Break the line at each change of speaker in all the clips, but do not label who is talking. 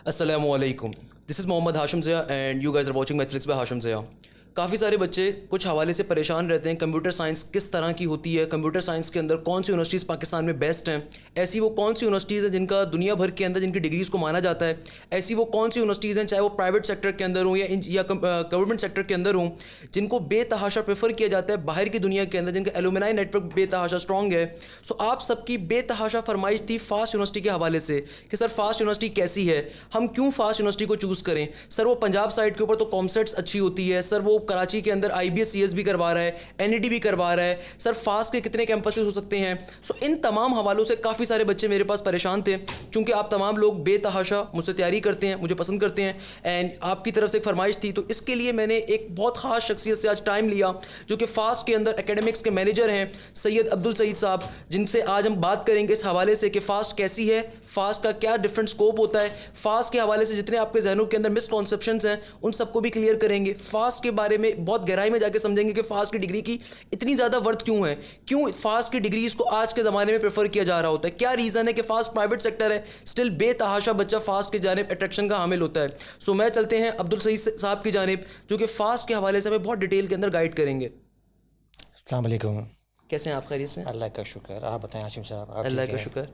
Assalamualaikum. This is Mohammad Hashim Zia and you guys are watching Netflix by Hashim Zia. काफ़ी सारे बच्चे कुछ हवाले से परेशान रहते हैं कंप्यूटर साइंस किस तरह की होती है, कंप्यूटर साइंस के अंदर कौन सी यूनिवर्सिटीज़ पाकिस्तान में बेस्ट हैं, ऐसी वो कौन सी यूनिवर्सिटीज़ हैं जिनका दुनिया भर के अंदर जिनकी डिग्रीज़ को माना जाता है, ऐसी वो कौन सी यूनिवर्सिटीज़ हैं चाहे वो प्राइवेट सेक्टर के अंदर हों या गवर्नमेंट सेक्टर के अंदर हों जिनको बेतहाशा प्रेफर किया जाता है बाहर की दुनिया के अंदर, जिनका एलुमनाई नेटवर्क बेतहाशा स्ट्रॉन्ग है। सो आप सबकी बेतहाशा फरमाइश थी फास्ट यूनिवर्सिटी के हवाले से कि सर फास्ट यूनिवर्सिटी कैसी है, हम क्यों फास्ट यूनिवर्सिटी को चूज़ करें। सर वो पंजाब साइड के ऊपर तो कॉमसेट्स अच्छी होती है, सर वो कराची के अंदर IBS CS भी करवा रहा है, NED भी करवा रहा है, सर फास्ट के कितने कैंपसेस हो सकते हैं। सो इन तमाम हवालों से काफ़ी सारे बच्चे मेरे पास परेशान थे, क्योंकि आप तमाम लोग बेतहाशा मुझसे तैयारी करते हैं, मुझे पसंद करते हैं एंड आपकी तरफ से एक फरमाइश थी, तो इसके लिए मैंने एक बहुत ख़ास शख्सियत से आज टाइम लिया जो कि फास्ट के अंदर एकेडमिक्स के मैनेजर हैं, सैयद अब्दुल सईद साहब, जिनसे आज हम बात करेंगे इस हवाले से कि फ़ास्ट कैसी है, फ़ास्ट का क्या डिफरेंट स्कोप होता है, फ़ास्ट के हवाले से जितने आपके जहनों के अंदर मिसकॉन्सेप्शंस हैं उन सबको भी क्लियर करेंगे। फ़ास्ट के बारे में बहुत गहराई में जाके समझेंगे कि फ़ास्ट की डिग्री की इतनी ज़्यादा वर्थ क्यों है, क्यों फ़ास्ट की डिग्रीज को आज के ज़माने में प्रेफर किया जा रहा होता है, क्या रीज़न है कि फ़ास्ट प्राइवेट सेक्टर है स्टिल बेतहाशा बच्चा फ़ास्ट के जानिब अट्रैक्शन का हामिल होता है। सो मैं चलते हैं अब्दुल सईद साहब की जानिब जो कि फ़ास्ट के हवाले से हमें बहुत डिटेल के अंदर गाइड करेंगे।
अस्सलाम वालेकुम।
कैसे हैं आप, खैरियत से?
अल्लाह का शुक्र। आप बताएं आशिम साहब, आप
अल्लाह
ठीक
का
हैं?
शुक्र।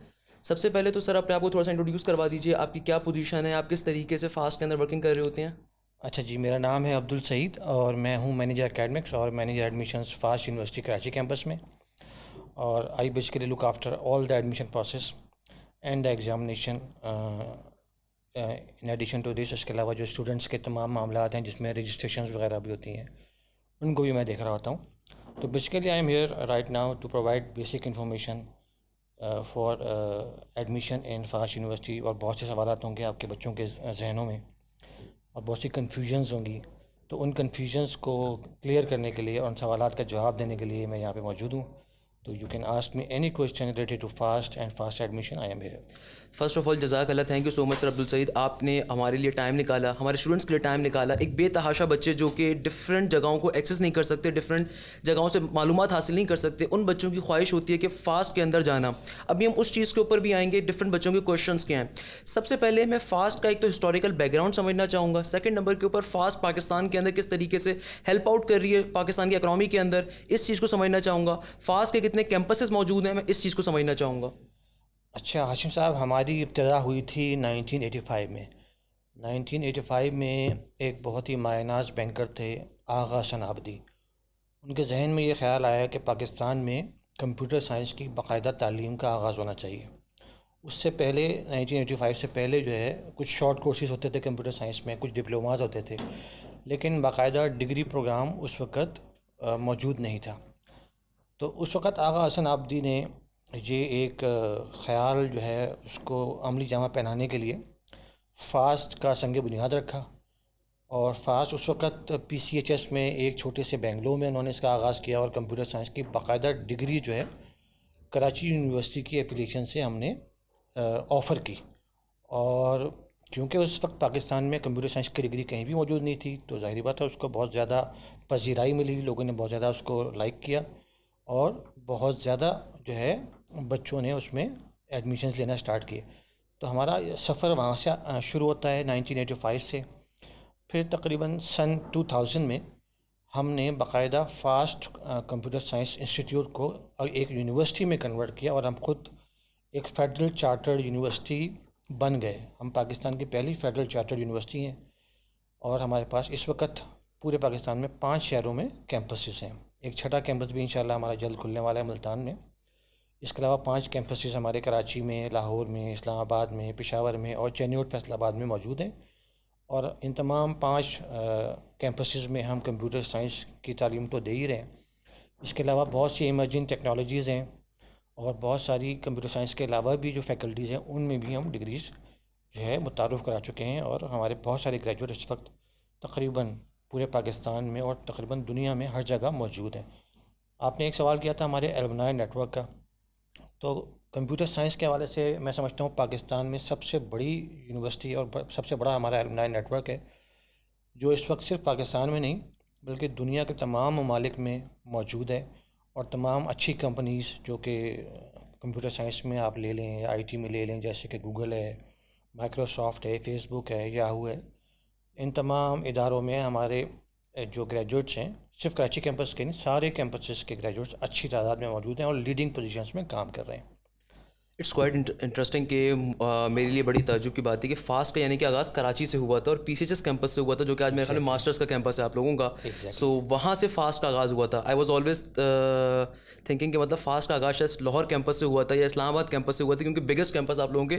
सबसे पहले तो सर अपने आपको थोड़ा सा इंट्रोड्यूस करवा दीजिए, आपकी क्या पोजीशन है, आप किस तरीके से फ़ास्ट के अंदर वर्किंग कर रहे होते हैं।
अच्छा जी, मेरा नाम है अब्दुल सईद और मैं हूँ मैनेजर एकेडमिक्स और manager admissions fast university Karachi campus में। और I basically look after all the admission process and the examination. In addition to this, इसके अलावा जो स्टूडेंट्स के तमाम मामला हैं जिसमें रजिस्ट्रेशन वगैरह भी होती हैं उनको भी मैं देख रहा होता हूँ। तो basically I am here right now to provide basic information for admission in fast university. और बहुत से सवाल होंगे आपके बच्चों के जहनों में और बहुत सी कन्फ्यूजन्स होंगी, तो उन कन्फ्यूजन्स को क्लियर करने के लिए और उन सवालात का जवाब देने के लिए मैं यहाँ पे मौजूद हूँ। तो you can ask me any question related to FAST and FAST admission, I am here.
First of all जज़ाकल्लाह, thank you so much sir Abdul Saeed, आपने हमारे लिए टाइम निकाला, हमारे स्टूडेंट्स के लिए टाइम निकाला। एक बेतहाशा बच्चे जो कि डिफरेंट जगहों को एक्सेस नहीं कर सकते, डिफरेंट जगहों से मालूमात हासिल नहीं कर सकते, उन बच्चों की ख्वाहिश होती है कि फ़ास्ट के अंदर जाना। अभी हम उस चीज़ के ऊपर भी आएंगे, डिफरेंट बच्चों के क्वेश्चंस क्या हैं। सबसे पहले मैं फ़ास्ट का एक तो हिस्टोरिकल बैकग्राउंड समझना चाहूँगा, सेकंड नंबर के ऊपर फ़ास्ट पाकिस्तान के अंदर किस तरीके से हेल्प आउट कर रही है पाकिस्तान की इकनॉमी के अंदर, इस चीज़ को समझना चाहूँगा। फ़ास्ट के कितने कैंपसेस मौजूद हैं, मैं इस चीज़ को समझना चाहूँगा।
अच्छा हाशिम साहब, हमारी इब्तिदा हुई थी 1985 में। 1985 में एक बहुत ही मायनाज बैंकर थे आगा हसन आबदी। उनके जहन में ये ख्याल आया कि पाकिस्तान में कंप्यूटर साइंस की बाकायदा तालीम का आगाज़ होना चाहिए। उससे पहले 1985 से पहले जो है कुछ शॉर्ट कोर्सेज होते थे कंप्यूटर साइंस में, कुछ डिप्लोमाज होते थे, लेकिन बाकायदा डिग्री प्रोग्राम उस वक़्त मौजूद नहीं था। तो उस वक़्त आगा हसन आबदी ने ये एक ख़याल जो है उसको अमली जामा पहनाने के लिए फ़ास्ट का संग बुनियाद रखा। और फ़ास्ट उस वक़्त PCHS में एक छोटे से बेंगलोर में उन्होंने इसका आगाज़ किया और कंप्यूटर साइंस की बाकायदा डिग्री जो है कराची यूनिवर्सिटी की एप्लीकेशन से हमने ऑफ़र की। और क्योंकि उस वक्त पाकिस्तान में कंप्यूटर साइंस की डिग्री कहीं भी मौजूद नहीं थी, तो ज़ाहिर बात है उसको बहुत ज़्यादा पजीराई मिली, लोगों ने बहुत ज़्यादा उसको लाइक किया और बहुत ज़्यादा जो है बच्चों ने उसमें एडमिशन्स लेना स्टार्ट किए। तो हमारा सफ़र वहाँ से शुरू होता है 1985 से। फिर तकरीबन सन 2000 में हमने बाकायदा फ़ास्ट कंप्यूटर साइंस इंस्टीट्यूट को एक यूनिवर्सिटी में कन्वर्ट किया और हम खुद एक फ़ेडरल चार्टर्ड यूनिवर्सिटी बन गए। हम पाकिस्तान की पहली फ़ेडरल चार्टर्ड यूनिवर्सिटी हैं और हमारे पास इस वक्त पूरे पाकिस्तान में 5 शहरों में कैंपसेस हैं। एक छठा कैंपस भी इंशाल्लाह हमारा जल्द खुलने वाला है मुल्तान में। इसके अलावा 5 कैंपसेस हमारे कराची में, लाहौर में, इस्लामाबाद में, पेशावर में और चेन्नई और फैसलाबाद में मौजूद हैं। और इन तमाम 5 कैंपसेस में हम कंप्यूटर साइंस की तालीम तो दे ही रहे हैं। इसके अलावा बहुत सी इमर्जिंग टेक्नोलॉजीज़ हैं और बहुत सारी कंप्यूटर साइंस के अलावा भी जो फैकल्टीज़ हैं उनमें भी हम डिग्रीज़ जो है मुतारुफ़ करा चुके हैं। और हमारे बहुत सारे ग्रेजुएट इस वक्त तकरीबन पूरे पाकिस्तान में और तकरीबन दुनिया में हर जगह मौजूद हैं। आपने एक सवाल किया था हमारे एलुमनाई नेटवर्क का, तो कंप्यूटर साइंस के हवाले से मैं समझता हूँ पाकिस्तान में सबसे बड़ी यूनिवर्सिटी और सबसे बड़ा हमारा एलुमनाई नेटवर्क है, जो इस वक्त सिर्फ पाकिस्तान में नहीं बल्कि दुनिया के तमाम ममालिक में मौजूद है। और तमाम अच्छी कंपनीज़ जो कि कंप्यूटर साइंस में आप ले लें या IT में ले लें, जैसे कि गूगल है, माइक्रोसॉफ्ट है, फेसबुक है, याहू है, इन तमाम इदारों में हमारे जो ग्रेजुएट्स हैं, सिर्फ कराची कैंपस के नहीं, सारे कैंपसेस के ग्रेजुएट्स अच्छी तादाद में मौजूद हैं और लीडिंग पोजीशंस में काम कर रहे हैं।
इट्स क्वाइट इंटरेस्टिंग कि मेरे लिए बड़ी ताज्जुब की बात है कि फास्ट का यानी कि आगाज़ कराची से हुआ था और पीसीएचएस कैंपस से हुआ था, जो कि आज मेरे ख्याल में मास्टर्स का कैंपस है आप लोगों का। सो वहाँ से फास्ट का आगाज़ हुआ था। आई वाज ऑलवेज थिंकिंग कि मतलब फास्ट का आगाज़ शायद लाहौर कैंपस से हुआ था या इस्लामाबाद कैंपस से हुआ था, क्योंकि बिगेस्ट कैंपस आप लोगों के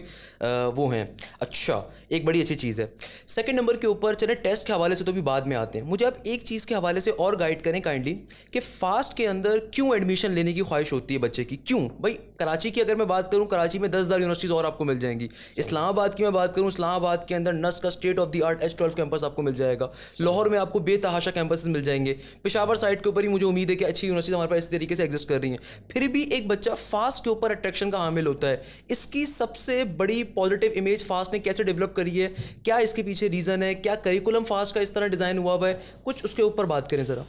वो हैं। अच्छा, एक बड़ी अच्छी चीज़ है। सेकंड नंबर के ऊपर चले टेस्ट के हवाले से तो भी बाद में आते हैं, मुझे आप एक चीज़ के हवाले से और गाइड करें काइंडली कि फ़ास्ट के अंदर क्यों एडमिशन लेने की ख्वाहिश होती है बच्चे की, क्यों भाई? कराची की अगर मैं बात करूँ, कराची में 10,000 यूनिवर्सिटीज़ और आपको मिल जाएंगी। इस्लामाबाद की मैं बात करूँ, इस्लामाबाद के अंदर नस का state of the art H12 campus आपको मिल जाएगा। लाहौर में आपको बेतहाशा कैंपस मिल जाएंगे। पेशावर साइड के ऊपर ही मुझे उम्मीद है कि अच्छी यूनिवर्सिटी हमारे पास इस तरीके से एग्जिस्ट कर रही हैं। फिर भी एक बच्चा फास्ट के ऊपर अट्रैक्शन का हामिल होता है। इसकी सबसे बड़ी पॉजिटिव इमेज फास्ट ने कैसे डेवलप करी है? क्या इसके पीछे रीज़न है? क्या करिकुलम फास्ट का इस तरह डिज़ाइन हुआ हुआ है? कुछ उसके ऊपर बात करें ज़रा।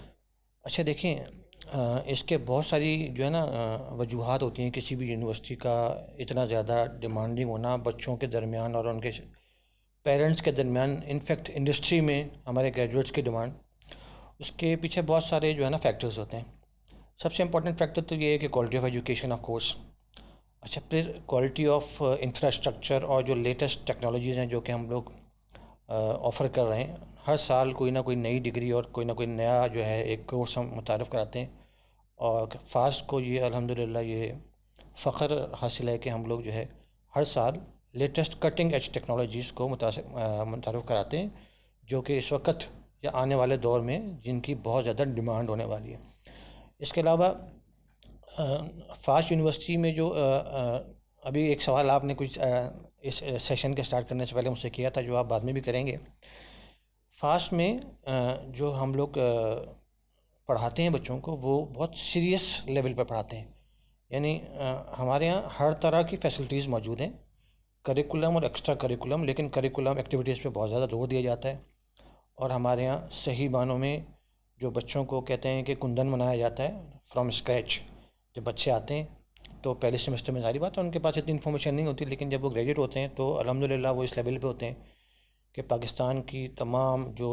अच्छा देखें, इसके बहुत सारी जो है ना वजूहात होती हैं किसी भी यूनिवर्सिटी का इतना ज़्यादा डिमांडिंग होना बच्चों के दरमियान और उनके पेरेंट्स के दरमियान, इनफैक्ट इंडस्ट्री में हमारे ग्रेजुएट्स की डिमांड, उसके पीछे बहुत सारे जो है ना फैक्टर्स होते हैं। सबसे इम्पोर्टेंट फैक्टर तो ये है कि quality of education of course. अच्छा, फिर क्वालिटी ऑफ इंफ्रास्ट्रक्चर और जो लेटेस्ट टेक्नोलॉजीज़ हैं जो कि हम लोग ऑफ़र कर रहे हैं। हर साल कोई ना कोई नई डिग्री और कोई ना कोई नया जो है एक कोर्स हम मुतारफ़ कराते हैं और फास्ट को ये अल्हम्दुलिल्लाह ये फ़ख्र हासिल है कि हम लोग जो है हर साल लेटेस्ट कटिंग एज टेक्नोलॉजीज़ को मुतारफ़ कराते हैं, जो कि इस वक्त या आने वाले दौर में जिनकी बहुत ज़्यादा डिमांड होने वाली है। इसके अलावा फास्ट यूनिवर्सिटी में जो अभी एक सवाल आपने कुछ इस सेशन के स्टार्ट करने से पहले मुझसे किया था, जो आप बाद में भी करेंगे। फास्ट में जो हम लोग पढ़ाते हैं बच्चों को, वो बहुत सीरियस लेवल पर पढ़ाते हैं। यानी हमारे यहाँ हर तरह की फैसिलिटीज़ मौजूद हैं, करिकुलम और एक्स्ट्रा करिकुलम, लेकिन करिकुलम एक्टिविटीज़ पे बहुत ज़्यादा जोर दिया जाता है। और हमारे यहाँ सही मानों में जो बच्चों को कहते हैं कि कुंदन बनाया जाता है फ्रॉम स्क्रैच। जब बच्चे आते हैं तो पहले सेमेस्टर में सारी बात है उनके पास इतनी इन्फॉर्मेशन नहीं होती, लेकिन जब वो ग्रेजुएट होते हैं तो अल्हम्दुलिल्लाह वो इस लेवल पे होते हैं कि पाकिस्तान की तमाम जो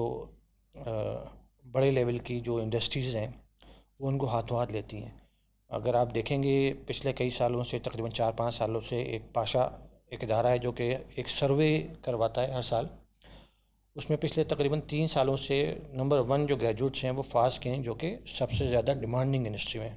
बड़े लेवल की जो इंडस्ट्रीज़ हैं वो उनको हाथों हाथ लेती हैं। अगर आप देखेंगे पिछले कई सालों से, तकरीबन 4-5 सालों से, एक पाशा एक इदारा है जो कि एक सर्वे करवाता है हर साल। उसमें पिछले तकरीबन 3 सालों से नंबर 1 जो ग्रेजुएट्स हैं वो फास्ट के हैं, जो कि सबसे ज़्यादा डिमांडिंग इंडस्ट्री में।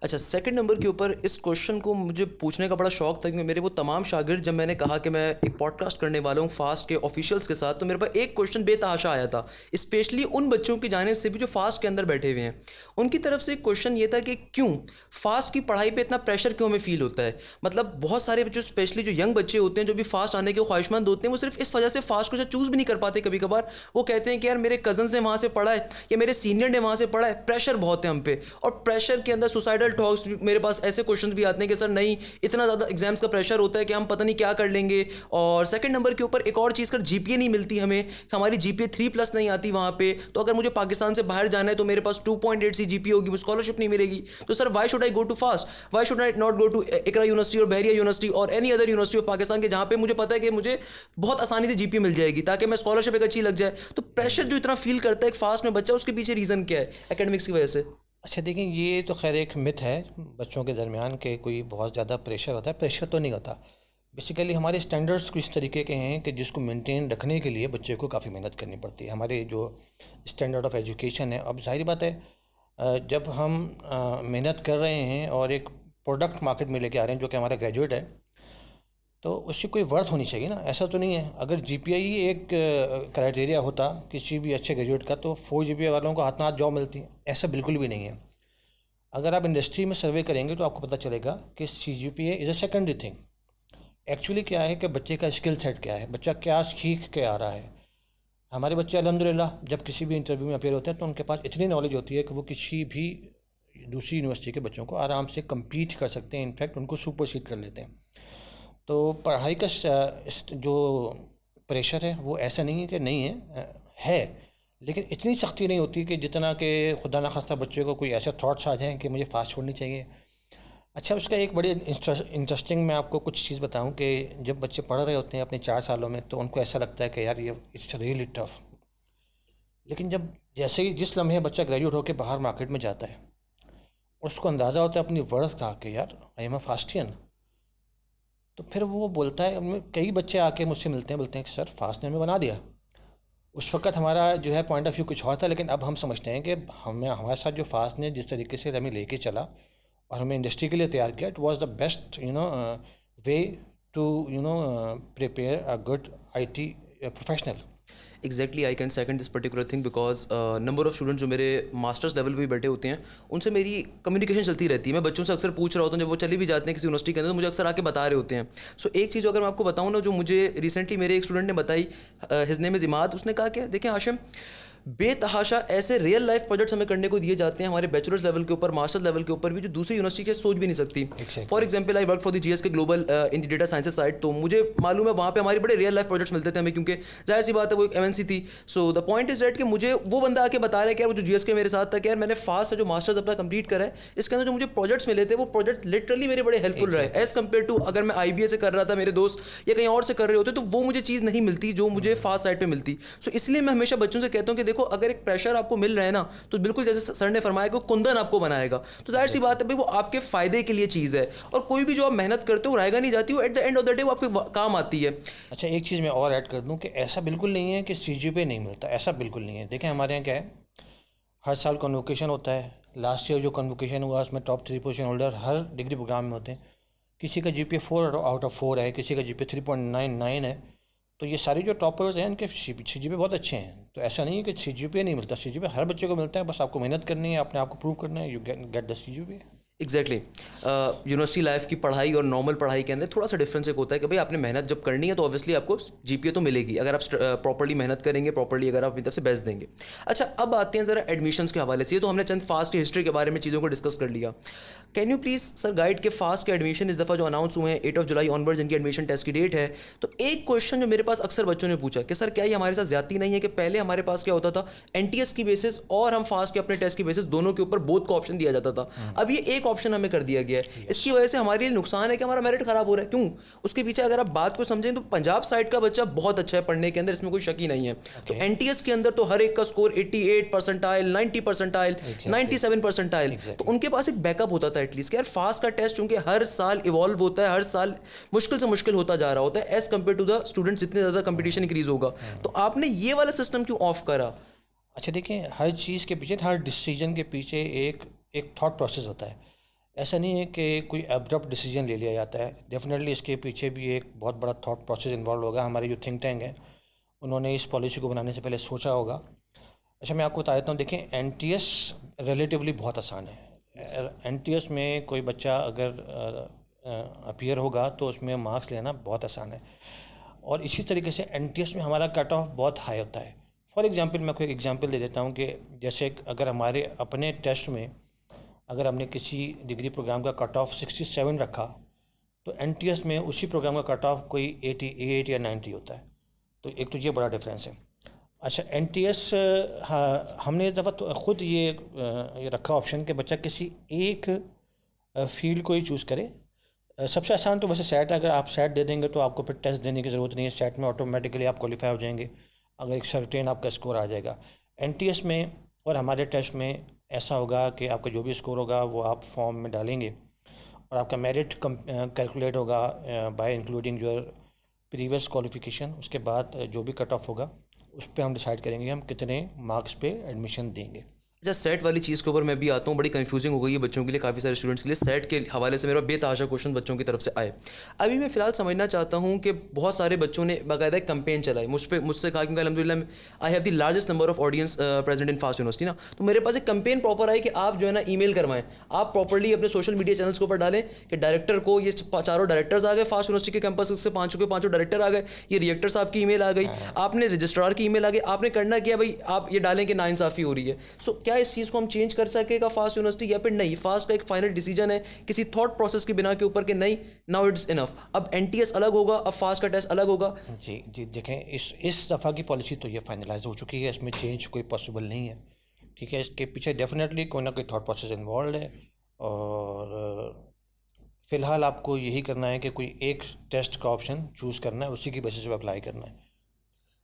अच्छा, सेकंड नंबर के ऊपर इस क्वेश्चन को मुझे पूछने का बड़ा शौक था, क्योंकि मेरे वो तमाम शागिर्द, जब मैंने कहा कि मैं एक पॉडकास्ट करने वाला हूँ फास्ट के ऑफिशियल्स के साथ, तो मेरे पास एक क्वेश्चन बेतहाशा आया था, स्पेशली उन बच्चों की जानिब से भी जो फास्ट के अंदर बैठे हुए हैं। उनकी तरफ से एक क्वेश्चन ये था कि क्यों फास्ट की पढ़ाई पर इतना प्रेशर क्यों हमें फील होता है? मतलब बहुत सारे बच्चे, स्पेशली जो यंग बच्चे होते हैं, जो भी फास्ट आने के ख्वाहिशमंद होते हैं, वो सिर्फ इस वजह से फास्ट को शायद चूज़ भी नहीं कर पाते। कभी कभार वो कहते हैं कि यार मेरे कज़न्स ने वहाँ से पढ़ा है या मेरे सीनियर ने वहाँ से पढ़ा है, प्रेशर बहुत है हम पे। और प्रेशर के अंदर सुसाइडल टॉक्स, मेरे पास ऐसे क्वेश्चंस भी आते हैं कि सर नहीं, इतना ज़्यादा एग्जाम्स का प्रेशर होता है कि हम पता नहीं क्या कर लेंगे। और सेकंड नंबर के ऊपर एक और चीज़ कर, जीपीए नहीं मिलती हमें, हमारी जीपीए 3+ नहीं आती वहाँ पे। तो अगर मुझे पाकिस्तान से बाहर जाना है तो मेरे पास 2.8 सी जीपीए होगी, स्कॉलरशिप नहीं मिलेगी। तो sir why should I go to fast? Why should I not go to Iqra university और बहरिया यूनिवर्सिटी और any other university of Pakistan के, जहाँ पे मुझे पता है कि मुझे बहुत आसानी से जीपीए मिल जाएगी, ताकि मैं स्कॉलरशिप एक अच्छी लग जाए। तो प्रेशर जो इतना फील करता है एक फास्ट में बच्चा, उसके पीछे रीज़न क्या है एकेडमिक्स की वजह से?
अच्छा देखिए, ये तो खैर एक मिथ है बच्चों के दरमियान के कोई बहुत ज़्यादा प्रेशर होता है। प्रेशर तो नहीं होता। बेसिकली हमारे स्टैंडर्ड्स कुछ इस तरीके के हैं कि जिसको मेंटेन रखने के लिए बच्चे को काफ़ी मेहनत करनी पड़ती है। हमारे जो स्टैंडर्ड ऑफ एजुकेशन है, अब जाहिर बात है जब हम मेहनत कर रहे हैं और एक प्रोडक्ट मार्केट में लेके आ रहे हैं जो कि हमारा ग्रेजुएट है, तो उसकी कोई वर्थ होनी चाहिए ना। ऐसा तो नहीं है, अगर जीपीआई ही एक क्राइटेरिया होता किसी भी अच्छे ग्रेजुएट का, तो 4 जीपीआई वालों को हाथ जॉब मिलती है। ऐसा बिल्कुल भी नहीं है। अगर आप इंडस्ट्री में सर्वे करेंगे तो आपको पता चलेगा कि CGPA is a secondary thing. Actually क्या है कि बच्चे का स्किल सेट क्या है, बच्चा क्या सीख के आ रहा है। हमारे बच्चे अल्हम्दुलिल्लाह जब किसी भी इंटरव्यू में अपेयर होते हैं तो उनके पास इतनी नॉलेज होती है कि वो किसी भी दूसरी यूनिवर्सिटी के बच्चों को आराम से कम्पीट कर सकते हैं, इनफैक्ट उनको सुपरसीड कर लेते हैं। तो पढ़ाई का जो प्रेशर है वो ऐसा नहीं है कि नहीं है, लेकिन इतनी सख्ती नहीं होती कि जितना कि खुदा न खास्ता बच्चे को कोई ऐसे थॉट्स आ जाएं कि मुझे फास्ट छोड़नी चाहिए। अच्छा, उसका एक बड़ी इंटरेस्टिंग मैं आपको कुछ चीज़ बताऊं कि जब बच्चे पढ़ रहे होते हैं अपने 4 सालों में, तो उनको ऐसा लगता है कि यार ये इट्स रियली टफ। लेकिन जब जैसे ही जिस लम्हे बच्चा ग्रेजुएट होकर बाहर मार्केट में जाता है और उसको अंदाज़ा होता है अपनी वर्थ का कि यार आई एम अ फास्टियन, तो फिर वो बोलता है। कई बच्चे आके मुझसे मिलते हैं, बोलते हैं कि सर फास्टियन में बना दिया। उस वक्त हमारा जो है पॉइंट ऑफ व्यू कुछ और था, लेकिन अब हम समझते हैं कि हमें हमारे साथ जो फास्ट ने जिस तरीके से हमें लेके चला और हमें इंडस्ट्री के लिए तैयार किया, it was the best way to prepare a good IT professional.
Exactly I can second this particular thing because number of students जो मेरे मास्टर्स लेवल पे भी बैठे होते हैं उनसे मेरी कम्युनिकेशन चलती रहती है। मैं बच्चों से अक्सर पूछ रहा होता हूँ, जब वो चले भी जाते हैं किसी यूनिवर्सिटी के अंदर, तो मुझे अक्सर आके बता रहे होते हैं। सो एक चीज़ अगर मैं आपको बताऊँ ना, जो मुझे रिसेंटली मेरे एक स्टूडेंट ने बताई, हिज नेम इज़ इमाद। उसने कहा कि देखें हाशिम, बेतहाशा ऐसे रियल लाइफ प्रोजेक्ट्स हमें करने को दिए जाते हैं हमारे बैचलर्स लेवल के ऊपर, मास्टर्स लेवल के ऊपर भी, जो दूसरी यूनिवर्सिटी के सोच भी नहीं सकती। For example I work for the GSK global in the data sciences side, तो मुझे मालूम है वहाँ पे हमारे बड़े रियल लाइफ प्रोजेक्ट्स मिलते थे हमें, क्योंकि जाहिर सी बात है वो एक एमएनसी थी। So the point is that कि मुझे वो बंदा आके बता रहा है कि यार वो जो जीएस के मेरे साथ था कि यार मैंने फास्ट से जो मास्टर्स अपना कंप्लीट करा है, इसके अंदर जो मुझे प्रोजेक्ट्स मिले थे वो प्रोजेक्ट लिटरली मेरे बड़े हेल्पफुल रहे एज कम्पेयर टू अगर मैं आईबीए से कर रहा था, मेरे दोस्त या कहीं और से कर रहे होते, तो वो मुझे चीज़ नहीं मिलती जो मुझे फास्ट साइड पे मिलती। सो इसलिए मैं हमेशा बच्चों से कहता हूँ कि देखो, अगर एक प्रेशर आपको मिल रहा है ना, तो बिल्कुल जैसे सर ने फरमाया कि वो कुंदन आपको बनाएगा, तो जाहिर सी बात है भाई वो आपके फायदे के लिए चीज़ है। और कोई भी जो आप मेहनत करते हो रहेगा नहीं जाती, वो at the end of the day वो आपके काम आती है।
अच्छा, एक चीज़ मैं और ऐड कर दूं कि ऐसा बिल्कुल नहीं है कि सीजीपीए नहीं मिलता, ऐसा बिल्कुल नहीं है। देखें हमारे यहाँ क्या है, हर साल कन्वोकेशन होता है। लास्ट ईयर जो कन्वोकेशन हुआ उसमें टॉप 3 पोजीशन होल्डर हर डिग्री प्रोग्राम में होते हैं। किसी का जीपीए 4 आउट ऑफ 4 है, किसी का जीपीए 3.99 है। तो ये सारे जो टॉपर्स हैं इनके सीजीपीए बहुत अच्छे हैं। तो ऐसा नहीं है कि सीजीपीए नहीं मिलता, सीजीपीए हर बच्चे को मिलता है, बस आपको मेहनत करनी है, अपने आप को प्रूव करना है, you get the CGPA.
Exactly university life की पढ़ाई और नॉर्मल पढ़ाई के अंदर थोड़ा सा डिफरेंस एक होता है कि भाई आपने मेहनत जब करनी है तो ऑब्वियसली आपको जीपीए तो मिलेगी अगर आप प्रॉपर्ली मेहनत करेंगे, प्रॉपर्ली अगर आप अपनी तरफ से बेस्ट देंगे। अच्छा, अब आते हैं ज़रा एडमिशन्स के हवाले से। ये तो हमने चंद फास्ट की हिस्ट्री के बारे में चीज़ों को डिस्कस कर लिया। Can you please sir guide के फास्ट के एडमिशन इस दफ़ा जो अनाउंस हुए हैं 8 जुलाई ऑनवर्ड्स इनकी एडमिशन टेस्ट की डेट है, तो एक क्वेश्चन जो मेरे पास अक्सर बच्चों ने पूछा कि सर क्या ये हमारे साथ ज्यादती नहीं है कि पहले हमारे पास क्या होता था, एनटीएस की बेसिस और हम फास्ट के अपने टेस्ट की बेसिस दोनों के ऊपर बोथ का ऑप्शन दिया जाता था, अब ये एक ऑप्शन हमें कर दिया गया है। इसकी वजह से हमारे लिए नुकसान है कि हमारा मेरिट खराब हो रहा है। क्यों? उसके पीछे अगर आप बात को समझें तो पंजाब साइड का बच्चा बहुत अच्छा है पढ़ने के अंदर, इसमें कोई शक ही नहीं है। तो एनटीएस के अंदर तो हर एक का स्कोर 88 परसेंटाइल, 90 परसेंटाइल, 97 परसेंटाइल, तो उनके पास एक बैकअप होता था एटलीस्ट। यार फास्ट का टेस्ट चूंकि हर साल इवॉल्व होता है, हर साल मुश्किल से मुश्किल होता जा रहा होता है as compare to the student, जितने ज़्यादा कंपटीशन इंक्रीज होगा, तो आपने ये वाला सिस्टम क्यों ऑफ करा?
अच्छा देखिए, हर चीज़ के पीछे, हर डिसीजन के पीछे एक थॉट प्रोसेस होता है। ऐसा नहीं है कि कोई एब्रप्ट डिसीजन ले लिया जाता है। डेफिनेटली इसके पीछे भी एक बहुत बड़ा थॉट प्रोसेस इन्वॉल्व होगा। हमारे जो थिंक टैंक हैं उन्होंने इस पॉलिसी को बनाने से पहले सोचा होगा। अच्छा, मैं आपको बता देता हूँ। देखें, एनटीएस रिलेटिवली बहुत आसान है। एनटीएस में कोई बच्चा अगर अपीयर होगा तो उसमें मार्क्स लेना बहुत आसान है। और इसी तरीके से एनटीएस में हमारा कट ऑफ बहुत हाई होता है। फॉर एग्जांपल मैं आपको एक एग्जांपल दे देता हूँ कि जैसे अगर हमारे अपने टेस्ट में अगर हमने किसी डिग्री प्रोग्राम का कट ऑफ 67 रखा, तो एनटीएस में उसी प्रोग्राम का कट ऑफ कोई 88 या 90 होता है। तो एक तो ये बड़ा डिफरेंस है। अच्छा, एनटीएस, हाँ, हमने इस दफ़ा तो ख़ुद ये रखा ऑप्शन कि बच्चा किसी एक फील्ड को ही चूज़ करे। सबसे आसान तो वैसे सेट है। अगर आप सेट दे देंगे तो आपको फिर टेस्ट देने की ज़रूरत नहीं है। सेट में ऑटोमेटिकली आप क्वालिफाई हो जाएंगे अगर एक सर्टेन आपका स्कोर आ जाएगा। एनटीएस में और हमारे टेस्ट में ऐसा होगा कि आपका जो भी स्कोर होगा वो आप फॉर्म में डालेंगे और आपका मेरिट कैलकुलेट होगा बाय इंक्लूडिंग जो प्रीवियस क्वालिफिकेशन। उसके बाद जो भी कट ऑफ होगा उस पर हम डिसाइड करेंगे हम कितने मार्क्स पे एडमिशन देंगे।
अच्छा, सेट वाली चीज़ के ऊपर मैं भी आता हूँ। बड़ी कंफ्यूजिंग हो गई है बच्चों के लिए, काफ़ी सारे स्टूडेंट्स के लिए। सेट के हवाले से मेरा बेतहाशा क्वेश्चन बच्चों की तरफ से आए। अभी मैं फ़िलहाल समझना चाहता हूँ कि बहुत सारे बच्चों ने बाकायदा एक कैंपेन चलाई मुझसे कहा, क्योंकि अल्हम्दुलिल्लाह I have the largest number of audience present in fast university ना, तो मेरे पास एक कैंपेन प्रॉपर आई कि आप जो है ना ईमेल करवाएं, आप प्रॉपरली अपने सोशल मीडिया चैनल्स के ऊपर डालें कि डायरेक्टर को, ये चारों डायरेक्टर्स आ गए फास्ट यूनिवर्सिटी के कैंपस से, पाँचों डायरेक्टर आ गए, ये रिएक्टर साहब की ईमेल आ गई, आपने रजिस्ट्रार की ईमेल आ गई, आपने करना किया भाई आप ये डालें कि नाइंसाफ़ी हो रही है। सो क्या इस चीज़ को हम चेंज कर सकेगा फास्ट यूनिवर्सिटी, या फिर नहीं फास्ट का एक फाइनल डिसीजन है किसी थॉट प्रोसेस की बिना के ऊपर कि नहीं नाउ इट्स इनफ, अब एनटीएस अलग होगा, अब फास्ट का टेस्ट अलग होगा?
जी देखें, इस दफ़ा की पॉलिसी तो ये फाइनलाइज हो चुकी है, इसमें चेंज कोई पॉसिबल नहीं है। ठीक है, इसके पीछे डेफिनेटली कोई ना कोई थॉट प्रोसेस इन्वॉल्व है। और फ़िलहाल आपको यही करना है कि कोई एक टेस्ट का ऑप्शन चूज़ करना है, उसी की बेसिस पे अप्लाई करना है।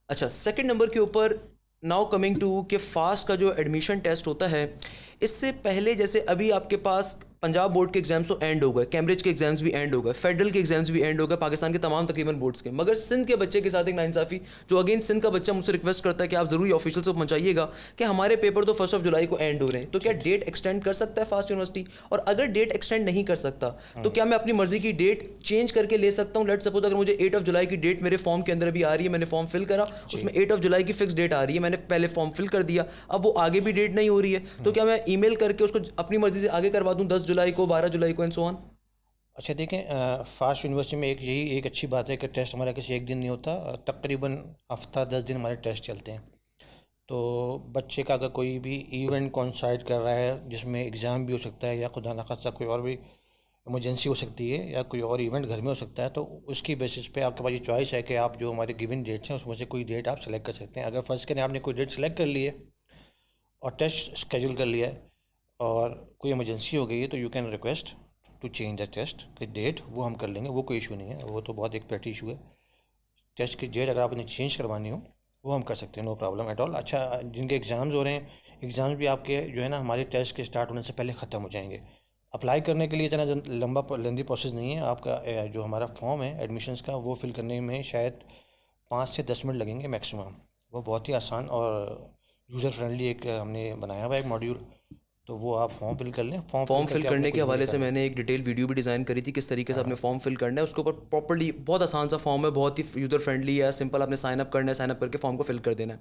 अच्छा, सेकंड नंबर के ऊपर नाउ कमिंग टू कि फास्ट का जो एडमिशन टेस्ट होता है, इससे पहले जैसे अभी आपके पास पंजाब बोर्ड के एग्जाम्स तो एंड हो गए, कैम्ब्रिज के एग्जाम्स भी एंड हो गए, फेडरल के एग्जाम्स भी एंड हो गए, पाकिस्तान के तमाम तकरीबन बोर्ड्स के, मगर सिंध के बच्चे के साथ एक नाइंसाफ़ी, जो अगेन सिंध का बच्चा मुझसे रिक्वेस्ट करता है कि आप ज़रूरी ऑफिशियल से पहुंचाइएगा कि हमारे पेपर तो 1 जुलाई को एंड हो रहे हैं, तो क्या डेट एक्सटेंड कर सकता है फास्ट यूनिवर्सिटी? और अगर डेट एक्सटेंड नहीं कर सकता तो क्या मैं अपनी मर्जी की डेट चेंज करके ले सकता हूँ? लेट सपोज अगर मुझे 8 जुलाई की डेट मेरे फॉर्म के अंदर अभी आ रही है, मैंने फॉर्म फिल करा, उसमें 8 जुलाई की फिक्स डेट आ रही है, मैंने पहले फॉर्म फिल कर दिया, अब वो आगे भी डेट नहीं हो रही है, तो क्या मैं ईमेल करके उसको अपनी मर्जी से आगे करवा दूं 10 जुलाई को, 12 जुलाई को एंड सो ऑन?
अच्छा देखें, फ़ास्ट यूनिवर्सिटी में एक अच्छी बात है कि टेस्ट हमारा किसी एक दिन नहीं होता, तकरीबन हफ्ता 10 दिन हमारे टेस्ट चलते हैं। तो बच्चे का अगर कोई भी इवेंट कोइंसाइड कर रहा है जिसमें एग्ज़ाम भी हो सकता है, या खुदा न खास्ता कोई और भी इमरजेंसी हो सकती है, या कोई और इवेंट घर में हो सकता है, तो उसकी बेसिस पे आपके पास ये चॉइस है कि आप जो हमारे गिवन डेट्स हैं उसमें से कोई डेट आप सेलेक्ट कर सकते हैं। अगर फ़र्ज़ करें आपने कोई डेट सेलेक्ट कर ली है और टेस्ट स्केजूल कर लिया है और कोई इमरजेंसी हो गई है, तो you can request to change the test की डेट, वो हम कर लेंगे, वो कोई इशू नहीं है, वो तो बहुत एक पेटी इशू है। टेस्ट की डेट अगर आपने चेंज करवानी हो वो हम कर सकते हैं, नो प्रॉब्लम एट ऑल। अच्छा, जिनके एग्ज़ाम्स हो रहे हैं, एग्ज़ाम्स भी आपके जो है ना हमारे टेस्ट के स्टार्ट होने से पहले ख़त्म हो जाएंगे। अप्लाई करने के लिए इतना लंबा लेंदी प्रोसेस नहीं है। आपका जो हमारा फॉर्म है एडमिशन्स का, वो फिल करने में शायद 5 से 10 मिनट लगेंगे मैक्सिमम। वो बहुत ही आसान और यूज़र फ्रेंडली एक हमने बनाया हुआ है एक मॉड्यूल, तो वो आप फॉर्म फिल कर लें।
फॉर्म फिल
करके आपने
करने के
कुछ भी नहीं
हवाले से
करना।
मैंने एक डिटेल वीडियो भी डिज़ाइन करी थी, किस तरीके से आपने फॉर्म फिल करना है, उसके ऊपर प्रॉपर्ली, बहुत आसान सा फॉर्म है, बहुत ही यूज़र फ्रेंडली है, सिंपल, आपने साइन अप करना है, साइन अप करके फॉर्म को फिल कर देना है।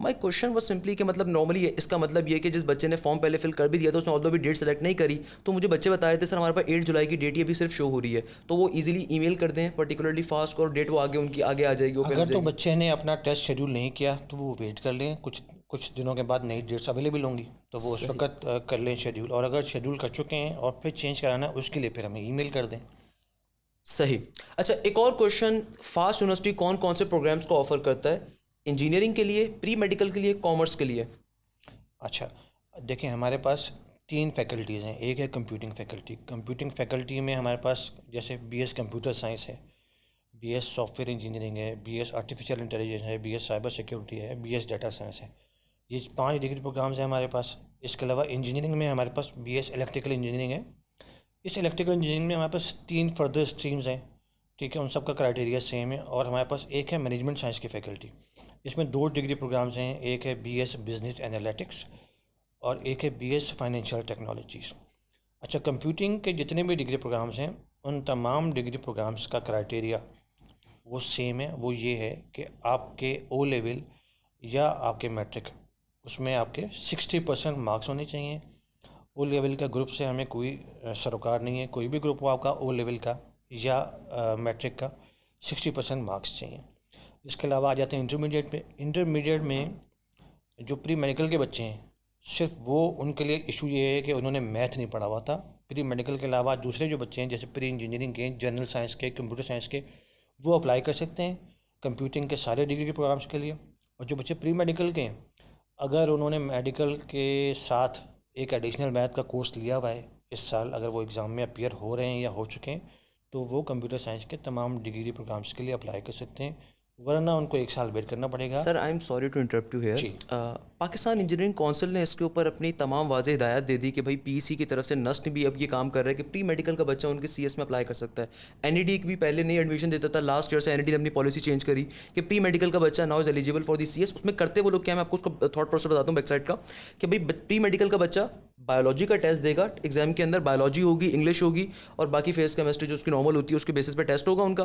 माय क्वेश्चन वाज सिंपली कि मतलब नॉर्मली इसका मतलब ये है कि जिस बच्चे ने फॉर्म पहले फिल कर भी दिया था, उसने ऑल्दो भी डेट सेलेक्ट नहीं करी, तो मुझे बच्चे बता रहे थे सर हमारे पास 8 जुलाई की डेट ही अभी सिर्फ शो हो रही है, तो वो ईजिली ईमेल कर दें पर्टिकुलरली फास्ट, और डेट वो आगे उनकी आगे आ जाएगी, वो फिल हो
अगर तो
जाएगी।
बच्चे ने अपना टेस्ट शेड्यूल नहीं किया तो वो वेट कर लें, कुछ दिनों के बाद नई डेट्स अवेलेबल होंगी, तो वो उस
सही,
वक्त कर लें शेड्यूल। और अगर शेड्यूल कर चुके हैं और फिर चेंज कराना है, उसके लिए फिर हमें ईमेल कर दें।
सही। अच्छा, एक और क्वेश्चन, फास्ट यूनिवर्सिटी कौन कौन से प्रोग्राम्स को ऑफर करता है? इंजीनियरिंग के लिए, प्री मेडिकल के लिए, कॉमर्स के लिए?
अच्छा, देखिए हमारे पास 3 फैकल्टीज़ हैं। एक है कंप्यूटिंग फैकल्टी। कंप्यूटिंग फैकल्टी में हमारे पास जैसे बीएस कंप्यूटर साइंस है, बीएस सॉफ्टवेयर इंजीनियरिंग है, बीएस आर्टिफिशियल इंटेलिजेंस है, बीएस साइबर सिक्योरिटी है, बीएस डाटा साइंस है। ये 5 डिग्री प्रोग्राम्स हैं हमारे पास। इसके अलावा इंजीनियरिंग में हमारे पास बीएस इलेक्ट्रिकल इंजीनियरिंग है। इस इलेक्ट्रिकल इंजीनियरिंग में हमारे पास 3 फर्दर स्ट्रीम्स हैं, ठीक है, उन सब का क्राइटेरिया सेम है। और हमारे पास एक है मैनेजमेंट साइंस की फैकल्टी। इसमें 2 डिग्री प्रोग्राम्स हैं, एक है बीएस बिजनेस एनालिटिक्स और एक है बीएस फाइनेंशियल टेक्नोलॉजीज़। अच्छा, कंप्यूटिंग के जितने भी डिग्री प्रोग्राम्स हैं, उन तमाम डिग्री प्रोग्राम्स का क्राइटेरिया वो सेम है। वो ये है कि आपके ओ लेवल या आपके मैट्रिक, उसमें आपके 60% मार्क्स होने चाहिए। ओ लेवल का ग्रुप से हमें कोई सरोकार नहीं है, कोई भी ग्रुप हो आपका ओ लेवल का या मैट्रिक का, 60% मार्क्स चाहिए। इसके अलावा आ जाते हैं इंटरमीडिएट पे। इंटरमीडिएट में जो प्री मेडिकल के बच्चे हैं, सिर्फ वो उनके लिए इशू ये है कि उन्होंने मैथ नहीं पढ़ा हुआ था। प्री मेडिकल के अलावा दूसरे जो बच्चे हैं जैसे प्री इंजीनियरिंग के, जनरल साइंस के, कंप्यूटर साइंस के, वो अप्लाई कर सकते हैं कंप्यूटिंग के सारे डिग्री के प्रोग्राम्स के लिए। और जो बच्चे प्री मेडिकल के हैं, अगर उन्होंने मेडिकल के साथ एक एडिशनल मैथ का कोर्स लिया हुआ है इस साल, अगर वो एग्ज़ाम में अपीयर हो रहे हैं या हो चुके हैं, तो वो कंप्यूटर साइंस के तमाम डिग्री प्रोग्राम्स के लिए अप्लाई कर सकते हैं, वरना उनको 1 साल वेट करना पड़ेगा।
Sir I am sorry to interrupt you here.
जी।
पाकिस्तान इंजीनियरिंग काउंसिल ने इसके ऊपर अपनी तमाम वाज़ेह हिदायत दे दी कि भाई पीसी की तरफ से नस्ट भी अब ये काम कर रहा है कि प्री मेडिकल का बच्चा उनके सीएस में अप्लाई कर सकता है। एनईडी भी पहले नहीं एडमिशन देता था, लास्ट ईयर से एनईडी ने अपनी पॉलिसी चेंज करी कि प्री मेडिकल का बच्चा now is eligible for the CS. उसमें करते वो लोग क्या, मैं आपको उसका थॉट प्रोसेस बताता हूँ बैकसाइड का, कि भाई प्री मेडिकल का बच्चा बायोलॉजी का टेस्ट देगा, एग्जाम के अंदर बायोलॉजी होगी, इंग्लिश होगी और बाकी फेस केमिस्ट्री जो उसकी नॉर्मल होती है उसके बेसिस पे टेस्ट होगा उनका।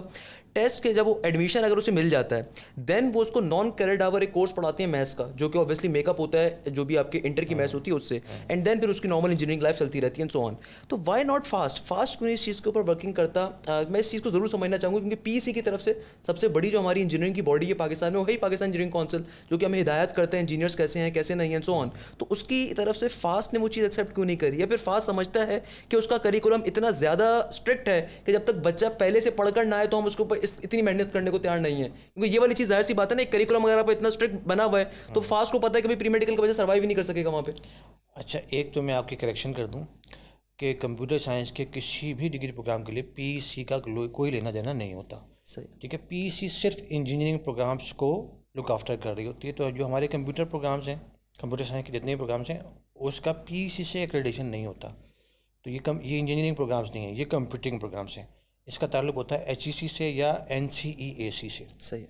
टेस्ट के जब वो एडमिशन अगर उसे मिल जाता है, देन वो उसको नॉन क्रेडिट आवर एक कोर्स पढ़ाते हैं मैथ्स का, जो कि ऑब्वियसली मेकअप होता है जो भी आपके इंटर की मैथ्स होती है उससे, एंड देन फिर उसकी नॉर्मल इंजीनियरिंग लाइफ चलती रहती है एंड सो ऑन। तो वाई नॉट फास्ट क्यों इस चीज़ के ऊपर वर्किंग करता? मैं इस चीज़ को जरूर समझना चाहूँगा क्योंकि पीसी की तरफ से सबसे बड़ी जो हमारी इंजीनियरिंग की बॉडी है पाकिस्तान में, वही पाकिस्तान इंजीनियरिंग काउंसिल, जो कि हमें हिदायत करते हैं इंजीनियर्स कैसे हैं कैसे नहीं एंड सो ऑन। तो उसकी तरफ से फास्ट ने वो चीज़ एक्सेप्ट क्यों नहीं करी, या फिर फास्ट समझता है कि उसका करिकुलम इतना ज़्यादा स्ट्रिक्ट है कि जब तक बच्चा पहले से पढ़कर ना आए तो हम उसके ऊपर इतनी मेहनत करने को तैयार नहीं है? क्योंकि ये वाली चीज़ जाहिर सी बात है ना, एक करिकुलम अगर आप इतना स्ट्रिक्ट बना हुआ है तो फास्ट को पता है कि भाई प्री मेडिकल का बच्चा सर्वाइव ही नहीं कर सकेगा वहाँ पे।
अच्छा, एक तो मैं आपकी करेक्शन कर दूं कि कंप्यूटर साइंस के किसी भी डिग्री प्रोग्राम के लिए पीईसी का कोई लेना देना नहीं होता।
सही।
ठीक है, पीईसी सिर्फ इंजीनियरिंग प्रोग्राम्स को लुक आफ्टर कर रही होती है। तो जो हमारे कंप्यूटर प्रोग्राम्स हैं, कंप्यूटर साइंस के जितने भी प्रोग्राम्स हैं, उसका पीईसी से एक्रेडिटेशन नहीं होता। तो ये इंजीनियरिंग प्रोग्राम्स नहीं हैं, ये कंप्यूटिंग प्रोग्राम्स हैं। इसका ताल्लुक होता है एचईसी से या एनसीईएसी से।
सही।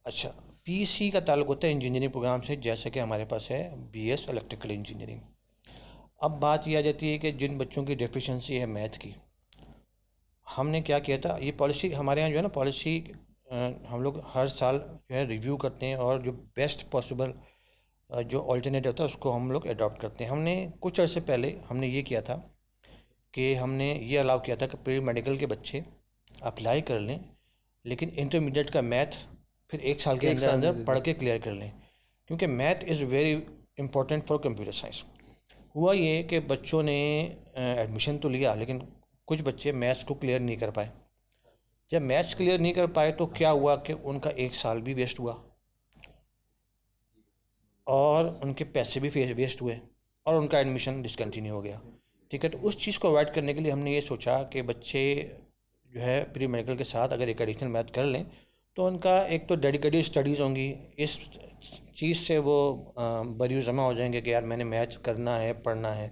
अच्छा, पीईसी का ताल्लुक होता है इंजीनियरिंग प्रोग्राम से, जैसे कि हमारे पास है बीएस इलेक्ट्रिकल इंजीनियरिंग। अब बात यह आ जाती है कि जिन बच्चों की डेफिशिएंसी है मैथ की, हमने क्या किया था, ये पॉलिसी हमारे यहाँ जो है ना, पॉलिसी हम लोग हर साल जो है रिव्यू करते हैं और जो बेस्ट पॉसिबल जो ऑल्टरनेट होता है उसको हम लोग अडॉप्ट करते हैं। हमने कुछ अर्से पहले हमने ये किया था कि हमने ये अलाउ किया था कि प्री मेडिकल के बच्चे अप्लाई कर लें, लेकिन इंटरमीडिएट का मैथ फिर 1 साल के अंदर अंदर पढ़ के क्लियर कर लें, क्योंकि math is very important for computer science. हुआ ये कि बच्चों ने एडमिशन तो लिया, लेकिन कुछ बच्चे मैथ्स को क्लियर नहीं कर पाए। जब मैथ्स क्लियर नहीं कर पाए तो क्या हुआ कि उनका 1 साल भी वेस्ट हुआ और उनके पैसे भी वेस्ट हुए और उनका एडमिशन डिसकंटिन्यू हो गया। ठीक है, तो उस चीज़ को अवॉइड करने के लिए हमने ये सोचा कि बच्चे जो है प्री मेडिकल के साथ अगर एक एडिशनल मैथ कर लें तो उनका एक तो डेडिकेटेड स्टडीज़ होंगी, इस चीज़ से वो बरी जमा हो जाएंगे कि यार मैंने मैथ करना है, पढ़ना है।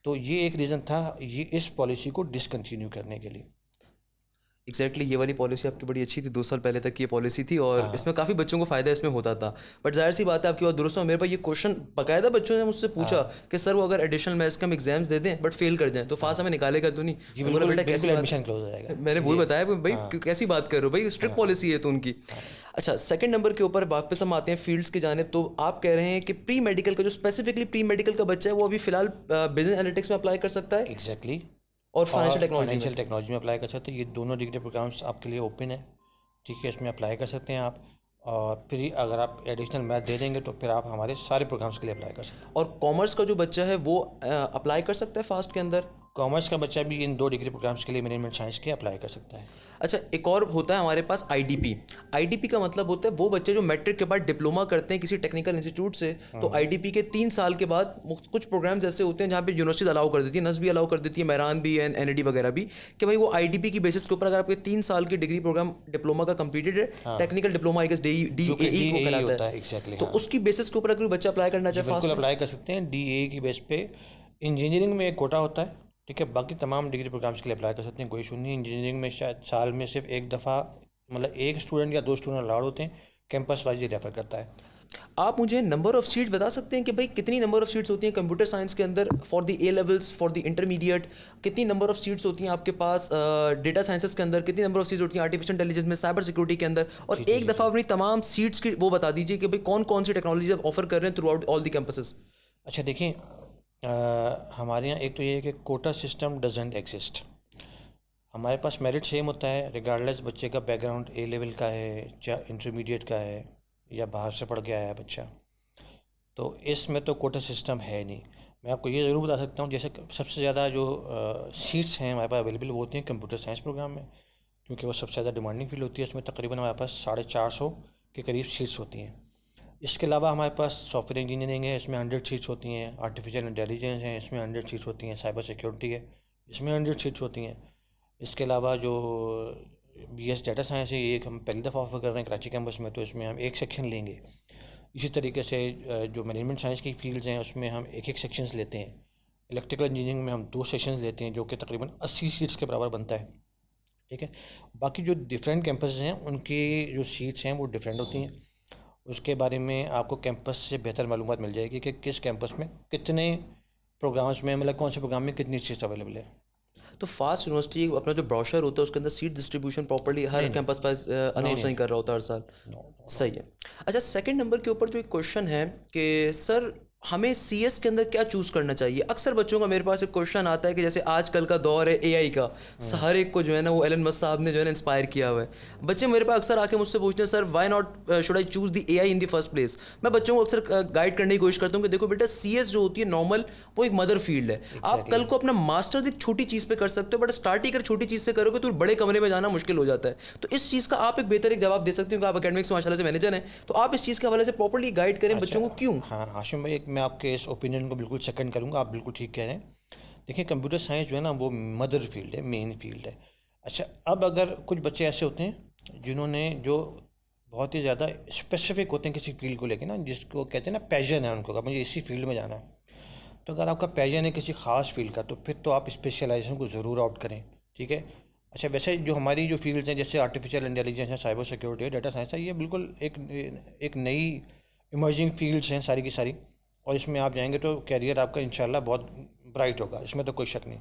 तो ये एक रीज़न था ये इस पॉलिसी को डिसकंटिन्यू करने के लिए।
एग्जैक्टली ये वाली पॉलिसी आपकी बड़ी अच्छी थी, 2 साल पहले तक ये पॉलिसी थी और इसमें काफ़ी बच्चों को फ़ायदा इसमें होता था। बट जाहिर सी बात है आपकी बात दुरुस्त है। मेरे पास ये क्वेश्चन बाकायदा बच्चों ने मुझसे पूछा कि सर वो अगर एडिशनल मैथ्स के हम एग्जाम्स दे दें बट फेल कर जाएं तो फास्ट हमें निकालेगा तो नहीं?
जी
मैं बोला बेटा कैसी बात
एडमिशन क्लोज हो जाएगा।
मैंने वही बताया भाई कैसी बात कर रहे हो भाई, स्ट्रिक्ट पॉलिसी है तो उनकी। अच्छा, सेकंड नंबर के ऊपर वापस हम आते हैं फील्ड्स की जानिब। तो आप कह रहे हैं कि प्री मेडिकल का जो स्पेसिफिकली प्री मेडिकल का बच्चा है वो अभी फिलहाल बिजनेस एनालिटिक्स में अप्लाई कर सकता है
एग्जैक्टली,
और फाइनेंशियल
टेक्नोलॉजी में अप्लाई कर सकते हैं। ये दोनों डिग्री प्रोग्राम्स आपके लिए ओपन है। ठीक है, इसमें अप्लाई कर सकते हैं आप, और फिर अगर आप एडिशनल मैथ दे देंगे तो फिर आप हमारे सारे प्रोग्राम्स के लिए अप्लाई कर सकते हैं।
और कॉमर्स का जो बच्चा है वो अप्लाई कर सकता है फास्ट के अंदर?
कॉमर्स का बच्चा भी इन 2 डिग्री प्रोग्राम्स के लिए मैनेजमेंट साइंस के अप्लाई कर सकता है।
अच्छा, एक और होता है हमारे पास आईडीपी। आईडीपी का मतलब होता है वो बच्चे जो मैट्रिक के बाद डिप्लोमा करते हैं किसी टेक्निकल इंस्टीट्यूट से, तो आईडीपी के 3 साल के बाद कुछ प्रोग्राम्स ऐसे होते हैं जहाँ पे यूनिवर्सिटीज अलाउ कर देती है, नस भी अलाउ कर देती है, मेहरान भी, एनईडी वगैरह भी, कि भाई वो आईडीपी की बेसिस के ऊपर अगर आपके 3 साल की डिग्री प्रोग्राम डिप्लोमा का कंप्लीटेड है, technical diploma I guess DAE को कहलाता है,
एग्जैक्टली,
तो उसकी बेसिस के ऊपर अगर बच्चा अप्लाई करना चाहे
बिल्कुल अप्लाई कर सकते हैं। डीएई की बेस पे इंजीनियरिंग में एक कोटा होता है। ठीक है, बाकी तमाम डिग्री प्रोग्राम्स के लिए अप्लाई कर सकते हैं, कोई इशू नहीं। इंजीनियरिंग में शायद साल में सिर्फ एक दफ़ा, मतलब 1 स्टूडेंट या 2 स्टूडेंट अलाउड होते हैं, कैंपस वाइज ही रेफर करता है।
आप मुझे नंबर ऑफ सीट्स बता सकते हैं कि भाई कितनी नंबर ऑफ सीट्स होती हैं कंप्यूटर साइंस के अंदर for the A levels, for the intermediate? कितनी नंबर ऑफ सीट्स होती हैं आपके पास डेटा साइंसेस के अंदर? कितनी नंबर ऑफ सीट्स होती हैं आर्टिफिशियल इंटेलिजेंस में, साइबर सिक्योरिटी के अंदर? और एक दफ़ा अपनी तमाम सीट्स की वो बता दीजिए कि भाई कौन कौन सी टेक्नोलॉजी आप ऑफर कर रहे हैं through out all the campuses.
अच्छा देखिए, हमारे यहाँ एक तो ये है कि कोटा सिस्टम डजेंट एग्जिस्ट। हमारे पास मेरिट सेम होता है रिगार्डलेस बच्चे का बैकग्राउंड ए लेवल का है, चाहे इंटरमीडिएट का है या बाहर से पढ़ के आया है बच्चा, तो इसमें तो कोटा सिस्टम है नहीं। मैं आपको ये ज़रूर बता सकता हूँ, जैसे सबसे ज़्यादा जो सीट्स हैं हमारे पास अवेलेबल वो होती हैं कंप्यूटर साइंस प्रोग्राम में, क्योंकि वो सबसे ज़्यादा डिमांडिंग फील्ड होती है। इसमें तकरीबन हमारे पास 450 के करीब सीट्स होती हैं। इसके अलावा हमारे पास सॉफ्टवेयर इंजीनियरिंग है, इसमें 100 सीट्स होती हैं। आर्टिफिशियल इंटेलिजेंस है, इसमें 100 सीट्स होती हैं। साइबर सिक्योरिटी है, इसमें 100 सीट्स होती हैं। इसके अलावा जो बीएस डाटा साइंस है, ये हम पहली दफ़ा ऑफर कर रहे हैं कराची कैंपस में, तो इसमें हम 1 सेक्शन लेंगे। इसी तरीके से जो मैनेजमेंट साइंस की फील्ड्स हैं उसमें हम 1 सेक्शंस लेते हैं। इलेक्ट्रिकल इंजीनियरिंग में हम 2 सेक्शंस लेते हैं, जो कि तकरीबन 80 सीट्स के बराबर बनता है। ठीक है, बाकी जो डिफरेंट कैंपस हैं उनकी जो सीट्स हैं वो डिफरेंट होती हैं। उसके बारे में आपको कैंपस से बेहतर मालूमात मिल जाएगी कि किस कैंपस में कितने प्रोग्राम्स में, मतलब कौन से प्रोग्राम में कितनी सीट्स अवेलेबल है।
तो फास्ट यूनिवर्सिटी अपना जो ब्रोशर होता है उसके अंदर सीट डिस्ट्रीब्यूशन प्रॉपर्ली हर कैंपस वाइज अनाउंस नहीं कर रहा होता हर साल? सही है। अच्छा, सेकंड नंबर के ऊपर जो एक क्वेश्चन है कि सर हमें सीएस के अंदर क्या चूज़ करना चाहिए? अक्सर बच्चों का मेरे पास एक क्वेश्चन आता है कि जैसे आजकल का दौर है एआई का, हर एक को जो है ना वो एलन मस्क साहब ने जो है ना इंस्पायर किया हुआ है। बच्चे मेरे पास अक्सर आके मुझसे पूछते हैं sir why not should I choose the AI in the first place. मैं बच्चों को अक्सर गाइड करने की कोशिश करता हूँ कि देखो बेटा सीएस जो होती है नॉर्मल वो एक मदर फील्ड है। आप कल को अपना मास्टर्स एक छोटी चीज़ पे कर सकते हो, बट स्टार्ट ही अगर छोटी चीज़ से करोगे तो बड़े कमरे में जाना मुश्किल हो जाता है। तो इस चीज़ का आप एक बेहतर एक जवाब दे सकते हो कि आप एकेडमिक्स माशाल्लाह से मैनेजर हैं, तो आप इस चीज़ के हवाले से प्रॉपर्ली गाइड करें बच्चों को। क्यों?
हाँ हाशिम भाई, मैं आपके इस ओपिनियन को बिल्कुल सेकंड करूँगा, आप बिल्कुल ठीक कह रहे हैं। देखिए कंप्यूटर साइंस जो है ना वो मदर फील्ड है, मेन फील्ड है। अच्छा, अब अगर कुछ बच्चे ऐसे होते हैं जिन्होंने जो बहुत ही ज़्यादा स्पेसिफिक होते हैं किसी फील्ड को लेके ना, जिसको कहते हैं ना पैशन है उनको कि मुझे इसी फील्ड में जाना है, तो अगर आपका पैशन है किसी ख़ास फील्ड का तो फिर तो आप स्पेशलाइजेशन को ज़रूर आउट करें, ठीक है। अच्छा, वैसे जो हमारी जो फील्ड्स हैं जैसे आर्टिफिशियल इंटेलिजेंस है, साइबर सिक्योरिटी है, डाटा साइंस है, ये बिल्कुल एक नई इमर्जिंग फील्ड्स हैं सारी की सारी, और इसमें आप जाएंगे तो कैरियर आपका इंशाल्लाह बहुत ब्राइट होगा, इसमें तो कोई शक नहीं।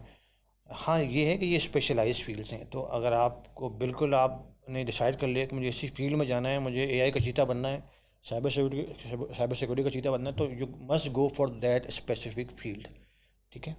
हाँ, ये है कि ये स्पेशलाइज्ड फील्ड्स हैं, तो अगर आपको बिल्कुल आपने डिसाइड कर लिया कि मुझे इसी फील्ड में जाना है, मुझे एआई का चीता बनना है, साइबर सिक्योरिटी का चीता बनना है, तो you must go for that specific field, ठीक है।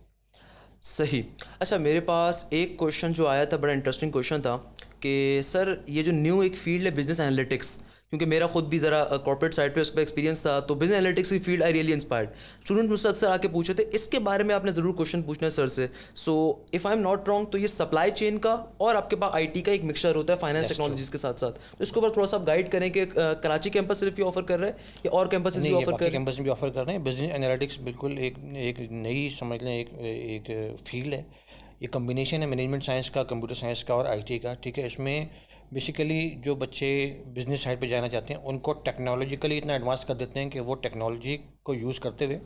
सही। अच्छा, मेरे पास एक क्वेश्चन जो आया था, बड़ा इंटरेस्टिंग क्वेश्चन था कि सर ये जो न्यू एक फील्ड है बिजनेस एनालिटिक्स, क्योंकि मेरा खुद भी ज़रा कॉर्पोरेट साइड पे उस पर एक्सपीरियंस था, तो बिजनेस एनालिटिक्स की field I really inspired. Student मुझसे अक्सर आके पूछे थे इसके बारे में, आपने ज़रूर क्वेश्चन पूछना है सर से। So if I am not wrong तो ये सप्लाई चेन का और आपके पास आईटी का एक मिक्सचर होता है फाइनेंस टेक्नोलॉजीज के साथ साथ, तो इसके ऊपर थोड़ा सा आप गाइड करें कि कराची कैंपस सिर्फ ये ऑफर कर रहे हैं या और कैंपसेस भी
नहीं, ये
ऑफर कर
बाकी
रहे हैं?
कैंपस में भी ऑफर कर रहे हैं। बिजनेस एनालिटिक्स बिल्कुल एक एक नई समझ लें एक एक फील्ड है। ये कम्बिनेशन है मैनेजमेंट साइंस का, कंप्यूटर साइंस का और आईटी का, ठीक है। इसमें बेसिकली जो बच्चे बिजनेस साइड पे जाना चाहते हैं उनको टेक्नोलॉजिकली इतना एडवांस कर देते हैं कि वो टेक्नोलॉजी को यूज़ करते हुए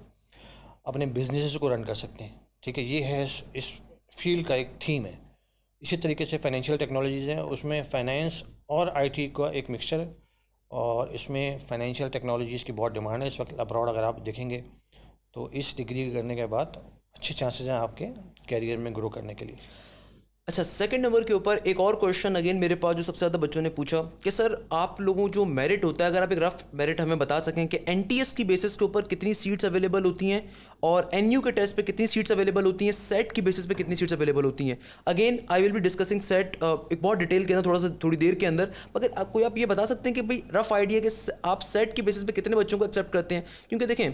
अपने बिजनेस को रन कर सकते हैं, ठीक है। ये है इस फील्ड का एक थीम है। इसी तरीके से फाइनेंशियल टेक्नोलॉजीज़ हैं, उसमें फाइनेंस और आईटी का एक मिक्सचर है, और इसमें फाइनेंशियल टेक्नोलॉजीज़ की बहुत डिमांड है इस वक्त अब्रॉड। अगर आप देखेंगे तो इस डिग्री करने के बाद अच्छे चांसेस हैं आपके कैरियर में ग्रो करने के लिए।
अच्छा, सेकंड नंबर के ऊपर एक और क्वेश्चन अगेन मेरे पास जो सबसे ज़्यादा बच्चों ने पूछा कि सर आप लोगों जो मेरिट होता है, अगर आप एक रफ मेरिट हमें बता सकें कि एनटीएस की बेसिस के ऊपर कितनी सीट्स अवेलेबल होती हैं और एनयू के टेस्ट पे कितनी सीट्स अवेलेबल होती हैं, सेट की बेसिस पे कितनी सीट्स अवेलेबल होती हैं। Again I will be discussing set एक बहुत डिटेल के अंदर थोड़ी देर के अंदर, मगर आप ये बता सकते हैं कि भाई रफ आइडिया कि आप सेट की बेसिस पे कितने बच्चों को एक्सेप्ट करते हैं। क्योंकि देखें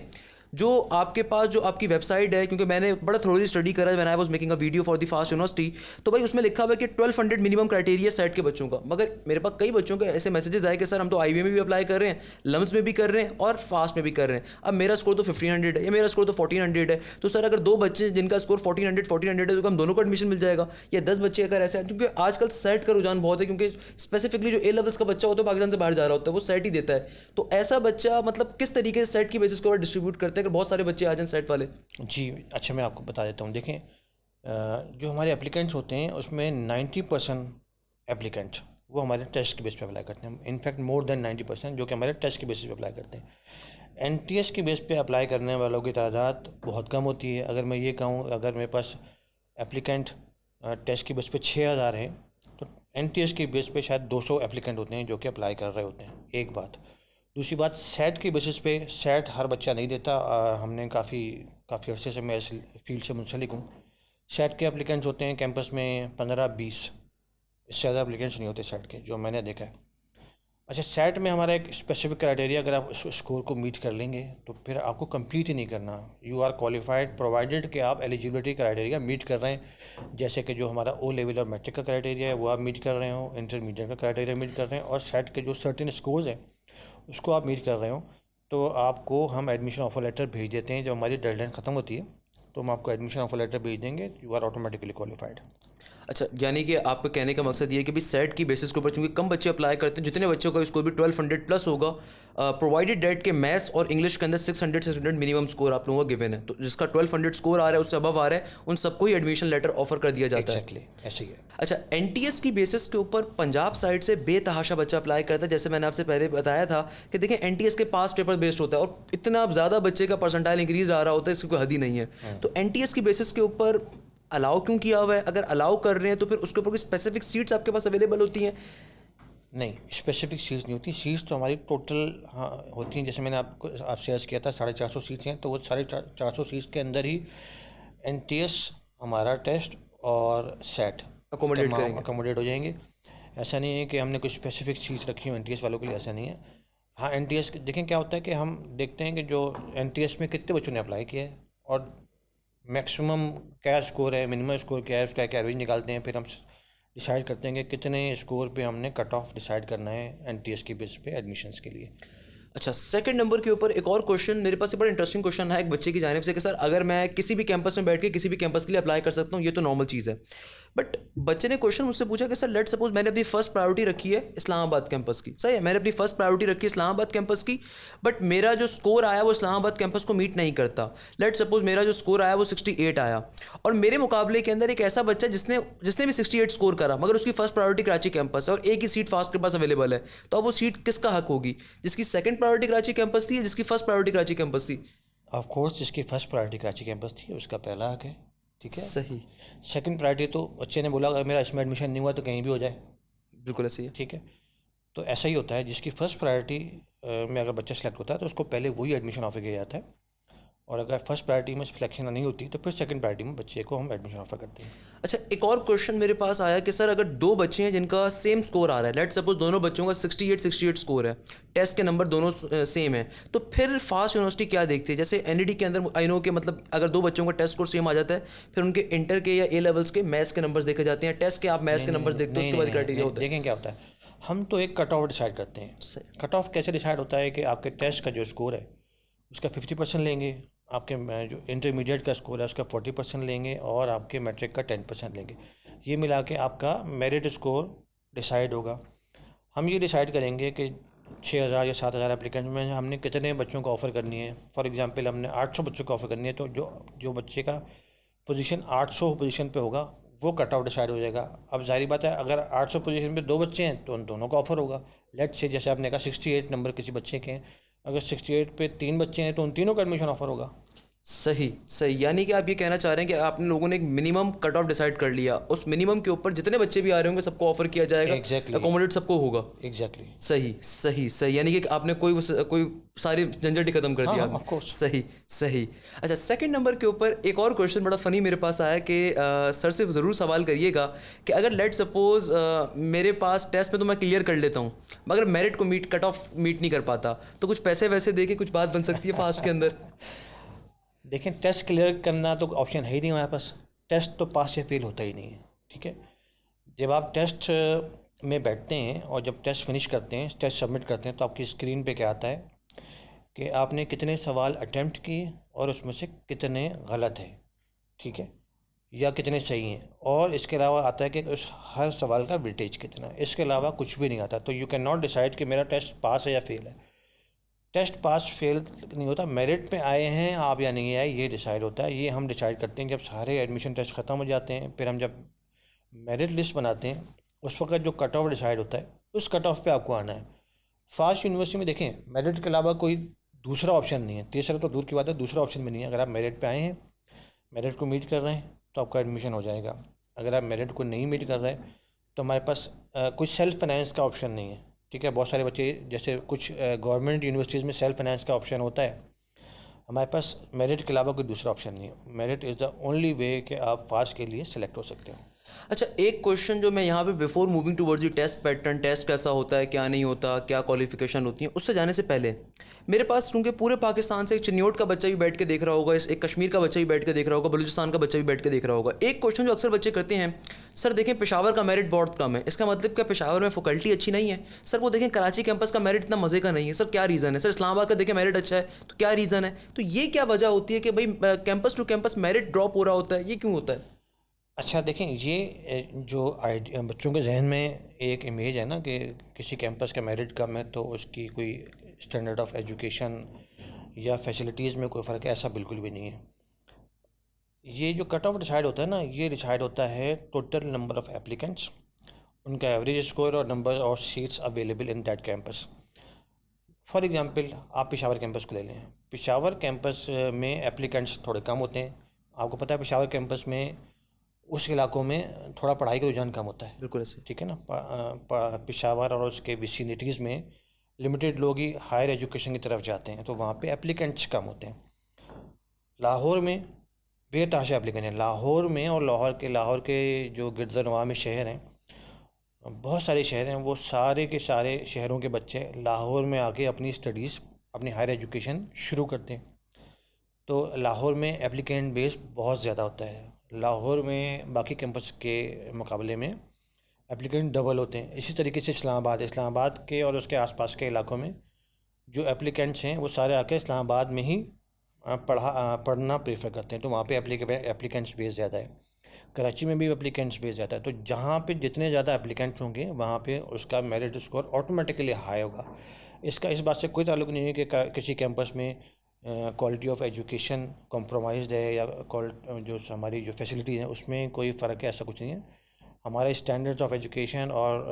जो आपके पास जो आपकी वेबसाइट है, क्योंकि मैंने बड़ा थोड़ी स्टडी करा when I was making a video for the fast university, तो भाई उसमें लिखा हुआ है कि 1200 मिनिमम क्राइटेरिया सेट के बच्चों का। मगर मेरे पास कई बच्चों के ऐसे मैसेजेस आए कि सर हम तो आईबीएम में भी अप्लाई कर रहे हैं, लम्स में भी कर रहे हैं और फास्ट में भी कर रहे हैं, अब मेरा स्कोर तो 1500 है या मेरा स्कोर तो 1400 है, तो सर अगर दो बच्चे जिनका स्कोर 1400 है तो हम दोनों को एडमिशन मिल जाएगा, या 10 बच्चे अगर ऐसे हैं, क्योंकि आजकल सेट का रुझान बहुत है, क्योंकि स्पेसिफिकली जो ए लेवल्स का बच्चा होता है पाकिस्तान से बाहर जा रहा होता है वो सेट ही देता है, तो ऐसा बच्चा मतलब किस तरीके से सेट की बेसिस को डिस्ट्रीब्यूट करते हैं अगर बहुत सारे बच्चे आ जाएं सेट वाले?
जी, अच्छा मैं आपको बता देता हूँ। देखें, जो हमारे एप्लीकेंट्स होते हैं उसमें 90% एप्लीकेंट वो हमारे टेस्ट के बेस पे अप्लाई करते हैं। इनफैक्ट मोर देन 90% जो कि हमारे टेस्ट के बेसिस पे अप्लाई करते हैं। एनटीएस के बेस पे अप्लाई करने वालों की तादाद बहुत कम होती है। अगर मैं ये कहूँ, अगर मेरे पास एप्लीकेंट टेस्ट के बेस पे 6000 हैं तो एनटीएस के बेस पे शायद 200 एप्लीकेंट होते हैं जो कि अप्लाई कर रहे होते हैं। एक बात। दूसरी बात, सेट की बेसिस पे सेट हर बच्चा नहीं देता। हमने काफ़ी अरसे से मैं इस फील्ड से मुंसलिक हूँ। सेट के एप्लीकेंट्स होते हैं कैंपस में 15-20, इससे ज़्यादा एप्लीकेंट्स नहीं होते सेट के, जो मैंने देखा है। अच्छा, सेट में हमारा एक स्पेसिफिक क्राइटेरिया, अगर आप उस स्कोर को मीट कर लेंगे तो फिर आपको कम्पीट ही नहीं करना। यू आर क्वालिफाइड प्रोवाइडेड कि आप एलिजिबिलिटी क्राइटेरिया मीट कर रहे हैं, जैसे कि जो हमारा ओ लेवल और मैट्रिक का क्राइटेरिया है वो आप मीट कर रहे हो, इंटरमीडिएट का क्राइटेरिया मीट कर रहे हैं, और सेट के जो सर्टेन स्कोर्स हैं उसको आप मीट कर रहे हो, तो आपको हम एडमिशन ऑफर लेटर भेज देते हैं। जब हमारी डेडलाइन ख़त्म होती है तो हम आपको एडमिशन ऑफर लेटर भेज देंगे, यू आर ऑटोमेटिकली क्वालिफाइड।
अच्छा, यानी कि आपका कहने का मकसद ये है कि भाई सेट की बेसिस के ऊपर चूंकि कम बच्चे अप्लाई करते हैं, जितने बच्चों का स्कोर भी 1200 प्लस होगा, प्रोवाइडेड डेट के मैथ्स और इंग्लिश के अंदर 600 मिनिमम स्कोर आप लोगों का गिवन है, तो जिसका 1200 स्कोर आ रहा है उससे अबव आ रहा है उन सबको ही एडमिशन लेटर ऑफर कर दिया जाता है।
एक्जैक्टली ऐसे ही है।
अच्छा, एनटीएस की बेसिस के ऊपर पंजाब साइड से बेतहाशा बच्चा अप्लाई करता है, जैसे मैंने आपसे पहले बताया था कि देखें एनटीएस के पास पेपर बेस्ड होता है और इतना ज़्यादा बच्चे का परसेंटाइल इंक्रीज आ रहा होता है, इसकी कोई हद ही नहीं है। तो एनटीएस की बेसिस के ऊपर अलाउ क्यों किया हुआ है? अगर अलाउ कर रहे हैं तो फिर उसके ऊपर कोई स्पेसिफिक सीट्स आपके पास अवेलेबल होती हैं?
नहीं, स्पेसिफिक सीट्स नहीं होती। सीट्स तो हमारी टोटल हाँ होती हैं, जैसे मैंने आपसे अर्ज़ किया था 450 सीट्स हैं, तो वो 450 सीट्स के अंदर ही एनटीएस, हमारा टेस्ट और सेट अकोमोडेट हो जाएंगे। ऐसा नहीं है कि हमने कोई स्पेसिफिक सीट्स रखी हो एनटीएस वालों के लिए, ऐसा नहीं है। हाँ, एनटीएस देखें क्या होता है कि हम देखते हैं कि जो एनटीएस में कितने बच्चों ने अप्लाई किया है और मैक्सिमम क्या स्कोर है, मिनिमम स्कोर क्या है, उसका एक एवरेज निकालते हैं, फिर हम डिसाइड करते हैं कि कितने स्कोर पे हमने कट ऑफ डिसाइड करना है एनटीएस की बेस पे एडमिशन्स के लिए।
अच्छा, सेकंड नंबर के ऊपर एक और क्वेश्चन मेरे पास, एक बड़ा इंटरेस्टिंग क्वेश्चन है एक बच्चे की जानिब से कि सर अगर मैं किसी भी कैंपस में बैठ के किसी भी कैंपस के लिए अप्लाई कर सकता हूँ, ये तो नॉर्मल चीज़ है, बट बच्चे ने क्वेश्चन मुझसे पूछा कि सर लेट सपोज मैंने अपनी फर्स्ट प्रायोरिटी रखी है इस्लामाबाद कैंपस की, सही है, मैंने अपनी फर्स्ट प्रायोरिटी रखी है इस्लामाबाद कैंपस की, बट मेरा जो स्कोर आया वो इस्लामाबाद कैंपस को मीट नहीं करता। लेट सपोज मेरा जो स्कोर आया वो 68 आया, और मेरे मुकाबले के अंदर एक ऐसा बच्चा जिसने जिसने भी 68 स्कोर करा, मगर उसकी फर्स्ट प्रायोरिटी कराची कैंपस है और एक ही सीट फास्ट के पास अवेलेबल है, तो अब वो सीट किसका हक होगी, जिसकी सेकंड प्रायोरिटी कराची कैंपस थी या जिसकी फर्स्ट प्रायोरिटी कराची कैंपस थी?
ऑफ कोर्स जिसकी फर्स्ट प्रायोरिटी कराची कैंपस थी उसका पहला हक है, ठीक है।
सही,
सेकंड प्रायोरिटी तो बच्चे ने बोला अगर मेरा इसमें एडमिशन नहीं हुआ तो कहीं भी हो जाए,
बिल्कुल ऐसे ही है।
ठीक है। तो ऐसा ही होता है, जिसकी फर्स्ट प्रायोरिटी में अगर बच्चा सेलेक्ट होता है तो उसको पहले वही एडमिशन ऑफर किया जाता है, और अगर फर्स्ट प्रायोरिटी में सिलेक्शन नहीं होती तो फिर सेकंड प्रायोरिटी में बच्चे को हम एडमिशन ऑफर करते हैं।
अच्छा, एक और क्वेश्चन मेरे पास आया कि सर अगर दो बच्चे हैं जिनका सेम स्कोर आ रहा है, लेट सपोज दोनों बच्चों का 68 स्कोर है, टेस्ट के नंबर दोनों सेम है, तो फिर फास्ट यूनिवर्सिटी क्या देखती है? जैसे एनईडी के अंदर आई नो कि मतलब अगर दो बच्चों का टेस्ट स्कोर सेम आ जाता है, फिर उनके इंटर के या ए लेवल्स के मैथ्स के नंबर्स देखे जाते हैं, टेस्ट के आप मैथ्स के नंबर्स देखते हो, उसके बाद क्राइटेरिया होता है।
देखें क्या होता है, हम तो एक कट ऑफ डिसाइड करते हैं। कट ऑफ कैसे डिसाइड होता है कि आपके टेस्ट का जो स्कोर है उसका 50% लेंगे, आपके जो इंटरमीडिएट का स्कोर है उसका 40% लेंगे, और आपके मैट्रिक का 10% लेंगे। ये मिला के आपका मेरिट स्कोर डिसाइड होगा। हम ये डिसाइड करेंगे कि 6,000 या 7,000 एप्लीकेंट में हमने कितने बच्चों को ऑफ़र करनी है। फॉर एग्जांपल हमने 800 बच्चों को ऑफ़र करनी है, तो जो बच्चे का पोजीशन 800 पोजीशन पे होगा वो कट ऑफ डिसाइड हो जाएगा। अब जाहिर बात है अगर 800 पोजीशन पे दो बच्चे हैं तो उन दोनों का ऑफ़र होगा। लेट्स से जैसे आपने कहा 68 नंबर किसी बच्चे के हैं, अगर 68 पे 3 बच्चे हैं तो उन तीनों का एडमिशन ऑफ़र होगा।
सही सही, यानी कि आप ये कहना चाह रहे हैं कि आपने लोगों ने एक मिनिमम कट ऑफ डिसाइड कर लिया, उस मिनिमम के ऊपर जितने बच्चे भी आ रहे होंगे सबको ऑफर किया जाएगा,
Exactly.
अकोमोडेट सबको होगा।
एग्जैक्टली।
सही सही सही, यानी कि आपने कोई सारी झंझट ही खत्म कर दिया आपने।
Of course.
सही सही। अच्छा, सेकंड नंबर के ऊपर एक और क्वेश्चन बड़ा फ़नी मेरे पास आया कि सर से ज़रूर सवाल करिएगा कि अगर लेट सपोज मेरे पास टेस्ट में तो मैं क्लियर कर लेता हूँ, मगर मेरिट को कट ऑफ मीट नहीं कर पाता, तो कुछ पैसे वैसे दे के कुछ बात बन सकती है फास्ट के अंदर?
देखें, टेस्ट क्लियर करना तो ऑप्शन है ही नहीं हमारे पास। टेस्ट तो पास या फेल होता ही नहीं है, ठीक है। जब आप टेस्ट में बैठते हैं और जब टेस्ट फिनिश करते हैं, टेस्ट सबमिट करते हैं, तो आपकी स्क्रीन पे क्या आता है कि आपने कितने सवाल अटेम्प्ट किए और उसमें से कितने गलत हैं, ठीक है, या कितने सही हैं। और इसके अलावा आता है कि उस हर सवाल का वेटेज कितना है। इसके अलावा कुछ भी नहीं आता। तो यू कैन नॉट डिसाइड कि मेरा टेस्ट पास है या फेल है। टेस्ट पास फेल नहीं होता, मेरिट पे आए हैं आप या नहीं आए ये डिसाइड होता है। ये हम डिसाइड करते हैं जब सारे एडमिशन टेस्ट ख़त्म हो जाते हैं। फिर हम जब मेरिट लिस्ट बनाते हैं उस वक्त जो कट ऑफ डिसाइड होता है उस कट ऑफ पे आपको आना है। फास्ट यूनिवर्सिटी में देखें, मेरिट के अलावा कोई दूसरा ऑप्शन नहीं है। तीसरा तो दूर की बात है, दूसरा ऑप्शन भी नहीं है। अगर आप मेरिट पे आए हैं, मेरिट को मीट कर रहे हैं, तो आपका एडमिशन हो जाएगा। अगर आप मेरिट को नहीं मीट कर रहे तो हमारे पास कोई सेल्फ फाइनेंस का ऑप्शन नहीं है, ठीक है। बहुत सारे बच्चे, जैसे कुछ गवर्नमेंट यूनिवर्सिटीज़ में सेल्फ फाइनेंस का ऑप्शन होता है, हमारे पास मेरिट के अलावा कोई दूसरा ऑप्शन नहीं है। Merit is the only way कि आप फास्ट के लिए सिलेक्ट हो सकते हो।
अच्छा, एक क्वेश्चन जो मैं यहाँ पे before moving towards the test pattern, test कैसा होता है, क्या नहीं होता, क्या क्वालिफिकेशन होती है, उससे जाने से पहले मेरे पास, क्योंकि पूरे पाकिस्तान से एक चिन्योट का बच्चा भी बैठ के देख रहा होगा, एक कश्मीर का बच्चा भी बैठ के देख रहा होगा, बलूचिस्तान का बच्चा भी बैठ के देख रहा होगा, एक क्वेश्चन जो अक्सर बच्चे करते हैं, सर देखें पेशावर का मेरिट बहुत कम है, इसका मतलब क्या पेशावर में फैकल्टी अच्छी नहीं है? सर वो देखें कराची कैंपस का मेरिट इतना मज़े का नहीं है, सर क्या रीज़न है? सर इस्लामाबाद का देखें मेरिट अच्छा है, तो क्या रीज़न है? तो ये क्या वजह होती है कि भाई campus to campus merit drop हो रहा होता है, ये क्यों होता है?
अच्छा देखें, ये जो आइडिया बच्चों के जहन में एक इमेज है ना कि किसी कैंपस का मेरिट कम है तो उसकी कोई स्टैंडर्ड ऑफ एजुकेशन या फैसिलिटीज़ में कोई फ़र्क है, ऐसा बिल्कुल भी नहीं है। ये जो कट ऑफ डिसाइड होता है ना, ये डिसाइड होता है टोटल नंबर ऑफ़ एप्लीकेंट्स, उनका एवरेज स्कोर और number of seats available in that campus. For example आप पेशावर कैंपस को ले लें। पेशावर कैंपस में एप्लीकेंट्स थोड़े कम होते हैं। आपको पता है पेशावर कैंपस में उस इलाकों में थोड़ा पढ़ाई का रुझान कम होता है,
बिल्कुल ऐसे,
ठीक है ना। पेशावर और उसके विसिनिटीज़ में लिमिटेड लोग ही हायर एजुकेशन की तरफ जाते हैं, तो वहाँ पे एप्लीकेंट्स कम होते हैं। लाहौर में बेतहाशा एप्लीकेंट हैं। लाहौर में और लाहौर के जो गिरदनवा में शहर हैं, बहुत सारे शहर हैं, वो सारे के सारे शहरों के बच्चे लाहौर में आके अपनी स्टडीज़, अपनी हायर एजुकेशन शुरू करते हैं। तो लाहौर में एप्लीकेंट बेस बहुत ज़्यादा होता है। लाहौर में बाकी कैंपस के मुकाबले में एप्लीकेंट डबल होते हैं। इसी तरीके से इस्लामाबाद के और उसके आसपास के इलाकों में जो एप्लीकेंट्स हैं वो सारे आके इस्लामाबाद में ही पढ़ना प्रेफर करते हैं, तो वहाँ पे एप्लीकेंट्स बेस ज़्यादा है। कराची में भी एप्लीकेंट्स बेस ज़्यादा है, तो जहाँ पे जितने ज़्यादा एप्लीकेंट्स होंगे वहाँ पे उसका मेरिट स्कोर ऑटोमेटिकली हाई होगा। इसका इस बात से कोई ताल्लुक नहीं है कि किसी कैंपस में क्वालिटी ऑफ एजुकेशन कॉम्प्रोमाइज़ है या जो हमारी जो फैसिलिटी है उसमें कोई फ़र्क है, ऐसा कुछ नहीं है। हमारे स्टैंडर्ड्स ऑफ एजुकेशन और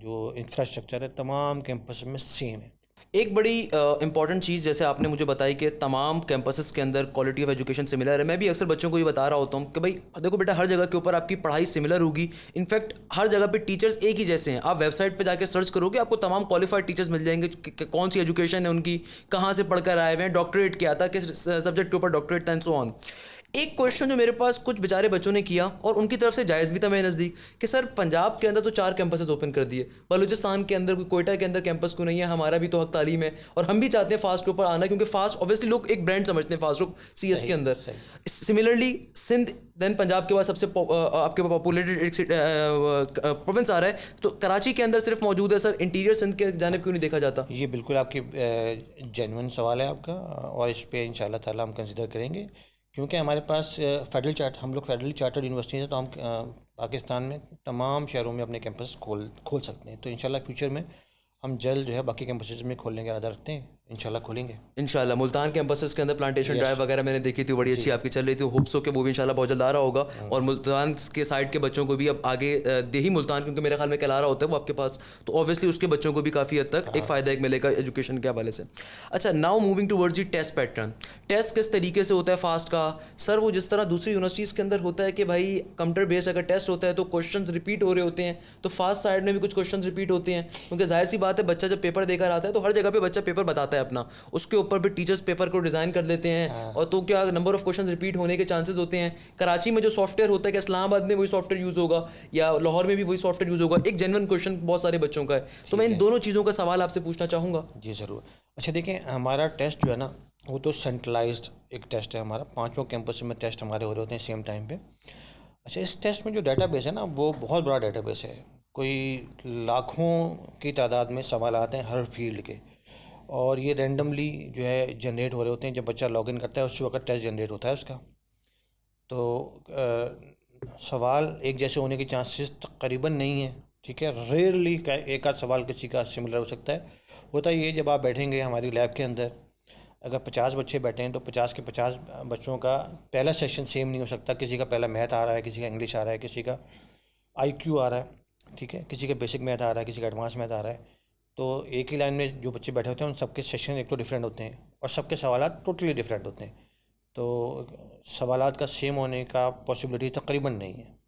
जो इंफ्रास्ट्रक्चर है तमाम कैंपस में सेम है।
एक बड़ी इंपॉर्टेंट चीज़ जैसे आपने मुझे बताई कि तमाम कैंपसेस के अंदर क्वालिटी ऑफ एजुकेशन सिमिलर है। मैं भी अक्सर बच्चों को ये बता रहा होता हूँ कि भाई देखो बेटा, हर जगह के ऊपर आपकी पढ़ाई सिमिलर होगी। इनफैक्ट हर जगह पे टीचर्स एक ही जैसे हैं। आप वेबसाइट पे जाके सर्च करोगे, आपको तमाम क्वालिफाइड टीचर्स मिल जाएंगे कि कौन सी एजुकेशन है उनकी, कहाँ से पढ़कर आए हुए हैं, डॉक्टरेट किया था, किस सब्जेक्ट के ऊपर डॉक्टरेट था, एंड सो ऑन। एक क्वेश्चन जो मेरे पास कुछ बेचारे बच्चों ने किया और उनकी तरफ से जायज़ भी था मेरे नज़दीक, कि सर पंजाब के अंदर तो 4 कैंपसेस ओपन कर दिए, बलूचिस्तान के अंदर, कोयटा के अंदर कैंपस क्यों नहीं है? हमारा भी तो हक तालीम है और हम भी चाहते हैं फास्ट के ऊपर आना, क्योंकि फास्ट ऑब्वियसली लोग एक ब्रांड समझते हैं फास्ट CS के अंदर। सिमिलरली सिंध देन पंजाब के बाद सबसे आपके पॉपुलेटेड प्रोविंस आ रहा है, तो कराची के अंदर सिर्फ मौजूद है। सर इंटीरियर सिंध के जानिब क्यों नहीं देखा जाता?
ये बिल्कुल आपकी जेन्युइन सवाल है आपका, और इस पे इंशाल्लाह ताला हम कंसिडर करेंगे, क्योंकि हमारे पास हम लोग फेडरली चार्टर्ड यूनिवर्सिटी है, तो हम पाकिस्तान में तमाम शहरों में अपने कैंपस खोल सकते हैं। तो इंशाल्लाह फ्यूचर में हम जल्द जो है बाकी कैंपसेस में खोलने का इरादा रखते हैं, इंशाल्लाह खोलेंगे।
इंशाल्लाह मुल्तान कैंपसेस के अंदर प्लांटेशन ड्राइव वगैरह मैंने देखी थी, बड़ी अच्छी आपकी चल रही थी। होप्स हो कि वो भी इंशाल्लाह बहुत जल्द आ रहा होगा, और मुल्तान के साइड के बच्चों को भी अब आगे देही मुल्तान, क्योंकि मेरे ख्याल में कल आ रहा होता है वो आपके पास, तो ऑब्वियसली उसके बच्चों को भी काफ़ी हद तक एक फ़ायदा एक मिलेगा एजुकेशन के हवाले से। अच्छा, now moving towards the test pattern. Test किस तरीके से होता है फास्ट का? सर वो जिस तरह दूसरी यूनिवर्सिटीज़ के अंदर होता है कि भाई कंप्यूटर बेस्ड अगर टेस्ट होता है तो क्वेश्चन रिपीट हो रहे होते हैं, तो फास्ट साइड में भी कुछ क्वेश्चन रिपीट होते हैं, क्योंकि जाहिर सी बात है बच्चा जब पेपर देकर आता है तो हर जगह पे बच्चा पेपर बताता है अपना, उसके ऊपर भी टीचर्स पेपर को डिज़ाइन कर देते हैं, और तो क्या नंबर ऑफ क्वेश्चंस रिपीट होने के चांसेस होते हैं। कराची में जो सॉफ्टवेयर होता है कि इस्लामाबाद में वही सॉफ्टवेयर यूज़ होगा या लाहौर में भी वही सॉफ्टवेयर यूज़ होगा, एक जेन्युइन क्वेश्चन बहुत सारे बच्चों का है। तो मैं इन दोनों चीज़ों का सवाल आपसे पूछना चाहूँगा।
जी ज़रूर। अच्छा देखें, हमारा टेस्ट जो है ना वो तो सेंट्रलाइज्ड एक टेस्ट है हमारा, 5 कैंपस में टेस्ट हमारे हो रहे होते हैं सेम टाइम पे। अच्छा, इस टेस्ट में जो डेटाबेस है ना वो बहुत बड़ा डेटाबेस है, कोई लाखों की तादाद में सवाल आते हैं हर फील्ड के, और ये रैंडमली जो है जनरेट हो रहे होते हैं। जब बच्चा लॉगिन करता है उस वक्त टेस्ट जनरेट होता है उसका, तो सवाल एक जैसे होने के चांसेस तकरीबन नहीं है, ठीक है। रेयरली का एक आध सवाल किसी का सिमिलर हो सकता है। होता ये, जब आप बैठेंगे हमारी लैब के अंदर, अगर 50 बच्चे बैठे हैं तो 50 के 50 बच्चों का पहला सेशन सेम नहीं हो सकता। किसी का पहला मैथ आ रहा है, किसी का इंग्लिश आ रहा है, किसी का IQ आ रहा है, ठीक है, किसी का बेसिक मैथ आ रहा है, किसी का एडवांस मैथ आ रहा है। तो एक ही लाइन में जो बच्चे बैठे होते हैं उन सबके सेशन एक तो डिफरेंट होते हैं और सबके सवालात टोटली डिफरेंट होते हैं, तो सवालात का सेम होने का पॉसिबिलिटी तकरीबन नहीं है।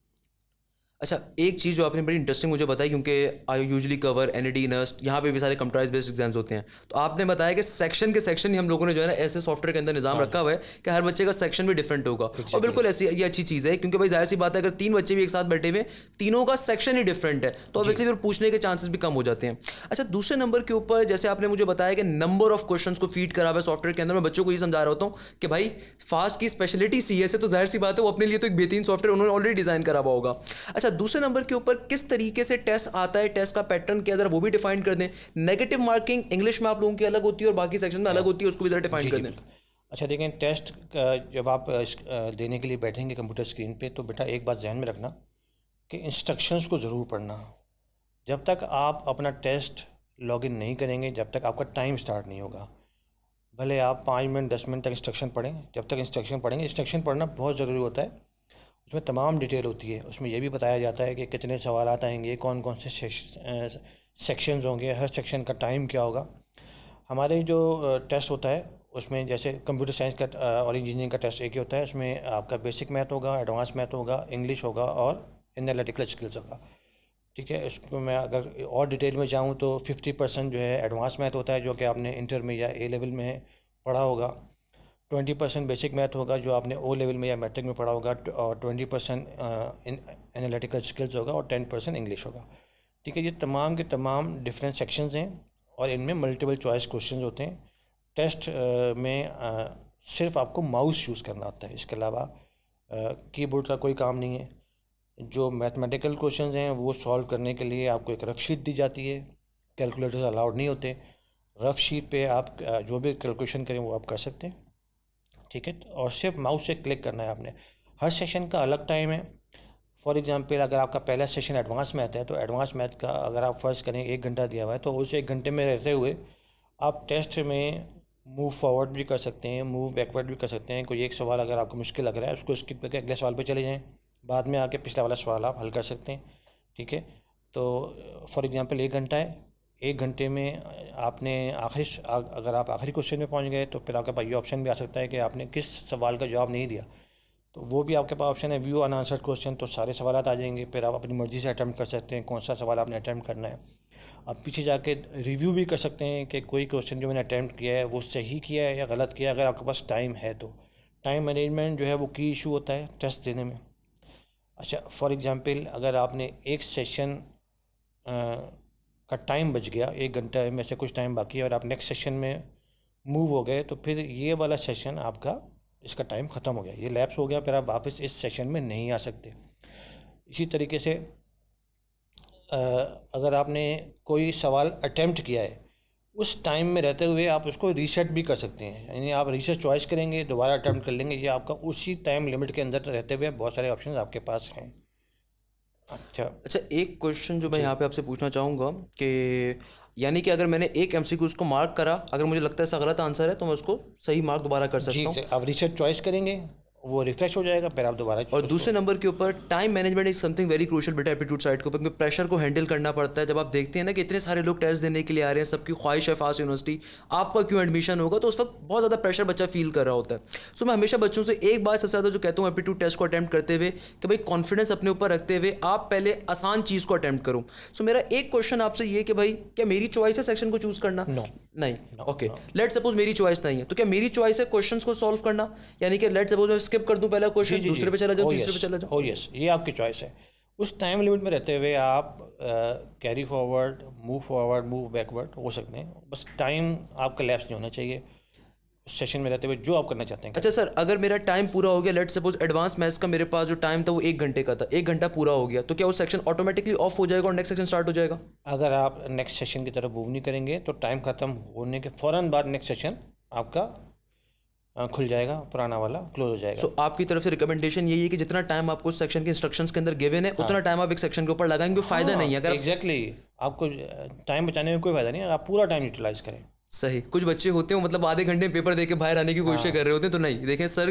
अच्छा, एक चीज़ जो आपने बड़ी इंटरेस्टिंग मुझे बताई, क्योंकि I usually cover NAD NUST, यहाँ पे भी सारे कंप्यूटराइज बेस्ड एग्जाम्स होते हैं, तो आपने बताया कि सेक्शन के सेक्शन ही हम लोगों ने जो है ना ऐसे सॉफ्टवेयर के अंदर निज़ाम रखा हुआ है कि हर बच्चे का सेक्शन भी डिफरेंट होगा। और बिल्कुल ऐसी ये अच्छी चीज़ है, क्योंकि भाई जाहिर सी बात है अगर 3 बच्चे भी एक साथ बैठे हुए, तीनों का सेक्शन ही डिफरेंट है, तो ऑब्वियसली फिर पूछने के चांसेस भी कम हो जाते हैं। अच्छा, दूसरे नंबर के ऊपर जैसे आपने मुझे बताया कि नंबर ऑफ क्वेश्चन को फीड करा हुआ है सॉफ्टवेयर के अंदर, मैं बच्चों को ये समझा रहा होता हूँ कि भाई फास्ट की स्पेशलिटी CS है, तो जाहिर सी बात है वो अपने लिए तो एक बेहतरीन सॉफ्टवेयर उन्होंने ऑलरेडी डिज़ाइन करा हुआ होगा। अच्छा, दूसरे नंबर के ऊपर किस तरीके से टेस्ट आता है, टेस्ट का पैटर्न क्या, जरा वो भी डिफाइन कर दें। नेगेटिव मार्किंग इंग्लिश में आप लोगों की अलग होती है और बाकी सेक्शन में अलग होती है, उसको भी जरा डिफाइन कर दें।
अच्छा देखें, टेस्ट जब आप देने के लिए बैठेंगे कंप्यूटर स्क्रीन पे, तो बेटा एक बात ध्यान में रखना कि इंस्ट्रक्शंस को ज़रूर पढ़ना। जब तक आप अपना टेस्ट लॉगिन नहीं करेंगे, जब तक आपका टाइम स्टार्ट नहीं होगा, भले आप 5 मिनट 10 मिनट तक इंस्ट्रक्शन पढ़ें, जब तक इंस्ट्रक्शन पढ़ेंगे, इंस्ट्रक्शन पढ़ना बहुत ज़रूरी होता है। उसमें तमाम डिटेल होती है, उसमें यह भी बताया जाता है कि कितने सवाल आएंगे, कौन कौन से सेक्शंस होंगे, हर सेक्शन का टाइम क्या होगा। हमारे जो टेस्ट होता है उसमें जैसे कंप्यूटर साइंस का और इंजीनियरिंग का टेस्ट एक ही होता है, उसमें आपका बेसिक मैथ होगा, एडवांस मैथ होगा, इंग्लिश होगा और एनालिटिकल स्किल्स होगा, ठीक है। इसको मैं अगर और डिटेल में जाऊँ तो 50% जो है एडवांस मैथ होता है, जो कि आपने इंटर में या A लेवल में पढ़ा होगा। 20% बेसिक मैथ होगा जो आपने O लेवल में या मैट्रिक में पढ़ा होगा, और 20% एनालिटिकल स्किल्स होगा, और 10% इंग्लिश होगा, ठीक है। ये तमाम के तमाम डिफरेंट सेक्शंस हैं और इनमें मल्टीपल चॉइस क्वेश्चंस होते हैं। टेस्ट में सिर्फ आपको माउस यूज़ करना होता है, इसके अलावा कीबोर्ड का कोई काम नहीं है। जो मैथमेटिकल क्वेश्चंस हैं वो सॉल्व करने के लिए आपको एक रफ शीट दी जाती है, कैलकुलेटर्स अलाउड नहीं होते। रफ शीट पे आप जो भी कैलकुलेशन करें वो आप कर सकते हैं, ठीक है। और सिर्फ माउस से क्लिक करना है आपने। हर सेशन का अलग टाइम है। फॉर एग्जांपल अगर आपका पहला सेशन एडवांस मैथ है तो एडवांस मैथ का अगर आप फर्स्ट करें 1 घंटा दिया हुआ है तो उस 1 घंटे में रहते हुए आप टेस्ट में मूव फॉरवर्ड भी कर सकते हैं, मूव बैकवर्ड भी कर सकते हैं। कोई एक सवाल अगर आपको मुश्किल लग रहा है उसको स्किप करके अगले सवाल पे चले जाएं, बाद में आके पिछला वाला सवाल आप हल कर सकते हैं, ठीक है। तो फॉर एग्जांपल 1 घंटा है, 1 घंटे में आपने अगर आप आखिरी क्वेश्चन में पहुंच गए तो फिर आपके पास ये ऑप्शन भी आ सकता है कि आपने किस सवाल का जवाब नहीं दिया, तो वो भी आपके पास ऑप्शन है, व्यू अनआंसर्ड क्वेश्चन। तो सारे सवाल आ जाएंगे, फिर आप अपनी मर्ज़ी से अटैम्प्ट कर सकते हैं कौन सा सवाल आपने अटैम्प्ट करना है। आप पीछे जाके रिव्यू भी कर सकते हैं कि कोई क्वेश्चन जो मैंने अटैम्प्ट किया है वो सही किया है या गलत किया है, अगर आपके पास टाइम है तो। टाइम मैनेजमेंट जो है वो की इशू होता है टेस्ट देने में। अच्छा, फॉर एग्जांपल अगर आपने एक सेशन का टाइम बच गया, 1 घंटा में से कुछ टाइम बाकी है और आप नेक्स्ट सेशन में मूव हो गए, तो फिर ये वाला सेशन आपका, इसका टाइम ख़त्म हो गया, ये लैप्स हो गया, फिर आप वापस इस सेशन में नहीं आ सकते। इसी तरीके से अगर आपने कोई सवाल अटेम्प्ट किया है उस टाइम में रहते हुए आप उसको रीसेट भी कर सकते हैं, यानी आप रीसेट चॉइस करेंगे, दोबारा अटेम्प्ट कर लेंगे, ये आपका उसी टाइम लिमिट के अंदर रहते हुए बहुत सारे ऑप्शन आपके पास हैं।
अच्छा, एक क्वेश्चन जो मैं यहाँ पे आपसे पूछना चाहूँगा कि यानी कि अगर मैंने एक एमसीक्यू उसको मार्क करा, अगर मुझे लगता है ऐसा गलत आंसर है तो मैं उसको सही मार्क दोबारा कर सकता हूँ।
आप रीसेट चॉइस करेंगे, वो रिफ्रेश हो जाएगा, फिर आप दोबारा।
और दूसरे नंबर के ऊपर time management is something very crucial बेटा एप्टीट्यूड साइड के ऊपर, क्योंकि प्रेशर को हैंडल करना पड़ता है। जब आप देखते हैं ना कि इतने सारे लोग टेस्ट देने के लिए आ रहे हैं, सबकी ख्वाहिश है फास्ट यूनिवर्सिटी, आपका क्यों एडमिशन होगा, तो उस वक्त बहुत ज़्यादा प्रेशर बच्चा फील कर रहा होता है। सो मैं हमेशा बच्चों से एक बात सबसे ज़्यादा जो कहता हूँ एप्टीट्यूड टेस्ट को अटैम्प्ट करते हुए कि भाई कॉन्फिडेंस अपने ऊपर रखते हुए आप पहले आसान चीज़ को अटैम्प्ट करो। सो मेरा एक क्वेश्चन आपसे ये कि भाई क्या मेरी चॉइस है सेक्शन को चूज करना? नहीं। ओके, लेट सपोज मेरी चॉइस नहीं है, तो क्या मेरी चॉइस है क्वेश्चंस को सॉल्व करना? यानी कि लेट सपोज मैं स्किप कर दूं पहला क्वेश्चन, दूसरे पे चला जाऊं, तीसरे पे चला जाऊं।
यस, ये आपकी चॉइस है। उस टाइम लिमिट में रहते हुए आप कैरी फॉरवर्ड, मूव बैकवर्ड हो सकते हैं, बस टाइम आपका लैप्स नहीं होना चाहिए उस सेशन में रहते हुए जो आप करना चाहते हैं।
अच्छा सर, अगर मेरा टाइम पूरा हो गया, लेट सपोज एडवांस मैथ्स का मेरे पास जो टाइम था वो 1 घंटे का था, 1 घंटा पूरा हो गया, तो क्या वो सेक्शन ऑटोमेटिकली ऑफ हो जाएगा और नेक्स्ट सेक्शन स्टार्ट हो जाएगा?
अगर आप नेक्स्ट सेशन की तरफ मूव नहीं करेंगे तो टाइम ख़त्म होने के फ़ौरन बाद नेक्स्ट सेशन आपका खुल जाएगा, पुराना वाला क्लोज हो जाएगा।
सो आपकी तरफ से रिकमेंडेशन यही है कि जितना टाइम आपको उस सेक्शन के इंस्ट्रक्शंस के अंदर गिवन है उतना टाइम आप एक सेक्शन के ऊपर लगाएंगे, फायदा नहीं है। अगर
एग्जैक्टली आपको टाइम बचाने में कोई फायदा नहीं है, आप पूरा टाइम यूटिलाइज करें।
सही, कुछ बच्चे होते हैं मतलब आधे घंटे में पेपर देके बाहर आने की कोशिश कर रहे होते हैं, तो नहीं। देखें सर,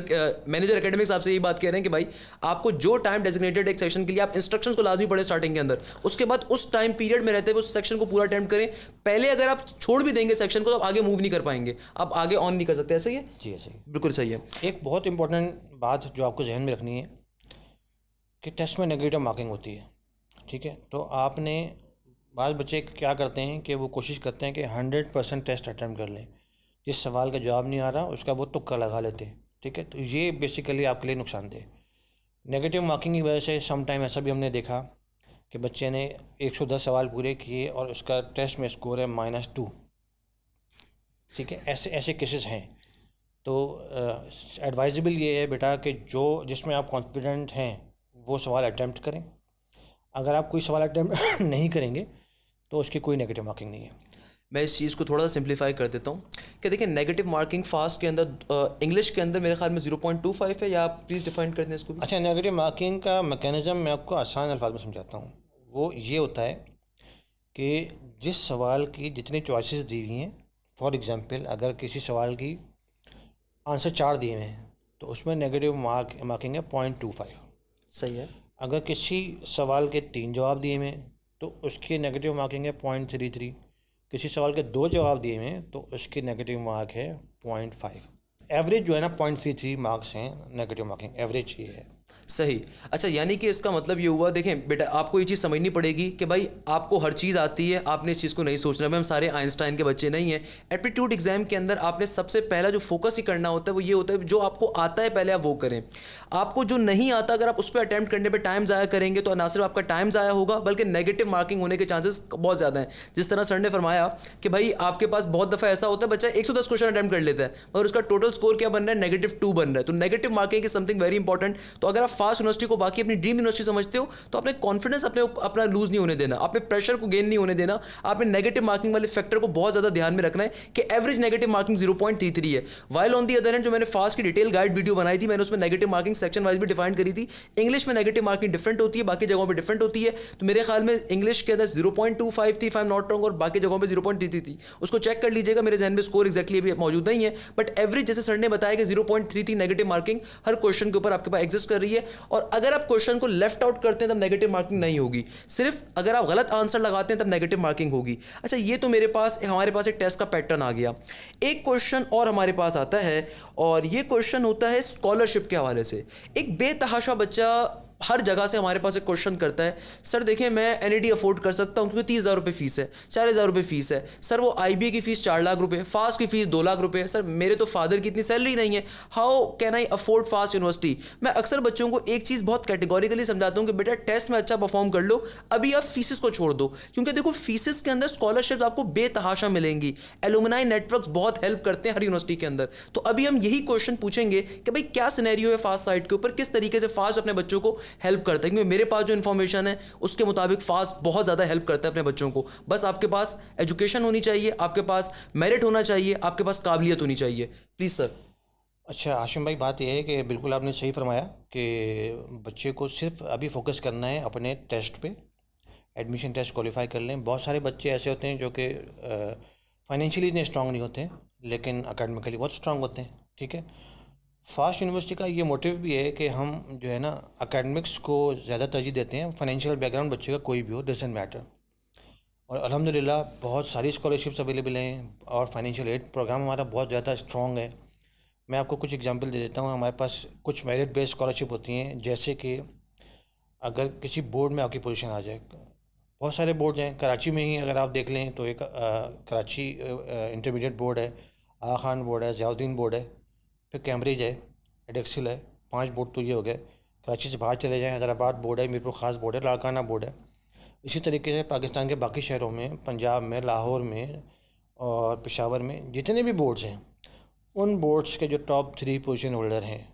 मैनेजर एकेडमिक्स आपसे यही बात कह रहे हैं कि भाई आपको जो टाइम डेजिग्नेटेड एक सेक्शन के लिए, आप इंस्ट्रक्शंस को लाजमी पढ़े स्टार्टिंग के अंदर, उसके बाद उस टाइम पीरियड में रहते हुए उस सेक्शन को पूरा अटेम्प्ट करें। पहले अगर आप छोड़ भी देंगे सेक्शन को तो आप आगे मूव नहीं कर पाएंगे, आप आगे ऑन नहीं कर सकते। ऐसे ही है
जी, ऐसे ही
बिल्कुल सही है।
एक बहुत इंपॉर्टेंट बात जो आपको जहन में रखनी है कि टेस्ट में नेगेटिव मार्किंग होती है, ठीक है। तो आपने, बाद बच्चे क्या करते हैं कि वो कोशिश करते हैं कि 100% टेस्ट अटैम्प्ट कर लें, जिस सवाल का जवाब नहीं आ रहा उसका वो तुक्का लगा लेते हैं, ठीक है। तो ये बेसिकली आपके लिए नुकसानदेह। नेगेटिव मार्किंग की वजह से सम टाइम ऐसा भी हमने देखा कि बच्चे ने 110 सवाल पूरे किए और उसका टेस्ट में स्कोर है -2, ठीक है। ऐसे केसेस हैं। तो एडवाइजेबल ये है बेटा कि जो जिसमें आप कॉन्फिडेंट हैं वो सवाल अटैम्प्ट करें। अगर आप कोई सवाल अटैम्प्ट नहीं करेंगे तो उसकी कोई नेगेटिव मार्किंग नहीं है।
मैं इस चीज़ को थोड़ा सा सिंप्लीफाई कर देता हूँ कि देखिए नेगेटिव मार्किंग फास्ट के अंदर, इंग्लिश के अंदर मेरे ख्याल में 0.25 है, या आप प्लीज़ डिफाइन कर दें इसको भी।
अच्छा, नेगेटिव मार्किंग का मैकेनिज़्म मैं आपको आसान अल्फाज में समझाता हूँ। वो ये होता है कि जिस सवाल की जितनी चॉइसेस दी हुई हैं, फॉर एग्जांपल अगर किसी सवाल की आंसर 4 दिए हुए हैं तो उसमें नेगेटिव मार्किंग है 0.25।
सही है।
अगर किसी सवाल के 3 जवाब दिए हुए हैं तो उसकी नेगेटिव मार्किंग है 0.33। किसी सवाल के 2 जवाब दिए हुए हैं तो उसकी नेगेटिव मार्क है 0.5। एवरेज जो है ना 0.33 मार्क्स हैं नेगेटिव मार्किंग, एवरेज ये है।
सही। अच्छा, यानी कि इसका मतलब ये हुआ, देखें बेटा आपको ये चीज़ समझनी पड़ेगी कि भाई आपको हर चीज़ आती है, आपने इस चीज़ को नहीं सोचना। भाई हम सारे आइंस्टाइन के बच्चे नहीं हैं। एप्टीट्यूड एग्जाम के अंदर आपने सबसे पहला जो फोकस ही करना होता है वो ये होता है जो आपको आता है पहले आप वो करें। आपको जो नहीं आता अगर आप उस पर अटैम्प्ट करने पर टाइम ज़ाया करेंगे तो ना सिर्फ आपका टाइम ज़ाया होगा बल्कि नेगेटिव मार्किंग होने के चांसेस बहुत ज़्यादा हैं। जिस तरह सर ने फरमाया कि भाई आपके पास बहुत दफ़ा ऐसा होता है बच्चा 110 क्वेश्चन अटैम्प्ट कर लेता है मगर उसका टोटल स्कोर क्या बन रहा है, -2 बन रहा है। तो negative marking is something very important. तो अगर आप फास्ट यूनिवर्सिटी को बाकी अपनी ड्रीम यूनिवर्सिटी समझते हो तो अपने कॉन्फिडेंस अपना लूज नहीं होने देना, अपने प्रेशर को गेन नहीं होने देना, आपने नेगेटिव मार्किंग वाले फैक्टर को बहुत ज़्यादा ध्यान में रखना है कि एवरेज नेगेटिव मार्किंग 0.33 है। While on the other hand जो मैंने फास्ट की डिटेल गाइड वीडियो बनाई थी, मैंने उसमें नेगेटिव मार्किंग सेक्शन वाइज भी डिफाइन करी थी। इंग्लिश में नेगेटिव मार्किंग डिफरेंट होती है, बाकी जगहों पर डिफरेंट होती है। तो मेरे ख्याल में इंग्लिश के अंदर 0.25 थी, if I am not wrong, और बाकी जगहों पर 0.33 थी। उसको चेक कर लीजिएगा, मेरे जहन में स्कोर एक्जैक्टली अभी मौजूद नहीं है, बट एवरेज जैसे सर ने बताया कि 0.33 नेगेटिव मार्किंग हर क्वेश्चन के ऊपर आपके पास एग्जिस्ट कर रही है। और अगर आप क्वेश्चन को लेफ्ट आउट करते हैं तब नेगेटिव मार्किंग नहीं होगी, सिर्फ अगर आप गलत आंसर लगाते हैं तब नेगेटिव मार्किंग होगी। अच्छा, ये तो हमारे पास एक टेस्ट का पैटर्न आ गया। एक क्वेश्चन और हमारे पास आता है, और ये क्वेश्चन होता है स्कॉलरशिप के हवाले से। एक बेतहाशा बच्चा हर जगह से हमारे पास एक क्वेश्चन करता है, सर देखिए मैं एनईडी अफोर्ड कर सकता हूँ क्योंकि 30,000 रुपये फीस है, 4,000 रुपये फीस है। सर वो आईबीए की फ़ीस 4 लाख रुपये, फास्ट की फ़ीस 2 लाख रुपये। सर मेरे तो फादर की इतनी सैलरी नहीं है, how can I afford fast university. मैं अक्सर बच्चों को एक चीज़ बहुत कैटेगोरिकली समझाता हूँ कि बेटा टेस्ट में अच्छा परफॉर्म कर लो, अभी आप फीसेस को छोड़ दो, क्योंकि देखो फीसेस के अंदर स्कॉलरशिप आपको बेतहाशा मिलेंगी। एलुमनाई नेटवर्क्स बहुत हेल्प करते हैं हर यूनिवर्सिटी के अंदर। तो अभी हम यही क्वेश्चन पूछेंगे कि भाई क्या सिनेरियो है फास्ट साइड के ऊपर, किस तरीके से फास्ट अपने बच्चों को हेल्प करता है, क्योंकि मेरे पास जो इन्फॉर्मेशन है उसके मुताबिक फास्ट बहुत ज़्यादा हेल्प करता है अपने बच्चों को। बस आपके पास एजुकेशन होनी चाहिए, आपके पास मेरिट होना चाहिए, आपके पास काबिलियत होनी चाहिए। Please sir.
अच्छा हाशिम भाई, बात यह है कि बिल्कुल आपने सही फरमाया कि बच्चे को सिर्फ अभी फोकस करना है अपने टेस्ट पे, एडमिशन टेस्ट क्वालिफाई कर लें। बहुत सारे बच्चे ऐसे होते हैं जो कि फाइनेंशियली इतने स्ट्रांग नहीं होते लेकिन अकेडमिकली बहुत स्ट्रांग होते हैं, ठीक है। फास्ट यूनिवर्सिटी का ये मोटिव भी है कि हम जो है ना एकेडमिक्स को ज़्यादा तरजीह देते हैं, फाइनेंशियल बैकग्राउंड बच्चे का कोई भी हो, डजंट मैटर। और अल्हम्दुलिल्लाह बहुत सारी स्कॉलरशिप्स अवेलेबल हैं और फाइनेंशियल एड प्रोग्राम हमारा बहुत ज़्यादा स्ट्रॉन्ग है। मैं आपको कुछ एग्जांपल दे देता हूँ। हमारे पास कुछ मेरिट बेस्ड स्कॉलरशिप होती हैं, जैसे कि अगर किसी बोर्ड में आपकी पोजीशन आ जाए, बहुत सारे बोर्ड हैं, कराची में ही अगर आप देख लें तो एक कराची इंटरमीडिएट बोर्ड है, आगा खान बोर्ड है, ज़ियाउद्दीन बोर्ड है, फिर कैम्ब्रिज है, एडेक्सिल है, 5 बोर्ड तो ये हो गए। कराची से बाहर चले जाएँ, हैदराबाद बोर्ड है, मीरपुर ख़ास बोर्ड है, लाड़काना बोर्ड है। इसी तरीके से पाकिस्तान के बाकी शहरों में, पंजाब में, लाहौर में और पेशावर में जितने भी बोर्ड्स हैं, उन बोर्ड्स के जो टॉप 3 पोजीशन होल्डर हैं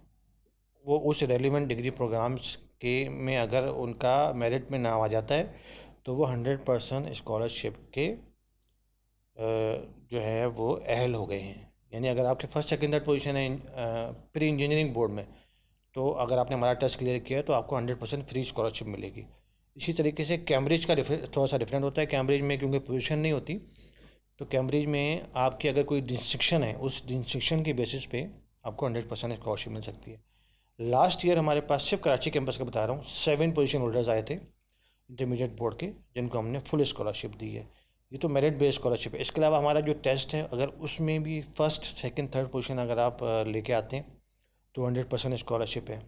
वो उस रेलिवेंट डिग्री प्रोग्राम्स के में अगर उनका मेरिट में नाम आ जाता है तो वो 100% स्कॉलरशिप के जो है वो अहल हो गए हैं। यानी अगर आपके फर्स्ट सेकंड थर्ड पोजीशन है प्री इंजीनियरिंग बोर्ड में, तो अगर आपने हमारा टेस्ट क्लियर किया तो आपको 100% फ्री स्कॉलरशिप मिलेगी। इसी तरीके से कैम्ब्रिज का थोड़ा सा डिफरेंट होता है। कैम्ब्रिज में क्योंकि पोजीशन नहीं होती, तो कैम्ब्रिज में आपकी अगर कोई डिस्ट्रिक्शन है, उस डिस्ट्रिक्शन की बेसिस पे आपको 100% स्कॉलरशिप मिल सकती है। लास्ट ईयर हमारे पास सिर्फ कराची कैंपस का बता रहा हूँ 7 पोजीशन होल्डर्स आए थे इंटरमीडिएट बोर्ड के, जिनको हमने फुल स्कॉलरशिप दी है। ये तो मेरिट बेस्ड स्कॉलरशिप है। इसके अलावा हमारा जो टेस्ट है, अगर उसमें भी फर्स्ट सेकंड थर्ड पोजीशन अगर आप लेके आते हैं तो 100% स्कॉलरशिप है।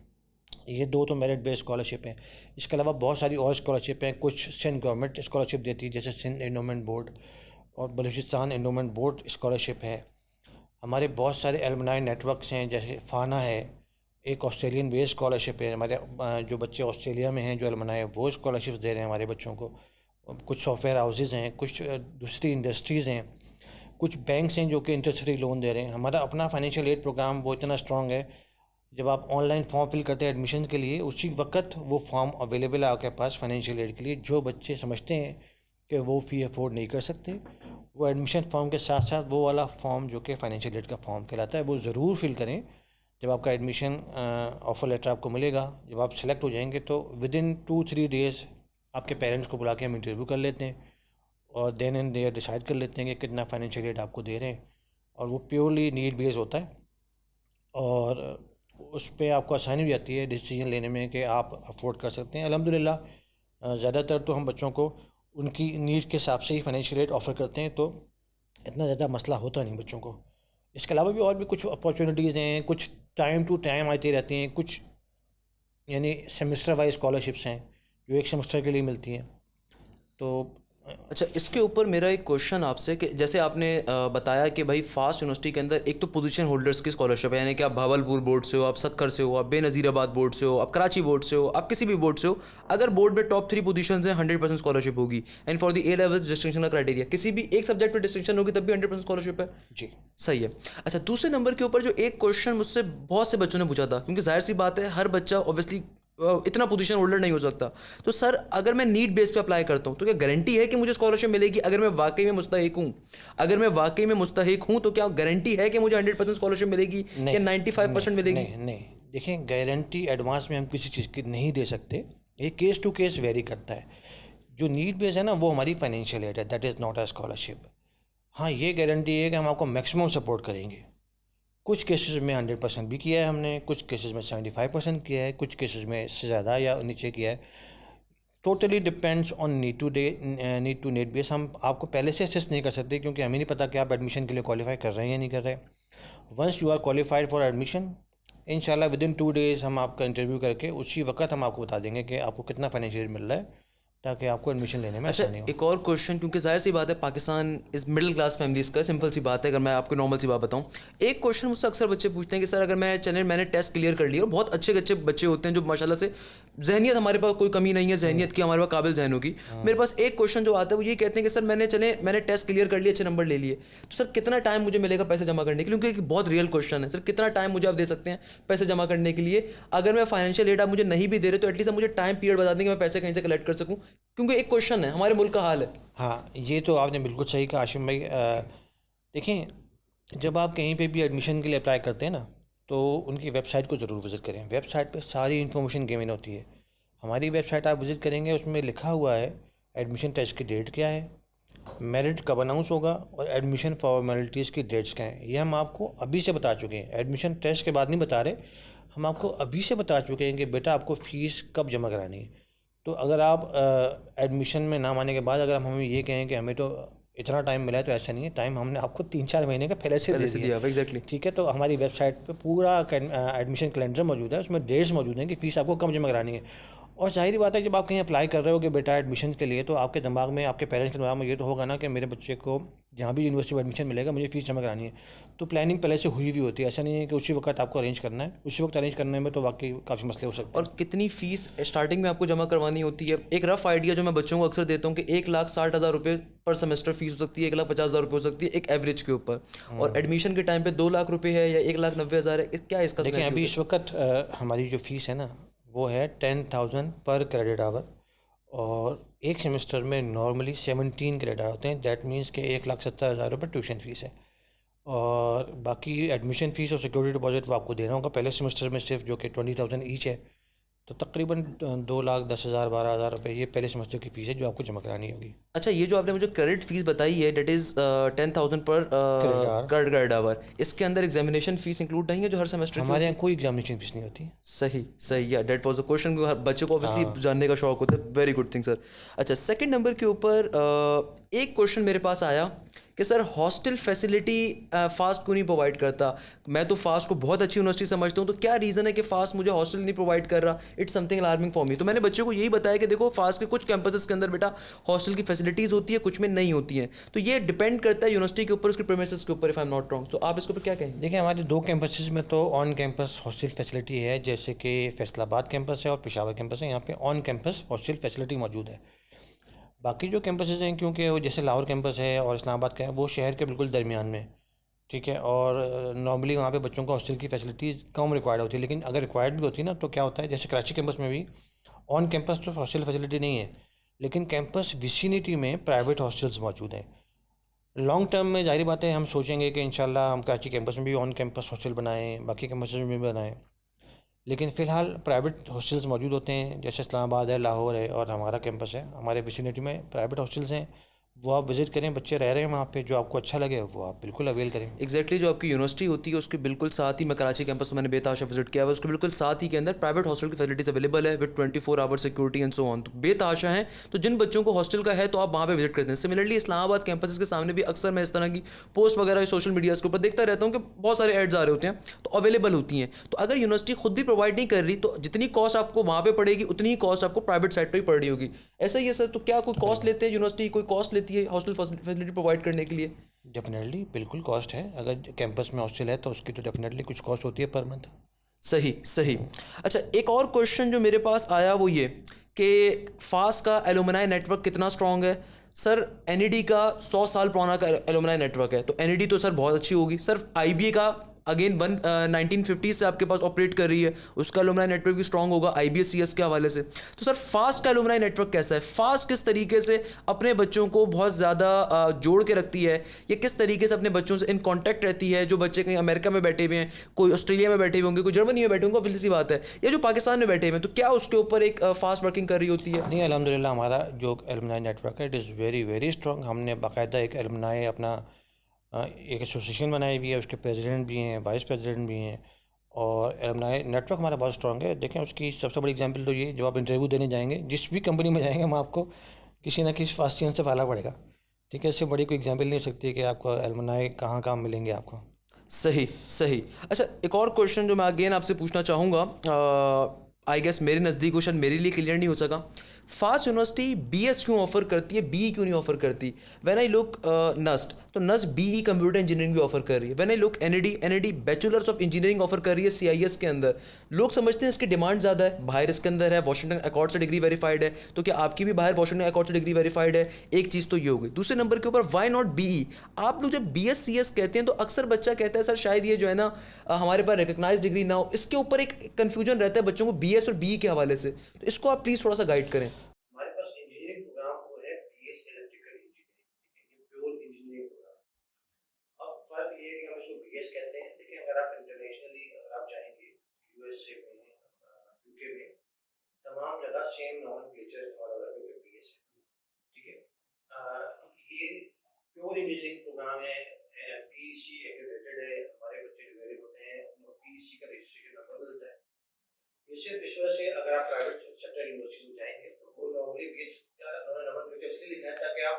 ये 2 तो मेरिट बेस्ड स्कॉलरशिप हैं। इसके अलावा बहुत सारी और स्कॉलरशिप हैं। कुछ सिंध गवर्नमेंट स्कॉलरशिप देती है, जैसे सिंध एंडोमेंट बोर्ड और बलूचिस्तान एंडोमेंट बोर्ड स्कॉलरशिप है। हमारे बहुत सारे एलुमनाई नेटवर्क्स हैं, जैसे फाना है, एक ऑस्ट्रेलियन बेस्ड स्कॉलरशिप है। हमारे जो बच्चे ऑस्ट्रेलिया में हैं जो एलुमनाई है, वो स्कॉलरशिप्स दे रहे हैं हमारे बच्चों को। कुछ सॉफ्टवेयर हाउसेज़ हैं, कुछ दूसरी इंडस्ट्रीज़ हैं, कुछ बैंक्स हैं जो कि इंटरेस्ट फ्री लोन दे रहे हैं। हमारा अपना फाइनेंशियल एड प्रोग्राम वो इतना स्ट्रॉन्ग है, जब आप ऑनलाइन फॉर्म फिल करते हैं एडमिशन के लिए, उसी वक्त वो फॉर्म अवेलेबल है आपके पास फाइनेंशियल एड के लिए। जो बच्चे समझते हैं कि वो फ़ी अफोर्ड नहीं कर सकते, वो एडमिशन फॉर्म के साथ साथ वो वाला फॉर्म जो कि फाइनेंशियल एड का फॉर्म कहलाता है, वो ज़रूर फिल करें। जब आपका एडमिशन ऑफ़र लेटर आपको मिलेगा, जब आप सेलेक्ट हो जाएंगे, तो विदिन 2-3 डेज़ आपके पेरेंट्स को बुला के हम इंटरव्यू कर लेते हैं और देन एंड देयर डिसाइड कर लेते हैं कि कितना फाइनेंशियल एड आपको दे रहे हैं। और वो प्योरली नीड बेस्ड होता है और उस पर आपको आसानी भी आती है डिसीजन लेने में कि आप अफोर्ड कर सकते हैं। अल्हम्दुलिल्लाह ज़्यादातर तो हम बच्चों को उनकी नीड के हिसाब से ही फाइनेंशियल एड ऑफ़र करते हैं, तो इतना ज़्यादा मसला होता नहीं बच्चों को। इसके अलावा भी और भी कुछ अपॉर्चुनिटीज़ हैं, कुछ टाइम टू टाइम आती रहती हैं, कुछ यानी सेमेस्टर वाइज स्कॉलरशिप्स हैं जो एक सेमेस्टर के लिए मिलती हैं। तो
अच्छा, इसके ऊपर मेरा एक क्वेश्चन आपसे कि जैसे आपने बताया कि भाई फास्ट यूनिवर्सिटी के अंदर एक तो पोजीशन होल्डर्स की स्कॉलरशिप है, यानी कि आप भावलपुर बोर्ड से हो, आप सक्कर से हो, आप बेनज़ीराबाद बोर्ड से हो, आप कराची बोर्ड से हो, आप किसी भी बोर्ड से हो, अगर बोर्ड में टॉप 3 पोजीशंस हैं 100% स्कॉलरशिप होगी। And for the A levels distinction का क्राइटेरिया, किसी भी एक सब्जेक्ट में डिस्टिंक्शन होगी तब भी 100% स्कॉलरशिप है
जी
सही है। अच्छा, दूसरे नंबर के ऊपर जो एक क्वेश्चन मुझसे बहुत से बच्चों ने पूछा था, क्योंकि जाहिर सी बात है हर बच्चा ऑब्वियसली इतना पोजीशन होल्डर नहीं हो सकता। तो सर अगर मैं नीड बेस पे अप्लाई करता हूँ तो क्या गारंटी है कि मुझे स्कॉलरशिप मिलेगी? अगर मैं वाकई में मुस्तहिक हूँ, अगर मैं वाकई में मुस्तहिक हूँ तो क्या गारंटी है कि मुझे 100% स्कॉलरशिप मिलेगी या 95% मिलेगी?
नहीं, देखिए गारंटी एडवांस में हम किसी चीज़ की नहीं दे सकते, ये केस टू केस वेरी करता है। जो नीड बेस है ना वो हमारी फाइनेंशियल एड है, that is not a scholarship. हाँ, ये गारंटी है कि हम आपको मैक्सिमम सपोर्ट करेंगे। कुछ केसेस में 100% भी किया है हमने, कुछ केसेस में 75% किया है, कुछ केसेस में इससे ज़्यादा या नीचे किया है। Totally depends on need to need base. हम आपको पहले से असेस नहीं कर सकते क्योंकि हमें नहीं पता कि आप एडमिशन के लिए क्वालिफाई कर रहे हैं या नहीं कर रहे। Once you are qualified for admission, इंशाल्लाह विदिन 2 डेज़ हम आपका इंटरव्यू करके उसी वक्त हम आपको बता देंगे कि आपको कितना फाइनेंशियल मिल रहा है, ताकि आपको एडमिशन लेने में
अच्छा,
आसानी हो।
एक और क्वेश्चन, क्योंकि जाहिर सी बात है पाकिस्तान इस मिडिल क्लास फैमिलीज का, सिंपल सी बात है, अगर मैं आपको नॉर्मल सी बात बताऊं, एक क्वेश्चन मुझसे अक्सर बच्चे पूछते हैं कि सर अगर मैंने टेस्ट क्लियर कर लिया, और बहुत अच्छे अच्छे बच्चे होते हैं जो माशाल्लाह से जहनियत, हमारे पास कोई कमी नहीं है जहनियत की, हमारे पास काबिल जहनों की। मेरे पास एक क्वेश्चन जो आता है वो ये कहते हैं कि सर मैंने टेस्ट क्लियर कर लिया, अच्छे नंबर ले लिए, तो सर कितना टाइम मुझे मिलेगा पैसे जमा करने के लिए? क्योंकि एक बहुत रियल क्वेश्चन है, सर कितना टाइम मुझे आप दे सकते हैं पैसे जमा करने के लिए? अगर मैं फाइनेंशियल एड आप मुझे नहीं भी दे रहे तो एटलीस्ट मुझे टाइम पीरियड बता दें कि मैं पैसे कहीं से कलेक्ट कर सकूँ, क्योंकि एक क्वेश्चन है, हमारे मुल्क का हाल है।
हाँ, ये तो आपने बिल्कुल सही कहा आशिम भाई। देखें, जब आप कहीं पे भी एडमिशन के लिए अप्लाई करते हैं ना, तो उनकी वेबसाइट को ज़रूर विज़िट करें। वेबसाइट पे सारी इन्फॉर्मेशन गिवन होती है। हमारी वेबसाइट आप विज़िट करेंगे, उसमें लिखा हुआ है एडमिशन टेस्ट की डेट क्या है, मेरिट कब अनाउंस होगा, और एडमिशन फॉर्मेलिटीज़ की डेट्स क्या हैं। ये हम आपको अभी से बता चुके हैं, एडमिशन टेस्ट के बाद नहीं बता रहे, हम आपको अभी से बता चुके हैं कि बेटा आपको फ़ीस कब जमा करानी है। तो अगर आप एडमिशन में नाम आने के बाद अगर हम हमें ये कहें कि हमें तो इतना टाइम मिला है, तो ऐसा नहीं है। टाइम हमने आपको 3-4 महीने का पहले से दे दिया।
एग्जैक्टली।
ठीक है, तो हमारी वेबसाइट पे पूरा एडमिशन कैलेंडर मौजूद है, उसमें डेट्स मौजूद हैं कि फ़ीस आपको कब जमा करानी है। और ज़ाहिर बात है, जब आप कहीं अप्लाई कर रहे हो कि बेटा एडमिशन के लिए, तो आपके दिमाग में, आपके पेरेंट्स के दिमाग में ये तो होगा ना कि मेरे बच्चे को जहाँ भी यूनिवर्सिटी में एडमिशन मिलेगा मुझे फ़ीस जमा करानी है। तो प्लानिंग पहले से हुई हुई होती है, ऐसा नहीं है कि उसी वक्त आपको अरेंज करना है। उसी वक्त अरेंज करने में तो वाकई काफ़ी मसले हो सकते हैं।
और कितनी फीस स्टार्टिंग में आपको जमा करवानी होती है? एक रफ आइडिया जो मैं बच्चों को अक्सर देता हूँ कि 1,60,000 रुपये पर सेमेस्टर फीस हो सकती है, 1,50,000 रुपये हो सकती है एक एवरेज के ऊपर, और एडमिशन के टाइम पे 2 लाख रुपये है या 1,90,000 है, क्या इसका?
देखिए, अभी इस वक्त हमारी जो फ़ीस है ना वो है 10,000 पर क्रेडिट आवर, और एक सेमेस्टर में नॉर्मली 17 क्रेडिट आवर होते हैं। दैट मीन्स कि 1,70,000 रुपये ट्यूशन फ़ीस है, और बाकी एडमिशन फ़ीस और सिक्योरिटी डिपॉजिट वो आपको देना होगा पहले सेमेस्टर में सिर्फ, जो कि 20,000 ईच है। तो तकरीबन 2,10,000 12,000 रुपये ये पहले सेमेस्टर की फ़ीस है जो आपको जमा करानी होगी।
अच्छा, ये जो आपने मुझे क्रेडिट फीस बताई है, डेट इज़ 10,000 पर क्रेडिट आवर, इसके अंदर एग्जामिनेशन फीस इंक्लूड नहीं है जो हर सेमेस्टर?
हमारे यहाँ कोई एग्जामिनेशन फीस नहीं होती।
सही सही, या डेट वाज अ क्वेश्चन, हर बच्चे को ऑब्वियसली जानने का शौक होता है। Very good thing sir. अच्छा, सेकंड नंबर के ऊपर एक क्वेश्चन मेरे पास आया कि सर हॉस्टल फैसिलिटी फास्ट क्यों नहीं प्रोवाइड करता? मैं तो फास्ट को बहुत अच्छी यूनिवर्सिटी समझता हूँ, तो क्या रीज़न है कि फास्ट मुझे हॉस्टल नहीं प्रोवाइड कर रहा? It's something alarming for me. तो मैंने बच्चों को यही बताया कि देखो, फास्ट के कुछ कैंपसेस के अंदर बेटा हॉस्टल की फैसिलिटीज़ होती है, कुछ में नहीं होती हैं, तो ये डिपेंड करता है यूनिवर्सिटी के ऊपर, उसके प्रीमिसेस के ऊपर, if I am not wrong. तो आप इसके ऊपर क्या कहेंगे?
देखिए, हमारे 2 कैंपसेस में तो ऑन कैंपस हॉस्टल फैसिलिटी है, जैसे कि फैसलाबाद कैंपस है और पेशावर कैंपस है। यहाँ पे ऑन कैंपस हॉस्टल फैसिलिटी मौजूद है। बाकी जो कैंपसेस हैं, क्योंकि वो जैसे लाहौर कैंपस है और इस्लामाबाद का है, वो शहर के बिल्कुल दरमियान में, ठीक है, और नॉर्मली वहाँ पे बच्चों को हॉस्टल की फैसिलिटीज़ कम रिक्वायर्ड होती है। लेकिन अगर रिक्वायर्ड भी होती है ना, तो क्या होता है, जैसे कराची कैंपस में भी ऑन कैंपस तो हॉस्टल फैसिलिटी नहीं है, लेकिन कैंपस विसिनिटी में प्राइवेट हॉस्टल्स मौजूद हैं। लॉन्ग टर्म में जाहिर बात है हम सोचेंगे कि इंशाल्लाह हम कराची कैंपस में भी ऑन कैंपस हॉस्टल बनाएं, बाकी कैंपस में भी बनाएं, लेकिन फ़िलहाल प्राइवेट हॉस्टल्स मौजूद होते हैं, जैसे इस्लामाबाद है, लाहौर है, और हमारा कैंपस है। हमारे विसिनिटी में प्राइवेट हॉस्टल्स हैं, वो आप विज़िट करें, बच्चे रह रहे हैं वहाँ पे, जो आपको अच्छा लगे वो आप बिल्कुल अवेल करें।
एग्जैक्टली, जो आपकी यूनिवर्सिटी होती है उसके बिल्कुल साथ ही, मैं कराची कैंपस मैंने बेताशा विजिट किया हुआ, उसके बिल्कुल साथ ही के अंदर प्राइवेट हॉस्टल की फैसिलिटीज अवेलेबल है with 24 hour security and so on. तो बेताशा है, तो जिन बच्चों को हॉस्टल का है तो आप वहाँ पे विजिट करते हैं। सिमिलरली इस्लामाबाद कैंपस के सामने भी अक्सर मैं इस तरह की पोस्ट वगैरह सोशल मीडिया के ऊपर देखता रहता हूँ कि बहुत सारे एड्स आ रहे होते हैं, तो अवेलेबल होती हैं। तो अगर यूनिवर्सिटी खुद भी प्रोवाइड नहीं कर रही, तो जितनी कॉस्ट आपको वहाँ पे पड़ेगी उतनी ही कॉस्ट आपको प्राइवेट साइड पर ही पड़ रही होगी। ऐसा ही है सर? तो क्या कोई कॉस्ट लेते हैं यूनिवर्सिटी, कोई कॉस्ट लेती है हॉस्टल फैसिलिटी प्रोवाइड करने के लिए?
डेफिनेटली बिल्कुल कॉस्ट है, अगर कैंपस में हॉस्टल है तो उसकी तो डेफिनेटली कुछ कॉस्ट होती है पर मंथ।
सही सही। अच्छा, एक और क्वेश्चन जो मेरे पास आया वो ये कि फास्ट का एलुमनाई नेटवर्क कितना स्ट्रॉन्ग है? सर एनईडी का 100 साल पुराना का एलुमनाई नेटवर्क है, तो एनईडी तो सर बहुत अच्छी होगी। सर आईबीए का अगेन 1950 से आपके पास ऑपरेट कर रही है, उसका एलुमनाई नेटवर्क भी स्ट्रांग होगा IBSCS के हवाले से। तो सर फास्ट का एलुमनाई नेटवर्क कैसा है, फास्ट किस तरीके से अपने बच्चों को बहुत ज़्यादा जोड़ के रखती है, या किस तरीके से अपने बच्चों से इन कांटेक्ट रहती है, जो बच्चे कहीं अमेरिका में बैठे हुए हैं, कोई ऑस्ट्रेलिया में बैठे हुए होंगे, कोई जर्मनी में बैठे होंगे, ऑब्वियसली सी बात है, या जो पाकिस्तान में बैठे हुए हैं, तो क्या उसके ऊपर एक फास्ट वर्किंग कर रही होती है?
नहीं, अल्हम्दुलिल्लाह हमारा जो एलुमनाई नेटवर्क है it is very very strong. हमने बाकायदा एक एलुमनाई अपना एक एसोसिएशन बनाई हुई है, उसके प्रेसिडेंट भी हैं, वाइस प्रेसिडेंट भी हैं, और एलुमनाई नेटवर्क हमारा बहुत स्ट्रॉन्ग है। देखें उसकी सबसे बड़ी एग्जांपल तो ये, जब आप इंटरव्यू देने जाएंगे जिस भी कंपनी में जाएंगे, हम आपको किसी ना किसी फास्ट चेन से पाला पड़ेगा। ठीक है, इससे बड़ी कोई एग्जांपल नहीं हो सकती कि आपको एलुमनाई कहाँ कहाँ मिलेंगे आपको।
सही सही। अच्छा, एक और क्वेश्चन जो मैं अगेन आपसे पूछना चाहूँगा, आई गेस मेरे नज़दीक क्वेश्चन मेरे लिए क्लियर नहीं हो सका। फास्ट यूनिवर्सिटी BS क्यों ऑफर करती है, BE क्यों नहीं ऑफर करती? व्हेन आई लुक नस्ट, तो नस्ट BE कंप्यूटर इंजीनियरिंग भी ऑफर कर रही है। When I look NAD bachelors of engineering offer कर रही है CIS के अंदर। लोग समझते हैं इसकी डिमांड ज़्यादा है, बाहर इसके अंदर है, वाशिंगटन अकॉर्ड से डिग्री वेरीफाइड है, तो क्या आपकी भी बाहर वाशिंगटन अकॉर्ड से डिग्री वेरीफाइड है? एक चीज़ तो ये हो गई। दूसरे नंबर के ऊपर वाई नॉट BE? आप लोग जब BS CS कहते हैं तो अक्सर बच्चा कहता है सर शायद ये जो है ना हमारे पास रिकग्नाइज डिग्री ना हो। इसके ऊपर एक कन्फ्यूजन रहता है बच्चों को BS और BE के हवाले से, तो इसको आप प्लीज़ थोड़ा सा गाइड करें।
हमारे पास इंजीनियरिंग प्रोग्राम वो है BS इलेक्ट्रिकल इंजीनियरिंग, ये प्योर इंजीनियरिंग प्रोग्राम। अब फर्क ये है कि हम इसको BS कहते हैं, लेकिन अगर आप इंटरनेशनली अगर आप जाएंगे USA में, UK में, तमाम जगह सेम नॉमेनक्लेचर फॉलो हो रहा है, जो कि BS है। ठीक है, ये प्योर इंजीनियरिंग प्रोग्राम है, PEC एक्रेडिटेड है। हमारे बच्चे जो मेरे होते हैं उनको PEC का रजिस्ट्रेशन नंबर मिलता है। ये सिर्फ इस वजह से अगर आप प्राइवेट सेक्टर यूनिवर्सिटी में जाएंगे तो वो नॉर्मली BS का नंबर इसलिए लिखा है ताकि आप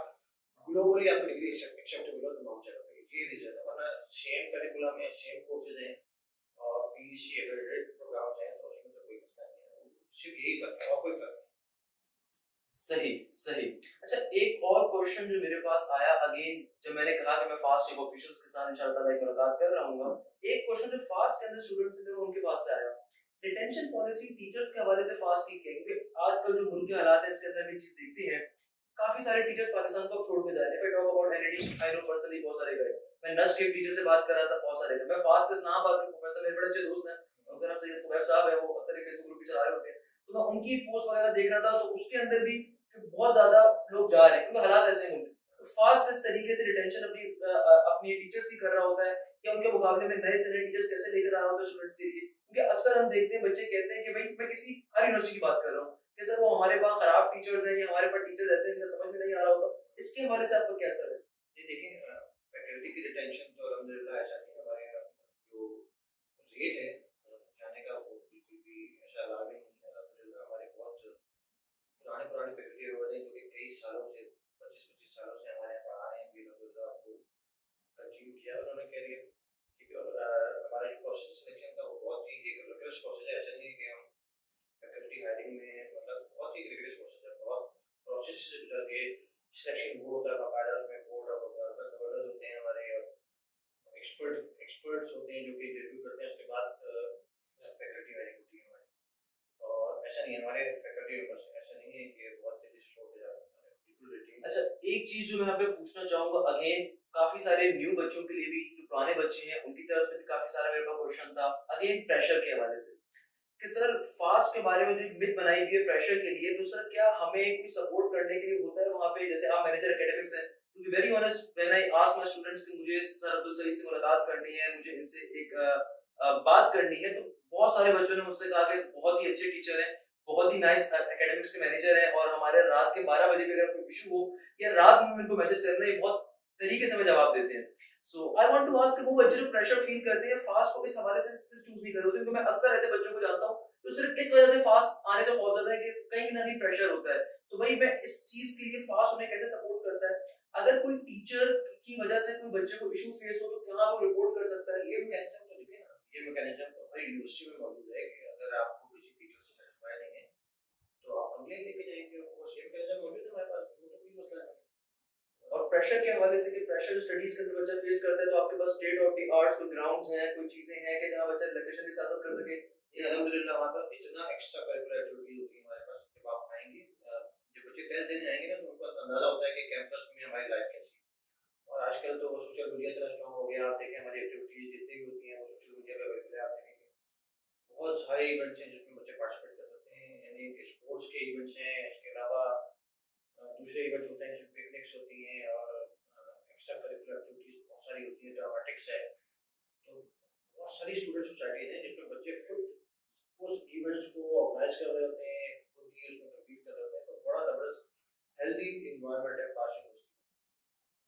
ग्लोबली आपकी डिग्री एक्सेप्टेबल हो तमाम जगह पे। ये रीजन है, वरना सेम करिकुलम में सेम कोर्सेज हैं और PEC एक्रेडिटेड प्रोग्राम्स हैं, तो उसमें तो कोई मसला नहीं है। सिर्फ यही फर्क है और कोई फर्क नहीं।
सही सही। अच्छा, एक और क्वेश्चन जो मेरे पास आया अगेन, जब मैंने कहा कि मैं फास्ट एक ऑफिशियल्स के साथ इंशाल्लाह ताला एक मुलाकात कर रहा हूँ, एक क्वेश्चन जो फास्ट के अंदर स्टूडेंट्स से मेरे उनके पास से आया, रिटेंशन पॉलिसी टीचर्स के हवाले से फास्ट की क्या है? क्योंकि आजकल जो मुल्क के हालात है इसके अंदर भी चीज देखते हैं, काफी सारे टीचर्स पाकिस्तान को अब छोड़ के जा रहे हैं। If I talk about NAD, I know personally बहुत सारे गए। मैं नस्ट के टीचर से बात कर रहा था, बहुत सारे गए। मैं फास्ट के नाम बात करूं, प्रोफेसर मेरे बड़े अच्छे दोस्त हैं, उनका नाम सैयद कुबैर साहब है, वो अक्सर फेसबुक ग्रुप भी चला रहे होते हैं, तो मैं उनकी पोस्ट वगैरह देख रहा था, तो उसके अंदर भी कि बहुत ज्यादा लोग जा रहे हैं क्योंकि हालात ऐसे हैं उनके। तो फास्ट किस तरीके से रिटेंशन अपनी टीचर्स की कर रहा होता है, या उनके मुकाबले में नए से नए टीचर्स कैसे लेकर आ रहा होता है स्टूडेंट्स के लिए? क्योंकि अक्सर हम देखते हैं बच्चे कहते हैं कि भाई मैं किसी हर यूनिवर्सिटी की बात कर रहा हूँ कि सर वो हमारे पास खराब टीचर्स हैं या हमारे पास टीचर्स ऐसे हैं समझ में नहीं आ रहा होता। इसके हवाले से आपका क्या सर है?
ये देखिए, फैकल्टी की रिटेंशन तो अल्हम्दुलिल्लाह ऐसा नहीं है। हमारे यहाँ जो रेट है जाने का वो बिल्कुल भी ऐसा अलार्मिंग नहीं है। अल्हम्दुलिल्लाह हमारे बहुत पुराने पुराने फैकल्टी वाले जो कि 23 सालों से 25-25 सालों से हमारे यहाँ पढ़ा रहे हैं, भी अल्हम्दुलिल्लाह वो कंटिन्यू किया उन्होंने कैरियर। क्योंकि हमारा जो प्रोसेस सिलेक्शन का वो बहुत ही एक रिगरस प्रोसेस है। ऐसा नहीं है कि हम फैकल्टी हायरिंग में मतलब बहुत ही रिगरस प्रोसेस है, बहुत प्रोसेस से गुजर के सिलेक्शन बोर्ड होता है बाकायदा, उसमें बोर्ड ऑफ गवर्नर्स होते हैं हमारे, एक्सपर्ट्स होते हैं जो कि रिव्यू करते हैं, उसके बाद फैकल्टी हायरिंग होती है हमारी। और ऐसा नहीं है हमारे फैकल्टी मेंबर्स, ऐसा नहीं है कि बहुत तेजी से छोड़ के जा रहे हैं, बिल्कुल रिटेन।
अच्छा, एक चीज जो मैं यहाँ पे पूछना चाहूंगा अगेन, काफी सारे न्यू बच्चों के लिए भी, जो पुराने बच्चे हैं उनकी तरफ से भी काफी सारा मेरे पास क्वेश्चन था अगेन प्रेशर के हवाले से, कि सर फास्ट के बारे में जो एक मिथ बनाई हुई है प्रेशर के लिए, तो सर क्या हमें कोई सपोर्ट करने के लिए होता है वहाँ पे? जैसे आप मैनेजर एकेडमिक्स हैं, to be very honest when I ask my students कि मुझे सर अब्दुल सईद से मुलाकात करनी है, मुझे इनसे एक बात करनी है, तो बहुत सारे बच्चों ने मुझसे कहा कि बहुत ही अच्छे टीचर हैं, बहुत ही नाइस एकेडमिक्स के मैनेजर हैं, और हमारे रात के 12 बजे भी अगर कोई इशू हो या रात में इनको मैसेज करना है, बहुत तरीके से हमें जवाब देते हैं। सो आई वांट टू आस्क, वो बच्चे जो प्रेशर फील करते हैं फास्ट को इस हवाले से चूज नहीं कर रहे होते, क्योंकि मैं अक्सर ऐसे बच्चों को जानता हूँ तो सिर्फ इस वजह से फास्ट आने से खौफ जाता है कि कहीं ना कहीं प्रेशर होता है। तो भाई मैं इस चीज के लिए फास्ट उन्हें कैसे सपोर्ट करता है? अगर कोई टीचर की वजह से कोई बच्चे को इशू फेस हो तो क्या वो रिपोर्ट कर सकता है?
ये मैकेनिज्म तो देखिए ना, ये मैकेनिज्म तो हर यूनिवर्सिटी में मौजूद है कि अगर आपको किसी टीचर से सेटिस्फाई नहीं है तो आप कंप्लेंट लेके जाएंगे, वो सेम मैकेनिज्म मौजूद है हमारे पास, वो तो कोई मसला नहीं।
और प्रेशर के हवाले से, कि प्रेशर जो स्टडीज के अंदर बच्चा फेस करता है, तो आपके पास स्टेट ऑफ द आर्ट कोई ग्राउंड्स हैं, कोई चीजें हैं कि जहां बच्चा रिलैक्सेशन के साथ कर सके?
ये अल्हम्दुलिल्लाह हमारे पास इतना एक्स्ट्रा करिकुलर एक्टिविटी होती है हमारे पास। जब आप आएंगे, जब बच्चे टेस्ट देने आएंगे ना, तो उनको अंदाजा होता है कि कैंपस में हमारी लाइफ कैसी है। और आजकल तो सोशल मीडिया इतना स्ट्रांग हो गया, आप देखें हमारी एक्टिविटीज जितनी भी होती हैं वो सोशल सारे इवेंट्स हैं जिसमें बच्चे पार्टिसिपेट कर सकते हैं, यानी कि स्पोर्ट्स के इवेंट्स हैं, इसके अलावा दूसरे इवेंट्स होते हैं जिसमें पिकनिक्स होती हैं और एक्स्ट्रा करिकुलर एक्टिविटीज़ बहुत सारी होती हैं, ड्रामेटिक्स है। तो बहुत सारी स्टूडेंट सोसाइटीज़ हैं जिसमें बच्चे खुद उस इवेंट्स को ऑर्गेनाइज कर रहे होते हैं, खुद ही उसमें कम्पीट कर रहे होते हैं, तो बड़ा ज़बरदस्त हेल्दी इन्वायरमेंट है फास्ट यूनिवर्सिटी।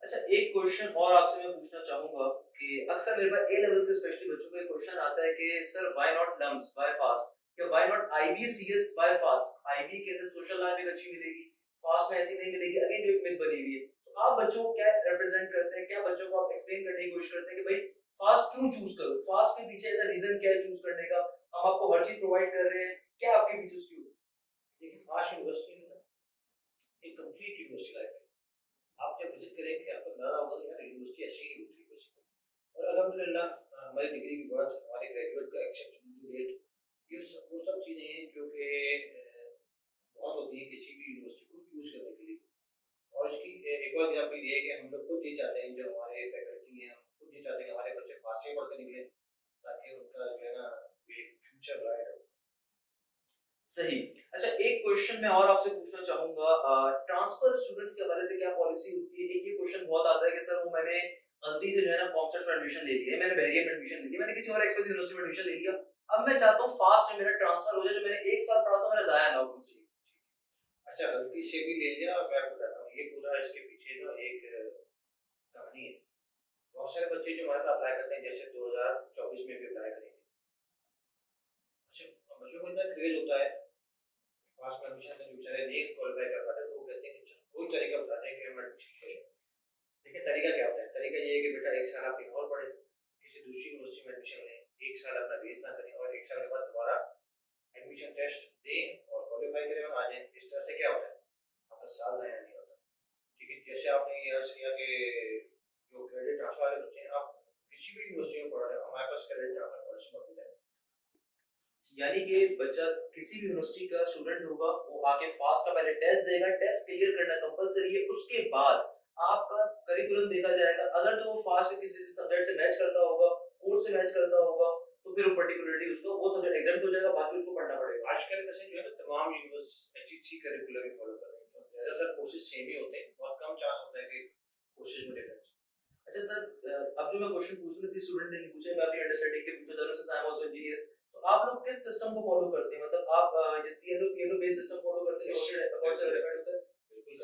अच्छा, एक क्वेश्चन और आपसे मैं पूछना चाहूंगा कि अक्सर मेरे पास ए लेवल्स के स्पेशली बच्चों का एक क्वेश्चन आता है कि sir why not LUMS, why FAST, या why not IB CS, why FAST. IB के अंदर सोशल लाइफ एक अच्छी मिलेगी, फास्ट में ऐसी नहीं मिलेगी, अगेन जो एक मिथ बनी हुई है। तो आप बच्चों को क्या रिप्रेजेंट करते हैं, क्या बच्चों को आप एक्सप्लेन करने की कोशिश करते हैं कि भाई फास्ट क्यों चूज करो, फास्ट के पीछे ऐसा रीजन क्या है चूज करने का, हम आपको हर चीज प्रोवाइड कर रहे हैं, क्या आपके पीछे उसकी होगी?
देखिए फास्ट यूनिवर्सिटी में ना एक कंप्लीट यूनिवर्सिटी लाइफ है। आप जब विजिट करेंगे आपको अंदाजा होगा कि यार यूनिवर्सिटी ऐसी ही होती है बेसिकली। और अल्हम्दुलिल्लाह हमारी डिग्री की बर्थ, हमारे ग्रेजुएट का एक्सेप्टेबिलिटी रेट, ये सब वो सब चीज़ें हैं जो कि बहुत होती हैं किसी भी यूनिवर्सिटी को चूज़ करने के लिए। और इसकी एक और एग्जाम्पल ये है कि हम लोग खुद ये चाहते हैं, जो हमारे फैकल्टी हैं, हम खुद ये चाहते हैं कि हमारे बच्चे फास्ट से पढ़ कर निकलें ताकि उनका जो है ना एक फ्यूचर ब्राइट हो।
सही। अच्छा, एक क्वेश्चन मैं और आपसे पूछना चाहूंगा, ट्रांसफर स्टूडेंट्स के हवाले से क्या पॉलिसी होती है? एक ये क्वेश्चन बहुत आता है कि सर वो मैंने गलती से जो है ना कॉमर्स में एडमिशन ले लिया है, मैंने बहरिया में एडमिशन ले लिया, मैंने किसी और एक्सप्रेस यूनिवर्सिटी में एडमिशन ले लिया, अब मैं चाहता हूँ फास्ट में मेरा ट्रांसफर हो जाए, जो मैंने एक साल पढ़ा था मेरा जाया ना हो मुझसे।
अच्छा, गलती से भी ले लिया, और मैं बताता हूँ ये पूरा इसके पीछे ना एक कहानी है। बहुत सारे बच्चे जो हमारे पास अप्लाई करते हैं, जैसे 2024 में भी अप्लाई करेंगे, अच्छा बच्चों को इतना क्रेज होता है पास में एडमिशन के, जो बेचारे नहीं क्वालिफाई कर पाते, तो वो कहते हैं कि चल कोई तरीका बता दें कि हम एडमिशन करें। देखिए तरीका क्या होता है, तरीका ये है कि बेटा एक साल आप कहीं और पढ़ें, किसी दूसरी यूनिवर्सिटी में एडमिशन लें, एक साल अपना वेस्ट ना करें, और एक साल के बाद दोबारा एडमिशन टेस्ट दें और क्वालिफाई करें और आ जाएं। इस तरह से क्या होता है, आपका साल ज़ाया नहीं होता। ठीक है, जैसे आपने ये अर्ज किया कि जो क्रेडिट ट्रांसफर वाले बच्चे हैं, आप किसी भी यूनिवर्सिटी में पढ़ रहे हो, हमारे पास क्रेडिट ट्रांसफर पॉलिसी मौजूद है।
यानी कि बच्चा किसी भी यूनिवर्सिटी का स्टूडेंट होगा, वो आके फास्ट का पहले टेस्ट देगा, टेस्ट क्लियर करना कंपलसरी है, उसके बाद आपका करिकुलम देखा जाएगा, अगर तो वो फास्ट के किसी सब्जेक्ट से मैच करता होगा, कोर्स से मैच करता होगा, तो फिर वो पर्टिकुलरली उसको वो सब्जेक्ट एग्जाम हो जाएगा, बाकी उसको पढ़ना पड़ेगा।
आजकल वैसे जो है ना तमाम यूनिवर्सिटी एचईसी करिकुलम ही फॉलो कर रहे हैं, तो ज़्यादातर कोर्सेज सेम ही होते हैं, बहुत कम चांस होता है कि कोर्सेज में डिफरेंस।
अच्छा सर, अब जो मैं क्वेश्चन पूछ रहा हूँ किसी स्टूडेंट ने नहीं पूछा, मैं अपनी अंडरस्टैंडिंग के पूछना चाह रहा हूँ, since I am also engineer. तो आप लोग किस सिस्टम को फॉलो करते हैं, मतलब आप ये CLO PLO based system follow करते हैं, अकॉर्ड से वेरीफाइड होता है?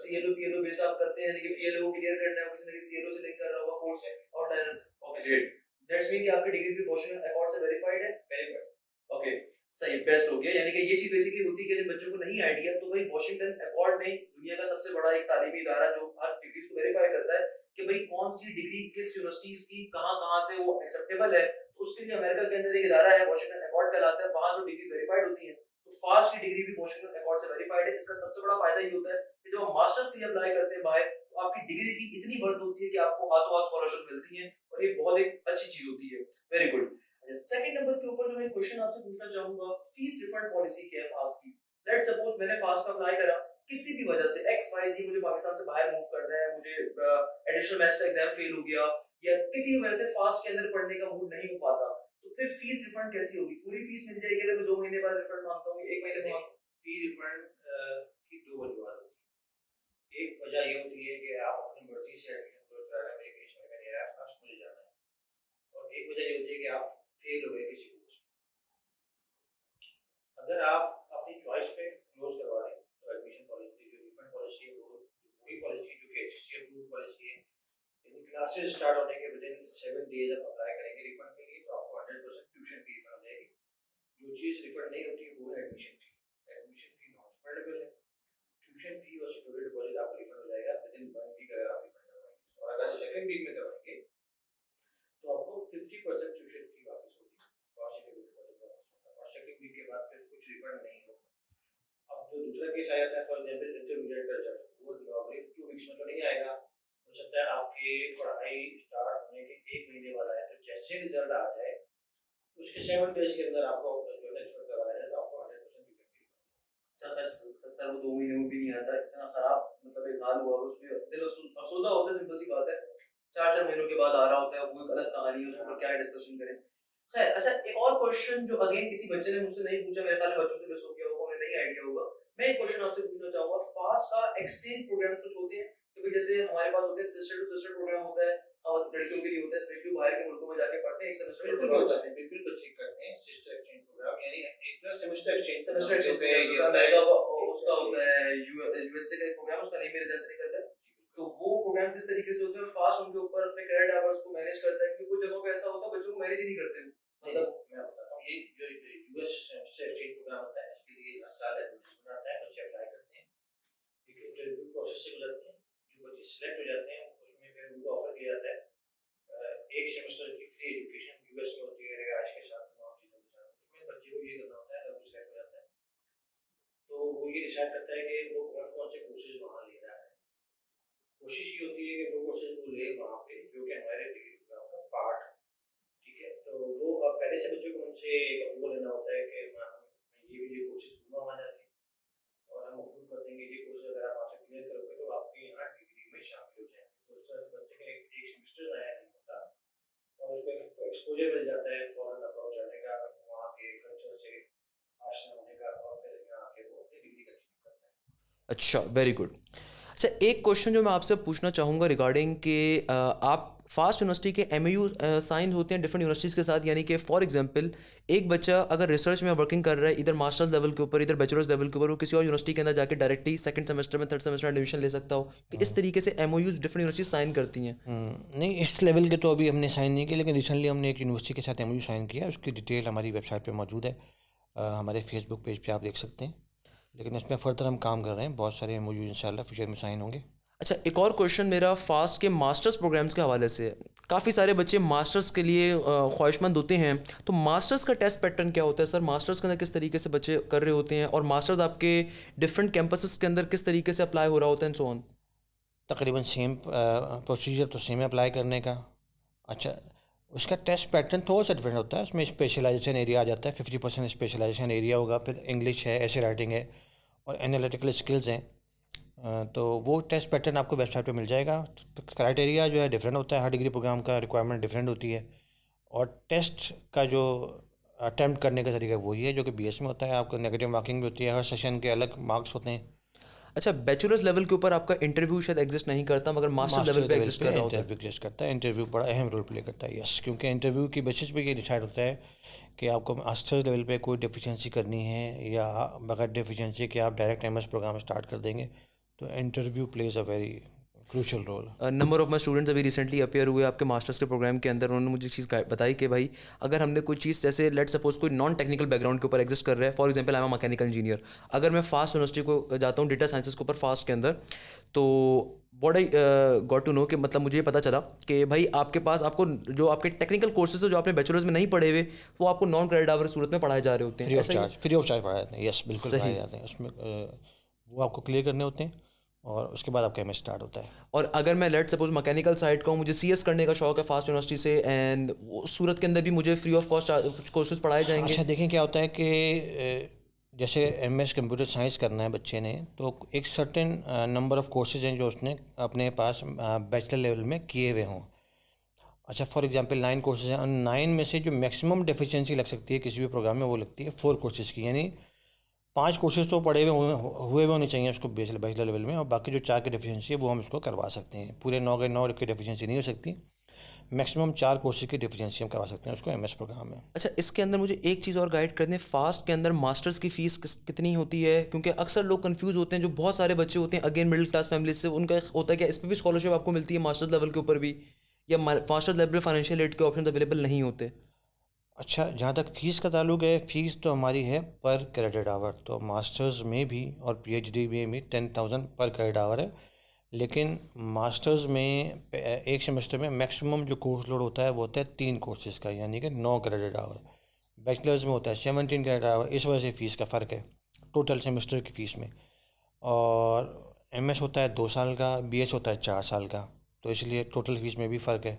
सीएलओ पीएलओ बेस्ड आप करते हैं, यानी कि पीएलओ को क्लियर करना है, किसी ने सीएलओ से लिंक कर रहा होगा कोर्स है और analysis. Okay great, that's mean कि आपकी डिग्री भी पोर्शन अकॉर्ड से वेरीफाइड है। वेरीफाइड, ओके सही, बेस्ट हो गया। यानी कि ये चीज बेसिकली होती है कि जिन बच्चों को नहीं आइडिया, तो भाई वॉशिंगटन अकॉर्ड में दुनिया का सबसे बड़ा एक तालीमी इदारा जो हर डिग्रीज को वेरीफाई करता है कि भाई कौन सी डिग्री किस यूनिवर्सिटीज की कहां-कहां से वो एक्सेप्टेबल है। तो उसके लिए अमेरिका के अंदर एक इदारा है, वॉशिंगटन अकॉर्ड कहलाता है, वहां से डिग्री वेरीफाइड होती है। तो फास्ट की डिग्री भी वॉशिंगटन अकॉर्ड से वेरीफाइड है। इसका सबसे बड़ा फायदा ये होता है कि जब हम मास्टर्स के लिए अप्लाई करते हैं बाहर, तो आपकी डिग्री की इतनी बढ़त होती है कि आपको हाथों हाथ स्कॉलरशिप मिलती है, और ये बहुत एक अच्छी चीज होती है। Very good. सेकंड नंबर के ऊपर जो मैं क्वेश्चन आपसे पूछना चाहूंगा, फीस रिफंड पॉलिसी क्या है फास्ट की? लेट्स सपोज मैंने फास्ट में अप्लाई करा, किसी भी वजह से एक्स वाई जी, मुझे पाकिस्तान से बाहर मूव करना है, मुझे एडिशनल मैथ्स का एग्जाम फेल हो गया, या किसी भी वजह से फास्ट के अंदर पढ़ने का मूड नहीं हो पाता, तो फिर फीस रिफंड कैसी होगी? पूरी फीस मिल जाएगी अगर मैं 2 महीने बाद रिफंड मांगता हूँ, 1 महीने बाद?
फी रिफंड की दो वजूहत होती है। एक वजह ये होती है कि आप अपनी मर्जी से एडमिशन क्लोज करा रहे हैं, एक इसमें मैंने यार फास्ट मुझे जाना है, और एक वजह ये होती है कि आप फेल हो गए किसी कोर्स में। अगर आप अपनी चॉइस पे क्लोज करवा रहे हैं, तो एडमिशन पॉलिसी जो रिफंड पॉलिसी है, वो वही पॉलिसी जो कि एचसीसी अप्रूव पॉलिसी है। यदि क्लासेस स्टार्ट होने के विदिन 7 डेज आप अप्लाई करेंगे रिफंड के लिए, तो आपको 100% ट्यूशन फी रिफंड हो जाएगी। जो चीज़ रिफंड नहीं होती वो है admission fee. Admission fee non refundable है। ट्यूशन फी और सिक्योरिटी डिपॉजिट आपको रिफंड हो जाएगा विदिन 1 वीक अगर आप रिफंड करवाएंगे, और अगर सेकंड वीक में करवाएंगे तो आपको 50% ट्यूशन फी वापस होगी और सिक्योरिटी डिपॉजिट वापस होगा, और सेकंड वीक के बाद फिर कुछ रिफंड नहीं होगा। अब जो दूसरा केस आ जाता है, फॉर एग्जाम्पल इंटरमीडिएट का रिजल्ट, वो नॉर्मली 2 वीक्स में तो नहीं आएगा, हो सकता है आपकी पढ़ाई स्टार्ट होने के 1 महीने बाद आए, तो जैसे रिजल्ट आ जाए उसके 7 डेज के अंदर आपको जो है रिफंड करवाया जाए, तो आपको 100% रिफंड।
अच्छा सर, वो 2 महीने में भी नहीं आता, इतना खराब मतलब एक हाल हुआ, उसमें दिल अफसोदा होता है, सिंपल सी बात है। 4-4 महीनों के बाद आ रहा होता है, वो एक अलग कहानी है, उसके ऊपर क्या डिस्कशन करें। खैर, अच्छा एक और क्वेश्चन जो अगेन किसी बच्चे ने मुझसे नहीं पूछा, मेरे ख्याल में बच्चों से मिस हो गया होगा, उन्हें नहीं आइडिया होगा। मैं एक क्वेश्चन आपसे पूछना चाहूँगा, फास्ट का एक्सचेंज प्रोग्राम्स कुछ होते हैं? तो भाई जैसे हमारे पास होते हैं सिस्टर टू सिस्टर प्रोग्राम होता है, लड़कियों के लिए होता है, स्पेशली बाहर के मुल्कों में जाके पढ़ते हैं, एक सेमेस्टर
बिल्कुल
में
हो जाते हैं, बिल्कुल बच्चे करते हैं सिस्टर एक्सचेंज प्रोग्राम, यानी एक तरह सेमेस्टर एक्सचेंज
सेमेस्टर एक्सचेंज
पे ये
प्रोग्राम
होता है।
उसका होता है यूएसए का एक प्रोग्राम, उसका नेम मेरे ध्यान से निकल रहा है। तो वो प्रोग्राम किस तरीके से होते हैं? फास्ट उनके ऊपर अपने क्रेडिट आवर्स को मैनेज करता है, क्योंकि कुछ जगहों पे ऐसा होता है बच्चों को मैनेज ही नहीं करते वो।
मतलब मैं बताता हूँ, ये जो यूएस सेमेस्टर एक्सचेंज प्रोग्राम होता है, इसके लिए हर साल एडवर्टाइजमेंट आता है, बच्चे अप्लाई करते हैं, एक इंटरव्यू प्रोसेस से गुजरते हैं, जो बच्चे सिलेक्ट हो जाते हैं उसमें फिर उनको ऑफर किया जाता है एक सेमेस्टर की फ्री एजुकेशन यूएस में होती है रिहाइश के साथ, तमाम चीज़ों के साथ। उसमें बच्चे को ये करना होता है, अगर वो सिलेक्ट हो जाता है तो वो ये डिसाइड करता है कि वो कौन कौन से कोर्सेज वहाँ ले रहा है। कोशिश ये होती है कि वो कोर्सेज वो ले वहाँ पे जो कि हमारे डिग्री प्रोग्राम का पार्ट, ठीक है। तो वो अब पहले से बच्चों को उनसे वो लेना होता है कि मैं ये कोर्सेज दूंगा वहाँ जाके, और हम अप्रूव कर देंगे ये कोर्स, अगर आप वहाँ से क्लियर करोगे तो आपके यहाँ डिग्री में शामिल हो जाएंगे। तो इस तरह से बच्चे का एक सेमेस्टर नया नहीं होता, और उसको एक्सपोजर मिल जाता है फॉरेन अप्रोच जाने का, वहाँ के कल्चर से आशना होने का, और फिर यहाँ आके वो अपनी डिग्री कंटिन्यू करता है।
अच्छा, वेरी गुड। अच्छा, एक क्वेश्चन जो मैं आपसे पूछना चाहूँगा रिगार्डिंग कि आप फास्ट यूनिवर्सिटी के एमओयू साइन होते हैं डिफरेंट यूनिवर्सिटीज़ के साथ, यानी कि फॉर एग्जांपल एक बच्चा अगर रिसर्च में वर्किंग कर रहा है, इधर मास्टर्स लेवल के ऊपर, इधर बैचलर्स लेवल के ऊपर, वो किसी और यूनिवर्सिटी के अंदर जाके डायरेक्टली सेकंड सेमेस्टर में, थर्ड सेमेस्टर में एडमिशन ले सकता हो, कि इस तरीके से एमओयूज डिफरेंट यूनिवर्सिटी साइन करती हैं।
नहीं, इस लेवल के तो अभी हमने साइन नहीं किया, लेकिन रिसेंटली हमने एक यूनिवर्सिटी के साथ एमओयू साइन किया, उसकी डिटेल हमारी वेबसाइट पे मौजूद है, हमारे फेसबुक पेज पे आप देख सकते हैं। लेकिन इसमें फर्दर हम काम कर रहे हैं, बहुत सारे एमओयू इंशाल्लाह फ्यूचर में साइन होंगे।
अच्छा, एक और क्वेश्चन मेरा फास्ट के मास्टर्स प्रोग्राम्स के हवाले से है। काफ़ी सारे बच्चे मास्टर्स के लिए ख्वाहिशमंद होते हैं, तो मास्टर्स का टेस्ट पैटर्न क्या होता है सर? मास्टर्स के अंदर किस तरीके से बच्चे कर रहे होते हैं, और मास्टर्स आपके डिफरेंट कैंपसेस के अंदर किस तरीके से अप्लाई हो रहा होता है, एंड सो ऑन?
तकरीबन सेम प्रोसीजर तो सेम है अप्लाई करने का। अच्छा, उसका टेस्ट पैटर्न थोड़ा सा डिफरेंट होता है, उसमें स्पेशलाइजेशन एरिया आ जाता है, 50% स्पेशलाइजेशन एरिया होगा, फिर इंग्लिश है, ऐसे राइटिंग है, और एनालिटिकल स्किल्स हैं। तो वो टेस्ट पैटर्न आपको वेबसाइट पे मिल जाएगा। तो क्राइटेरिया जो है डिफरेंट होता है, हर डिग्री प्रोग्राम का रिक्वायरमेंट डिफरेंट होती है, और टेस्ट का जो अटैम्प्ट करने का तरीका वही है जो कि बीएस में होता है। आपको नेगेटिव मार्किंग भी होती है, हर सेशन के अलग मार्क्स होते हैं।
अच्छा, बैचलर्स लेवल के ऊपर आपका इंटरव्यू शायद एग्जिस्ट नहीं करता, मगर मास्टर्स लेवल पे एग्जिस्ट कर रहा होता है।
इंटरव्यू एग्जिस्ट करता है, इंटरव्यू बड़ा अहम रोल प्ले करता है, यस, क्योंकि इंटरव्यू की बेसिस पे ये डिसाइड होता है कि आपको मास्टर्स लेवल पे कोई डेफिशिएंसी करनी है या बगैर डेफिशिएंसी के आप डायरेक्ट एमएस प्रोग्राम स्टार्ट कर देंगे। तो interview plays a very crucial role.
Number of my students अभी रिसेंटली अपेयर हुए आपके मास्टर्स के प्रोग्राम के अंदर, उन्होंने मुझे चीज़ बताई कि भाई अगर हमने कोई चीज़, जैसे लेट सपोज कोई नॉन टेक्निकल बैकग्राउंड के ऊपर एग्जिस्ट कर रहा है, for example I am mechanical engineer, अगर मैं फास्ट यूनिवर्सिटी को जाता हूँ डेटा साइंसेस के ऊपर फास्ट के अंदर, तो what I got to know कि मतलब मुझे ये पता चला कि भाई आपके पास, आपको जो आपके टेक्निकल कोर्सेज है जो आपने बैचलर्स में नहीं पढ़े हुए, वो आपको नॉन क्रेडिट आवर सूरत में पढ़ाए जा रहे होते हैं।
फ्री ऑफ चार्ज पढ़ाए जाते हैं, यस, बिल्कुल पढ़ाए जाते हैं। उसमें वो आपको क्लियर करने होते हैं, और उसके बाद आपका एमएस स्टार्ट होता है।
और अगर मैं लेट सपोज मैकेनिकल साइड का हूँ, मुझे सीएस करने का शौक है फास्ट यूनिवर्सिटी से, एंड सूरत के अंदर भी मुझे फ्री ऑफ कॉस्ट कुछ कोर्सेज पढ़ाए जाएंगे।
अच्छा, देखें क्या होता है कि जैसे एमएस कंप्यूटर साइंस करना है बच्चे ने, तो एक सर्टेन नंबर ऑफ कोर्सेज हैं जो उसने अपने पास बैचलर लेवल में किए हुए हों। अच्छा, फॉर एग्जांपल 9 कोर्सेज हैं, और 9 में से जो मैक्सिमम डेफिशिएंसी लग सकती है किसी भी प्रोग्राम में, वो लगती है 4 कोर्सेज की, यानी 5 कोर्सेज तो पढ़े हुए होने चाहिए उसको बैचलर लेवल में, और बाकी जो 4 की डेफिशिएंसी है वो हम उसको करवा सकते हैं। पूरे 9 के 9 की डेफिशिएंसी नहीं हो सकती, मैक्सिमम 4 कोर्सेज की डेफिशिएंसी हम करवा सकते हैं उसको एमएस प्रोग्राम में।
अच्छा, इसके अंदर मुझे एक चीज़ और गाइड कर दें, फास्ट के अंदर मास्टर्स की फ़ीस कितनी होती है? क्योंकि अक्सर लोग कंफ्यूज होते हैं, जो बहुत सारे बच्चे होते हैं अगेन मिडिल क्लास फैमिली से, उनका होता है कि इस पर भी स्कॉलरशिप आपको मिलती है मास्टर्स लेवल के ऊपर भी, या मास्टर्स लेवल फाइनेंशियल एड के ऑप्शन अवेलेबल नहीं होते?
अच्छा, जहाँ तक फ़ीस का ताल्लुक है, फ़ीस तो हमारी है पर क्रेडिट आवर, तो मास्टर्स में भी और पीएचडी में भी 10,000 पर क्रेडिट आवर है। लेकिन मास्टर्स में एक सेमेस्टर में मैक्सिमम जो कोर्स लोड होता है वो होता है 3 कोर्सेज का, यानी कि 9 क्रेडिट आवर। बैचलर्स में होता है 17 क्रेडिट आवर, इस वजह से फ़ीस का फ़र्क है टोटल सेमेस्टर की फ़ीस में। और एमएस होता है 2 साल का, बीएस होता है 4 साल का, तो इसलिए टोटल फ़ीस में भी फ़र्क है।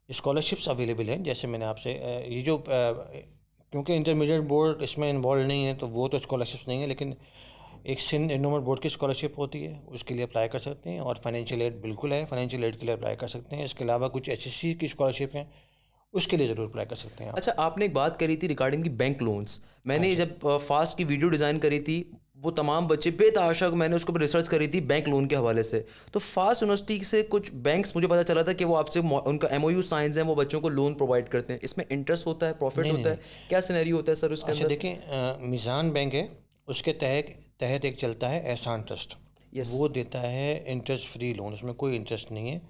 स्कॉलरशिप्स अवेलेबल हैं, जैसे मैंने आपसे ये जो क्योंकि इंटरमीडिएट बोर्ड इसमें इन्वॉल्व नहीं है, तो वो तो स्कॉलरशिप्स नहीं है, लेकिन एक सिंध एंडोमेंट बोर्ड की स्कॉलरशिप होती है, उसके लिए अप्लाई कर सकते हैं, और फाइनेंशियल एड बिल्कुल है, फाइनेंशियल एड के लिए अप्लाई कर सकते हैं। इसके अलावा कुछ एचएससी की स्कॉलरशिप हैं, उसके लिए ज़रूर अप्लाई कर सकते हैं आप।
अच्छा, आपने एक बात करी थी रिगार्डिंग की बैंक लोन्स। मैंने जब फास्ट की वीडियो डिज़ाइन करी थी, वो तमाम बच्चे बेतहाशा मैंने उसके ऊपर रिसर्च करी थी बैंक लोन के हवाले से। तो फास्ट यूनिवर्सिटी से कुछ बैंक्स मुझे पता चला था कि वो आपसे उनका MOU साइंस है, वो बच्चों को लोन प्रोवाइड करते हैं। इसमें इंटरेस्ट होता है, प्रॉफिट
नहीं
होता
नहीं
है, क्या सिनेरियो होता है सर उसके
अच्छा
अंदर?
देखिए, मीज़ान बैंक है, उसके तहत तहत एक चलता है एहसान ट्रस्ट।
यस।
वो देता है इंटरेस्ट फ्री लोन, उसमें कोई इंटरेस्ट नहीं है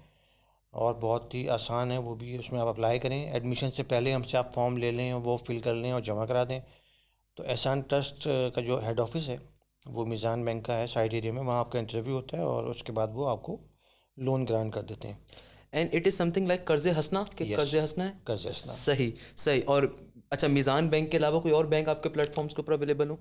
और बहुत ही आसान है वो भी। उसमें आप अप्लाई करें, एडमिशन से पहले हमसे आप फॉर्म ले लें, वो फिल कर लें और जमा करा दें। तो एहसान ट्रस्ट का जो हेड ऑफिस है वो मीज़ान बैंक का है साइड एरिया में, वहाँ आपका इंटरव्यू होता है और उसके बाद वो आपको लोन ग्रांट कर देते हैं।
And it is something like कर्ज़े हंसना, कि
यस,
कर्ज़े हंसना है।
कर्ज असना।
सही, सही। और अच्छा, मीज़ान बैंक के अलावा कोई और बैंक आपके प्लेटफॉर्म्स के ऊपर अवेलेबल हो?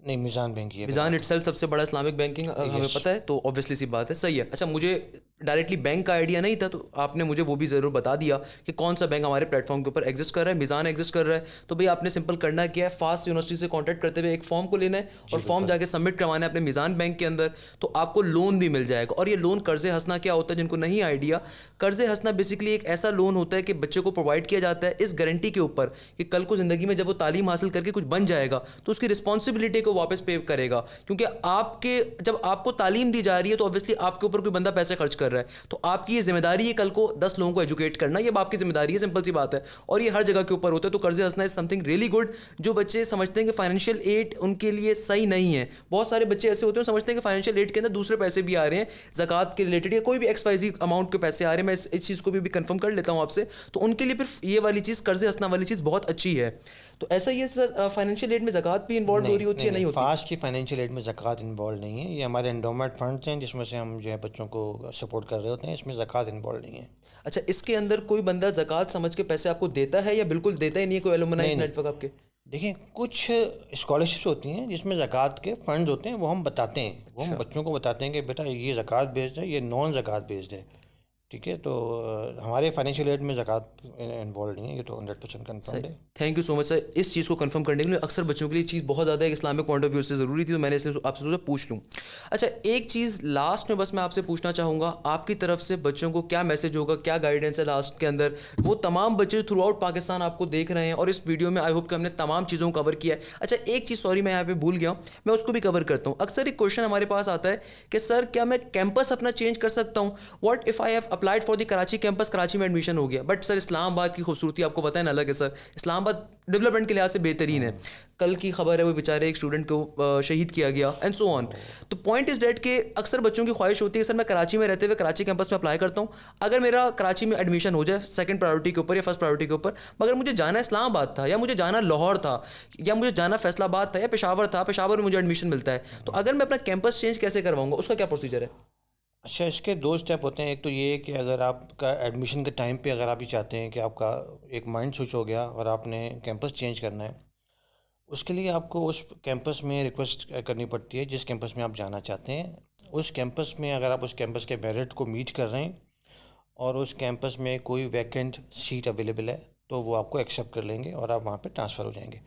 नहीं, मीज़ान बैंक ही है
मिज़ान
फिलहाल।
इटसेल्फ सबसे बड़ा इस्लामिक बैंकिंग हमें
यस।
पता है, तो ऑब्वियसली सी बात है। सही है। अच्छा, मुझे डायरेक्टली बैंक का आइडिया नहीं था, तो आपने मुझे वो भी ज़रूर बता दिया कि कौन सा बैंक हमारे प्लेटफॉर्म के ऊपर एग्जिस्ट कर रहा है। मिज़ान एग्जिस्ट कर रहा है, तो भाई आपने सिंपल करना क्या है, फास्ट यूनिवर्सिटी से कॉन्टैक्ट करते हुए एक फॉर्म को लेना है और फॉर्म जाके सबमिट करवाना है अपने मिज़ान बैंक के अंदर, तो आपको लोन भी मिल जाएगा। और ये लोन कर्ज़े हंसना क्या होता है, जिनको नहीं आइडिया, कर्ज़े हंसना बेसिकली एक ऐसा लोन होता है कि बच्चे को प्रोवाइड किया जाता है इस गारंटी के ऊपर कि कल को ज़िंदगी में जब वो तालीम हासिल करके कुछ बन जाएगा तो उसकी रिस्पॉन्सिबिलिटी को वापस पे करेगा। क्योंकि आपके जब आपको तालीम दी जा रही है तो ऑब्वियसली आपके ऊपर कोई बंदा पैसे खर्च कर रहा है, तो आपकी ये जिम्मेदारी है कल को 10 लोगों को एजुकेट करना, ये आपकी जिम्मेदारी है, सिंपल सी बात है। और ये हर जगह के ऊपर होता है। तो कर्जे हंसना इज समथिंग रियली गुड। जो बच्चे समझते हैं कि फाइनेंशियल एड उनके लिए सही नहीं है, बहुत सारे बच्चे ऐसे होते हैं समझते हैं कि फाइनेंशियल एड के अंदर दूसरे पैसे भी आ रहे हैं, ज़कात के रिलेटेड या कोई भी XYZ अमाउंट के पैसे आ रहे हैं। मैं इस चीज़ को भी कंफर्म कर लेता हूँ आपसे, तो उनके लिए फिर ये वाली चीज़, कर्जे हंसना वाली चीज़ बहुत अच्छी है। तो ऐसा ही है सर, फाइनेंशियल एड में ज़कात भी इन्वॉल्व हो रही होती है, नहीं होती?
फास्ट की फाइनेंशियल एड में ज़कात इन्वॉल्व नहीं है। ये हमारे एंडोमेंट फंड्स हैं जिसमें से हम जो है बच्चों को सपोर्ट कर रहे होते हैं, इसमें ज़कात इन्वॉल्व नहीं है।
अच्छा, इसके अंदर कोई बंदा ज़कात समझ के पैसे आपको देता है या बिल्कुल देता ही नहीं है, कोई एलुमनाइज
नहीं।
नेटवर्क आपके?
देखिए, कुछ स्कॉलरशिप्स होती हैं जिसमें ज़कात के फंड्स होते हैं, वो हम बताते हैं, वो हम बच्चों को बताते हैं कि बेटा ये ज़कात बेस्ड है, ये नॉन ज़कात बेस्ड है। ठीक है, तो हमारे फाइनेंशियल एड में ज़कात इन्वॉल्व नहीं है, ये तो 100% कन्फर्म्ड है।
Thank you so much sir इस चीज़ को कंफर्म करने के लिए। अक्सर बच्चों के लिए चीज़ बहुत ज़्यादा एक इस्लामिक पॉइंट ऑफ व्यू से ज़रूरी थी, तो मैंने इसलिए आपसे सोचा पूछ लूँ। अच्छा, एक चीज़ लास्ट में बस मैं आपसे पूछना चाहूँगा, आपकी तरफ से बच्चों को क्या मैसेज होगा, क्या गाइडेंस है लास्ट के अंदर? वो तमाम बच्चे थ्रू आउट पाकिस्तान आपको देख रहे हैं और इस वीडियो में आई होप कि हमने तमाम चीज़ों को कवर किया है। अच्छा, एक चीज़ सॉरी मैं यहाँ पे भूल गया, मैं उसको भी कवर करता हूँ। अक्सर एक क्वेश्चन हमारे पास आता है कि सर क्या मैं कैंपस अपना चेंज कर सकता हूँ? What if I have applied for the Karachi campus, Karachi में एडमिशन हो गया, बट सर इस्लामाबाद की खूबसूरती आपको पता है ना अलग है सर, इस्लामाबाद डेवलपमेंट के लिहाज से बेहतरीन है। कल की खबर है वो बेचारे एक स्टूडेंट को शहीद किया गया एंड सो ऑन। तो पॉइंट इज डेट के अक्सर बच्चों की ख्वाहिश होती है सर मैं कराची में रहते हुए कराची कैंपस में अप्लाई करता हूँ, अगर मेरा कराची में एडमिशन हो जाए सेकंड प्रायोरिटी के ऊपर या फर्स्ट प्रायोरिटी के ऊपर, मगर मुझे जाना इस्लामाबाद था या मुझे जाना लाहौर था या मुझे जाना फैसलाबाद था या पेशावर था, पेशावर में मुझे एडमिशन मिलता है, तो अगर मैं अपना कैंपस चेंज कैसे करवाऊंगा, उसका क्या प्रोसीजर है?
अच्छा, इसके दो स्टेप होते हैं। एक तो ये कि अगर आपका एडमिशन के टाइम पे अगर आप ये चाहते हैं कि आपका एक माइंड स्विच हो गया और आपने कैंपस चेंज करना है, उसके लिए आपको उस कैंपस में रिक्वेस्ट करनी पड़ती है जिस कैंपस में आप जाना चाहते हैं। उस कैंपस में अगर आप उस कैंपस के मेरिट को मीट कर रहे हैं और उस कैंपस में कोई वैकेंट सीट अवेलेबल है तो वो आपको एक्सेप्ट कर लेंगे और आप वहाँ पे ट्रांसफ़र हो जाएंगे।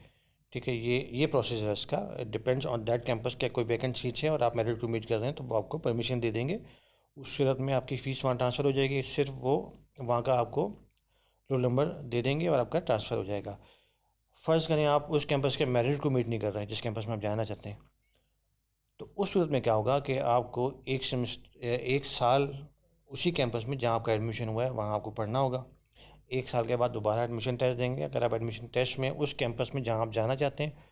ठीक है, ये प्रोसेस है इसका। It depends on that campus के कोई वैकेंट सीट्स है और आप मेरिट को मीट कर रहे हैं तो वो आपको परमिशन दे देंगे। उस सूरत में आपकी फ़ीस वहाँ ट्रांसफ़र हो जाएगी, सिर्फ वो वहाँ का आपको रोल नंबर दे देंगे और आपका ट्रांसफ़र हो जाएगा। फ़र्ज़ करें आप उस कैंपस के मेरिट को मीट नहीं कर रहे हैं जिस कैंपस में आप जाना चाहते हैं, तो उस सूरत में क्या होगा कि आपको एक साल उसी कैंपस में जहाँ आपका एडमिशन हुआ है वहाँ आपको पढ़ना होगा। एक साल के बाद दोबारा एडमिशन टेस्ट देंगे। अगर आप एडमिशन टेस्ट में उस कैंपस में जहाँ आप जाना चाहते हैं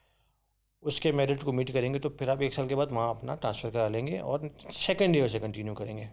उसके मेरिट को मीट करेंगे तो फिर आप एक साल के बाद वहाँ अपना ट्रांसफ़र करा लेंगे और सेकेंड ईयर से कंटिन्यू करेंगे।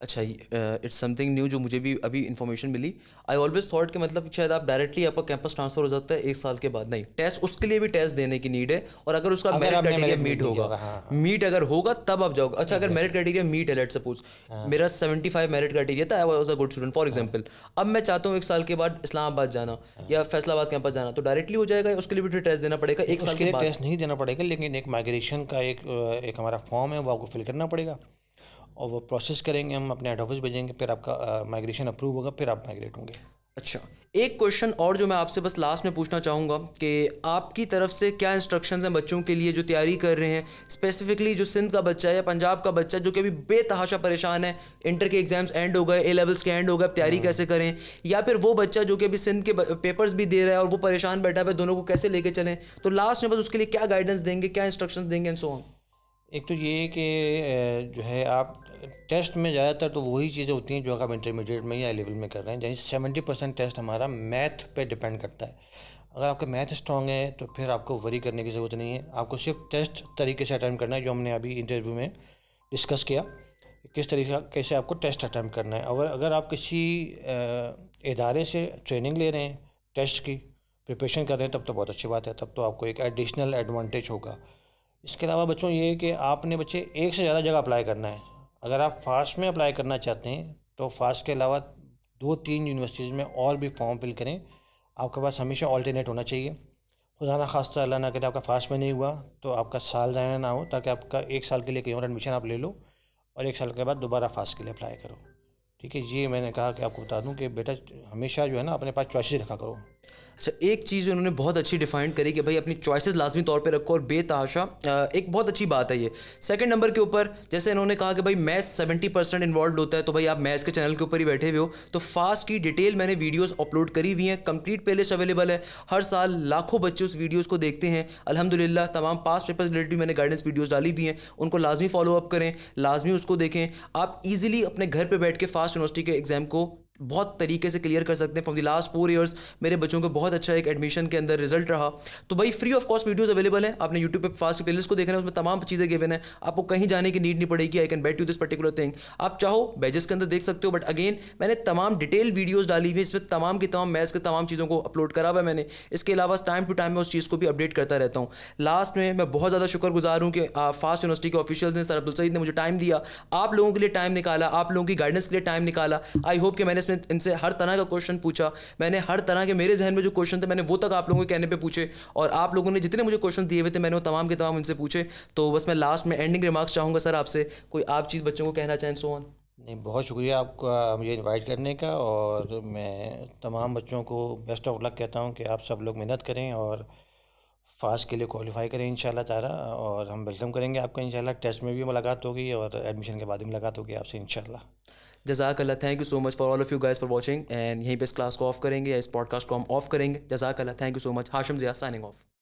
अच्छा, इट्स समथिंग न्यू जो मुझे भी अभी इन्फॉर्मेशन मिली। आई ऑलवेज थॉट कि मतलब शायद आप डायरेक्टली आपका कैंपस ट्रांसफर हो जाता है एक साल के बाद, नहीं, टेस्ट उसके लिए भी टेस्ट देने की नीड है और अगर उसका मेरिट क्राइटेरिया मीट होगा, मीट अगर होगा तब आप जाओगे। अच्छा, अगर मेरिट क्राइटेरिया मीट है, लेट सपोज मेरा 75 मेरिट क्राइटेरिया था, I was a good student for example, अब मैं चाहता हूँ एक साल के बाद इस्लामाबाद जाना या फैसलाबाद कैंपस जाना, तो डायरेक्टली हो जाएगा या उसके लिए भी टेस्ट देना पड़ेगा एक साल के बाद?
टेस्ट नहीं देना पड़ेगा, लेकिन एक माइग्रेशन का एक हमारा फॉर्म है वो आपको फिल करना पड़ेगा और वो प्रोसेस करेंगे हम, अपने हेड ऑफिस भेजेंगे, फिर आपका माइग्रेशन अप्रूव होगा, फिर आप माइग्रेट होंगे।
अच्छा, एक क्वेश्चन और जो मैं आपसे बस लास्ट में पूछना चाहूँगा कि आपकी तरफ से क्या इंस्ट्रक्शंस हैं बच्चों के लिए जो तैयारी कर रहे हैं, स्पेसिफिकली जो सिंध का बच्चा है या पंजाब का बच्चा है जो कि अभी बेतहाशा परेशान है, इंटर के एग्जाम्स एंड हो गए, ए लेवल्स के एंड हो गए, अब तैयारी कैसे करें, या फिर वो बच्चा जो कि अभी सिंध के पेपर्स भी दे रहा है और वो परेशान बैठा है, दोनों को कैसे लेके चलें? तो लास्ट में बस उसके लिए क्या गाइडेंस देंगे, क्या इंस्ट्रक्शंस देंगे एंड सो ऑन?
एक तो ये कि जो है आप टेस्ट में ज़्यादातर तो वही चीज़ें होती हैं जो आप इंटरमीडिएट में या लेवल में कर रहे हैं, जैसे 70% टेस्ट हमारा मैथ पे डिपेंड करता है। अगर आपका मैथ स्ट्रॉन्ग है तो फिर आपको वरी करने की ज़रूरत नहीं है, आपको सिर्फ टेस्ट तरीके से अटैम्प्ट करना है, जो हमने अभी इंटरव्यू में डिस्कस किया कि किस तरीके कैसे आपको टेस्ट अटैम्प्ट करना है। और अगर आप किसी इदारे से ट्रेनिंग ले रहे हैं, टेस्ट की प्रिपरेशन कर रहे हैं, तब तो बहुत अच्छी बात है, तब तो आपको एक एडिशनल एडवांटेज होगा। इसके अलावा बच्चों ये है कि आपने बच्चे एक से ज़्यादा जगह अप्लाई करना है। अगर आप फास्ट में अप्लाई करना चाहते हैं तो फास्ट के अलावा 2-3 यूनिवर्सिटीज़ में और भी फॉर्म फिल करें। आपके पास हमेशा ऑल्टरनेट होना चाहिए। खुदा ना खास्ता अल्लाह ना करे आपका फास्ट में नहीं हुआ तो आपका साल ज़ाया ना हो, ताकि आपका 1 साल के लिए कहीं और एडमिशन आप ले लो और 1 साल के बाद दोबारा फास्ट के लिए अप्लाई करो। ठीक है, ये मैंने कहा कि आपको बता दूं कि बेटा हमेशा जो है ना अपने पास चॉइसेस रखा करो।
अच्छा, एक चीज़ उन्होंने बहुत अच्छी डिफाइन करी कि भाई अपनी चॉइसेस लाजमी तौर पे रखो और बेतहाशा, एक बहुत अच्छी बात है ये। सेकंड नंबर के ऊपर जैसे इन्होंने कहा कि भाई मैथ्स 70% इन्वॉल्व होता है, तो भाई आप मैथ्स के चैनल के ऊपर ही बैठे हुए हो, तो फास्ट की डिटेल मैंने वीडियोस अपलोड करी हुई हैं, कंप्लीट प्लेलिस्ट अवेलेबल है। हर साल लाखों बच्चे उस वीडियोज़ को देखते हैं अल्हम्दुलिल्लाह। तमाम पास पेपर रिलेटेड मैंने गाइडेंस वीडियोज़ डाली भी हैं, उनको लाजमी फॉलो अप करें, लाजमी उसको देखें। आप ईजिली अपने घर पर बैठ के फास्ट यूनिवर्सिटी के एग्ज़ाम को बहुत तरीके से क्लियर कर सकते हैं। फ्रॉम द लास्ट 4 ईयर्स मेरे बच्चों को बहुत अच्छा एक एडमिशन के अंदर रिजल्ट रहा। तो भाई free of cost videos available हैं, आपने यूट्यूब पे फास्ट प्लेलिस्ट को देखना है, उसमें तमाम चीज़ें गिवन है, आपको कहीं जाने की नीड नहीं पड़ेगी। I can bet you this particular thing, आप चाहो बैजेस के अंदर देख सकते हो, बट अगेन मैंने तमाम डिटेल वीडियोज़ डाली हुई है, इसमें तमाम की तमाम मैथ्स के तमाम चीज़ों को अपलोड करा हुआ है मैंने। इसके अलावा टाइम टू टाइम मैं उस चीज़ को भी अपडेट करता रहता हूँ। लास्ट में मैं बहुत ज़्यादा शुक्रगुजार हूँ कि फास्ट यूनिवर्सिटी के ऑफिशियल्स ने, सर अब्दुल सईद ने मुझे टाइम दिया, आप लोगों के लिए टाइम निकाला, आप लोगों की गाइडेंस के लिए टाइम निकाला। आई होप कि मैंने इसमें इनसे हर तरह का क्वेश्चन पूछा, मैंने हर तरह के मेरे जहन में जो क्वेश्चन थे मैंने वो तक आप लोगों के कहने पे पूछे, और आप लोगों ने जितने मुझे क्वेश्चन दिए हुए थे मैंने वो तमाम के तमाम उनसे पूछे। तो बस मैं लास्ट में एंडिंग रिमार्क्स चाहूँगा सर आपसे, कोई आप चीज़ बच्चों को कहना चाहें सो ऑन?
नहीं, बहुत शुक्रिया आपका मुझे इनवाइट करने का, और मैं तमाम बच्चों को बेस्ट ऑफ लक कहता हूँ कि आप सब लोग मेहनत करें और फास्ट के लिए क्वालिफाई करें इंशाल्लाह ताला, और हम वेलकम करेंगे आपका इंशाल्लाह। टेस्ट में भी मुलाकात होगी और एडमिशन के बाद भी मुलाकात होगी आपसे इंशाल्लाह।
जज़ाकल्लाह, thank you so much for all of you guys for watching, and यहीं पे इस क्लास को ऑफ करेंगे या इस पॉडकास्ट को हम ऑफ करेंगे। जज़ाकल्लाह, thank you so much. Hashim Zia signing of.